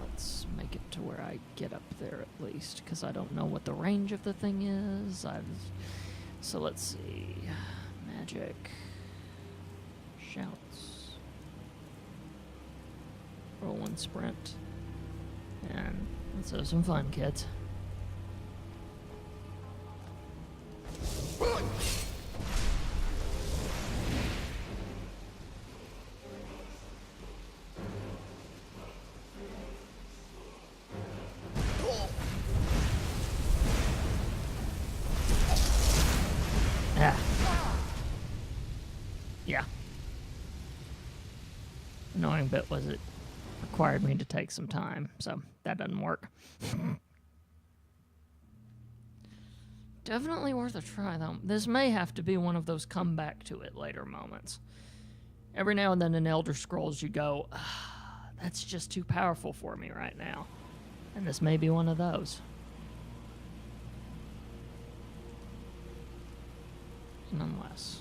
Let's make it to where I get up there at least, because I don't know what the range of the thing is. So let's see. Magic. Shouts. Roll one sprint. And let's have some fun, kids. Ah. annoying bit was it required me to take some time, so that doesn't work. Definitely worth a try, though. This may have to be one of those come back to it later moments. Every now and then in Elder Scrolls you go, that's just too powerful for me right now. And this may be one of those. Nonetheless.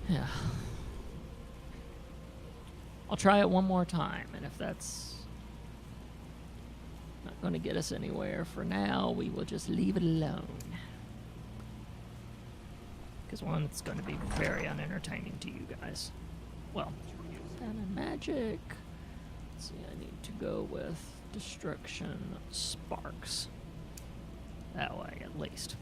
Yeah. I'll try it one more time, and if that's not going to get us anywhere for now, we will just leave it alone. Because one, it's going to be very unentertaining to you guys. Well, and magic. Let's see, I need to go with destruction sparks. That way, at least.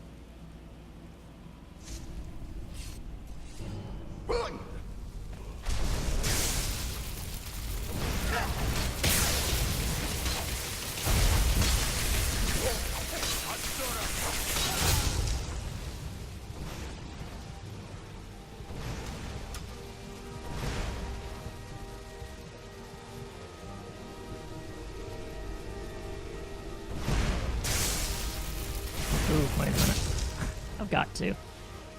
Ooh, wait a minute. I've got to.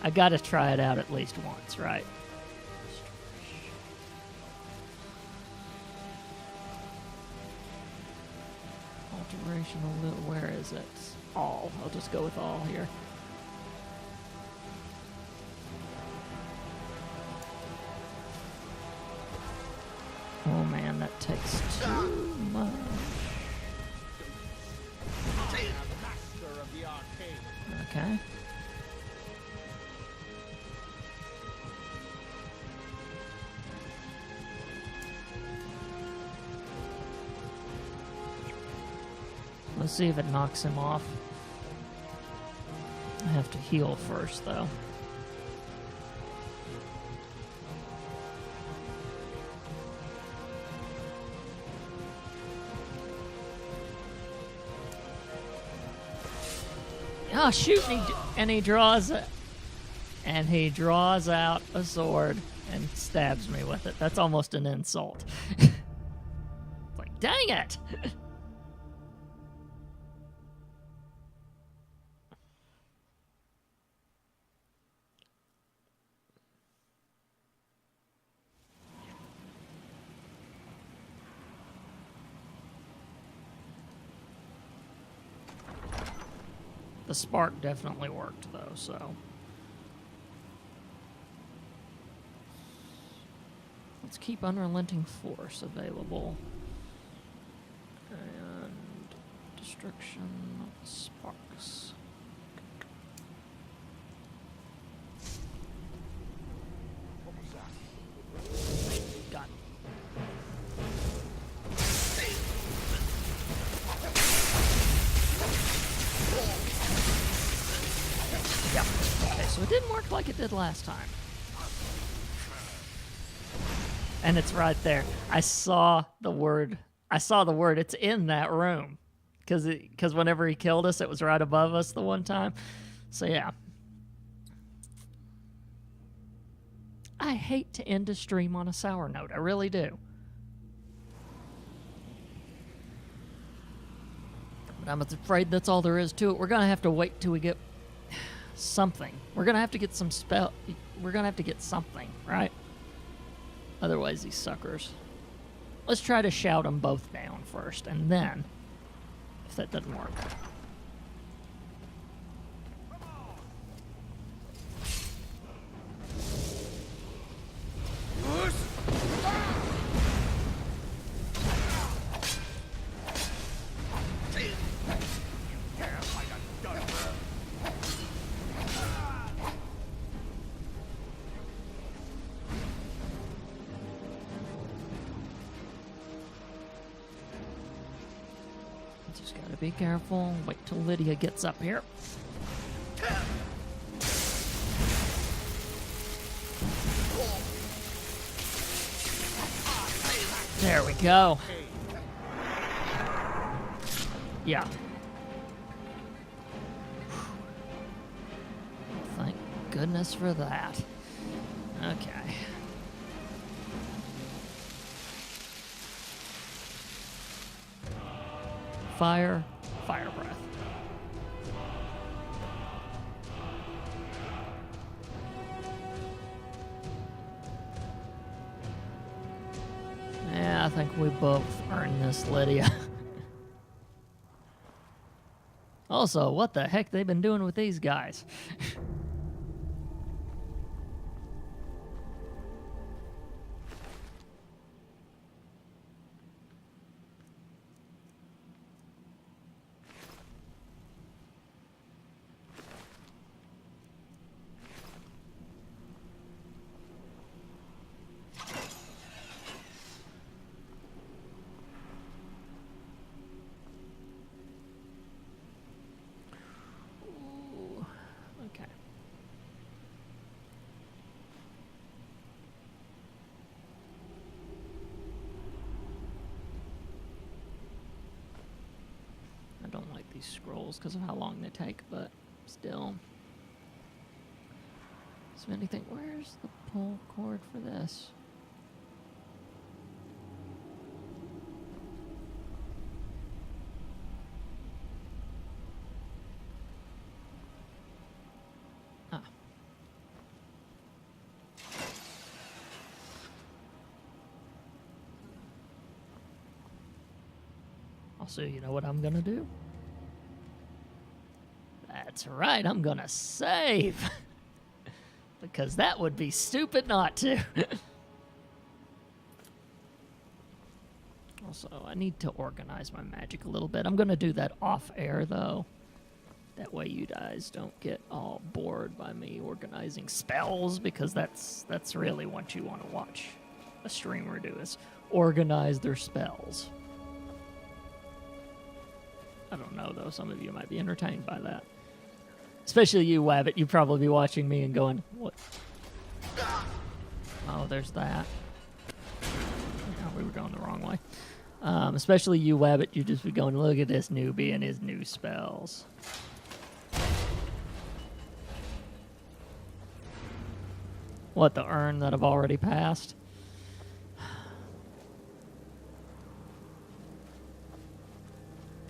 I got to try it out at least once, right? Alteration a little. Where is it? All. I'll just go with all here. Oh man, that takes too much. Okay. Let's see if it knocks him off. I have to heal first, though. Oh shoot! And he draws it, and he draws out a sword and stabs me with it. That's almost an insult. It's like, dang it! The spark definitely worked, though, so. Let's keep Unrelenting Force available. And Destruction Sparks. Got it. Yep. Okay, so it didn't work like it did last time. And it's right there. I saw the word. It's in that room. Because whenever he killed us, it was right above us the one time. So yeah. I hate to end a stream on a sour note. I really do. But I'm afraid that's all there is to it. We're going to have to wait till we get something. We're going to have to get some spell. We're going to have to get something, right? Otherwise, these suckers. Let's try to shout them both down first, and then, if that doesn't work. Just gotta be careful. Wait till Lydia gets up here. There we go. Yeah. Thank goodness for that. Okay. fire, fire breath. Yeah, I think we both earned this, Lydia. Also, what the heck they've been doing with these guys? Okay. I don't like these scrolls because of how long they take, but still. So anything, where's the pull cord for this? Ah. Also, you know what I'm gonna do? That's right, I'm gonna save. Because that would be stupid not to. Also, I need to organize my magic a little bit. I'm gonna do that off air though. That way you guys don't get all bored by me organizing spells, because that's really what you want to watch a streamer do, is organize their spells. I don't know though, some of you might be entertained by that. Especially you, Wabbit. You'd probably be watching me and going, what? Oh, there's that. Oh, we were going the wrong way. Especially you, Wabbit. You'd just be going, look at this newbie and his new spells. What, the urn that I've already passed?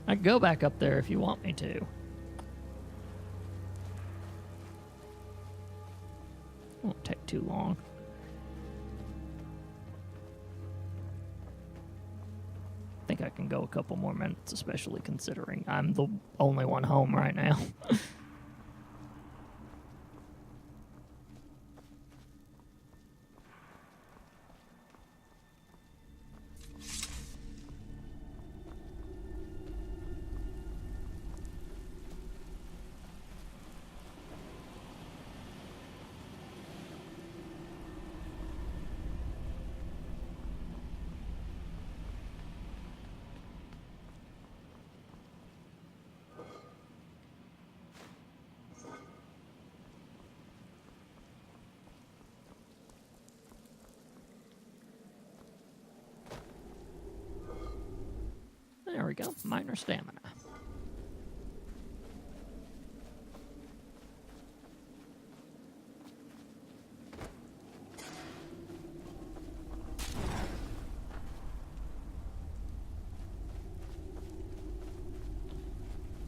I can go back up there if you want me to. Won't take too long. I think I can go a couple more minutes, especially considering I'm the only one home right now. There we go. Minor stamina.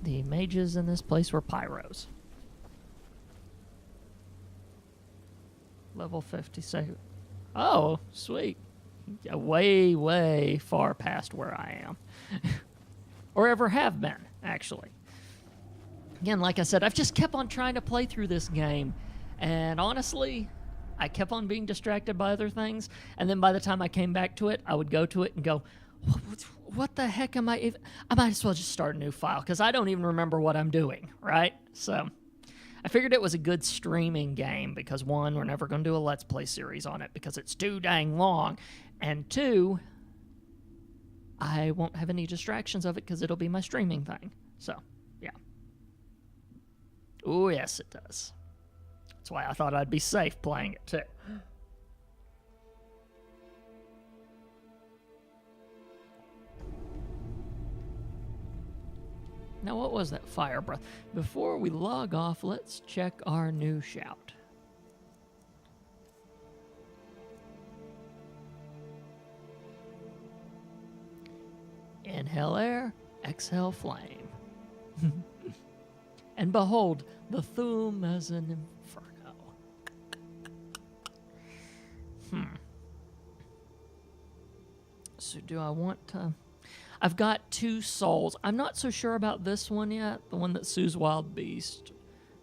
The mages in this place were pyros. Level 57. Oh, sweet. Yeah, way, way far past where I am. Or ever have been, actually. Again, like I said, I've just kept on trying to play through this game. And honestly, I kept on being distracted by other things. And then by the time I came back to it, I would go to it and go, what the heck am I might as well just start a new file, because I don't even remember what I'm doing, right? So I figured it was a good streaming game because, one, we're never going to do a Let's Play series on it because it's too dang long. And two, I won't have any distractions of it because it'll be my streaming thing. So, yeah. Oh, yes, it does. That's why I thought I'd be safe playing it, too. Now, what was that fire breath? Before we log off, let's check our new shout. Inhale air, exhale flame. And behold, the Thum as an inferno. So do I want to... I've got 2 souls. I'm not so sure about this one yet. The one that sues wild beast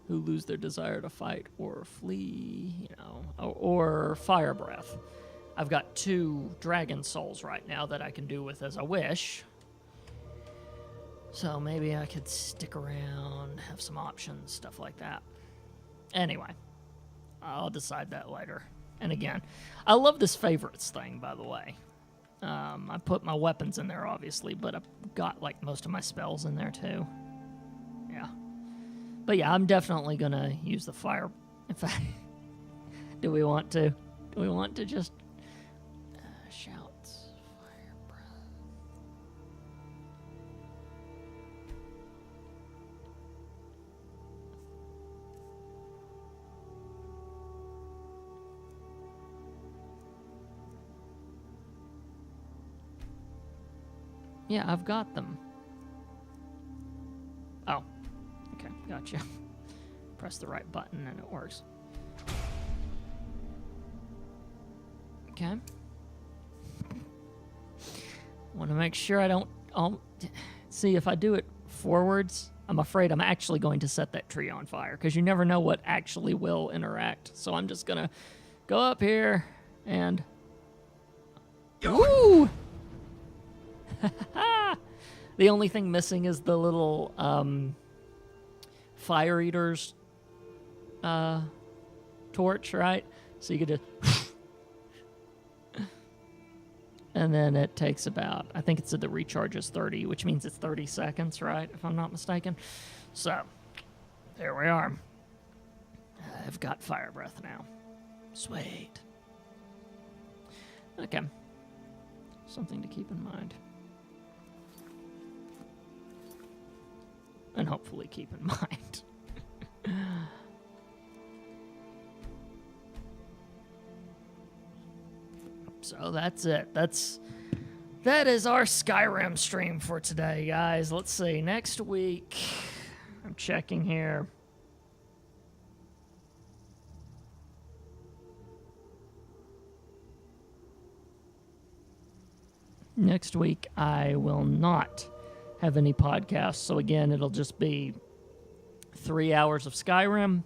who lose their desire to fight or flee, you know, or fire breath. I've got 2 dragon souls right now that I can do with as I wish. So maybe I could stick around, have some options, stuff like that. Anyway, I'll decide that later. And again, I love this favorites thing, by the way. I put my weapons in there, obviously, but I've got, like, most of my spells in there, too. Yeah. But, yeah, I'm definitely going to use the fire. In fact, do we want to? Do we want to just... shouts, fire breath. Yeah, I've got them. Oh. Okay, gotcha. Press the right button and it works. Okay. Want to make sure I don't... see, if I do it forwards, I'm afraid I'm actually going to set that tree on fire, because you never know what actually will interact. So I'm just going to go up here and... Woo! The only thing missing is the little fire eater's torch, right? So you could just... And then it takes about, I think it said the recharge is 30, which means it's 30 seconds, right? If I'm not mistaken. So, there we are. I've got fire breath now. Sweet. Okay. Something to keep in mind. And hopefully keep in mind. So that's it. That is our Skyrim stream for today, guys. Let's see. Next week, I'm checking here. Next week, I will not have any podcasts. So again, it'll just be 3 hours of Skyrim.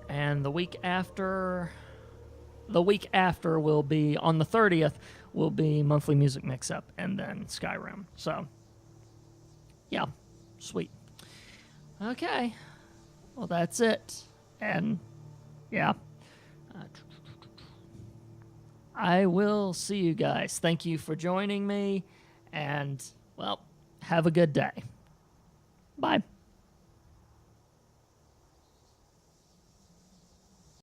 And the week after will be, on the 30th, will be monthly music mix-up and then Skyrim. So, yeah, sweet. Okay, well, that's it. And, yeah, I will see you guys. Thank you for joining me, and, well, have a good day. Bye.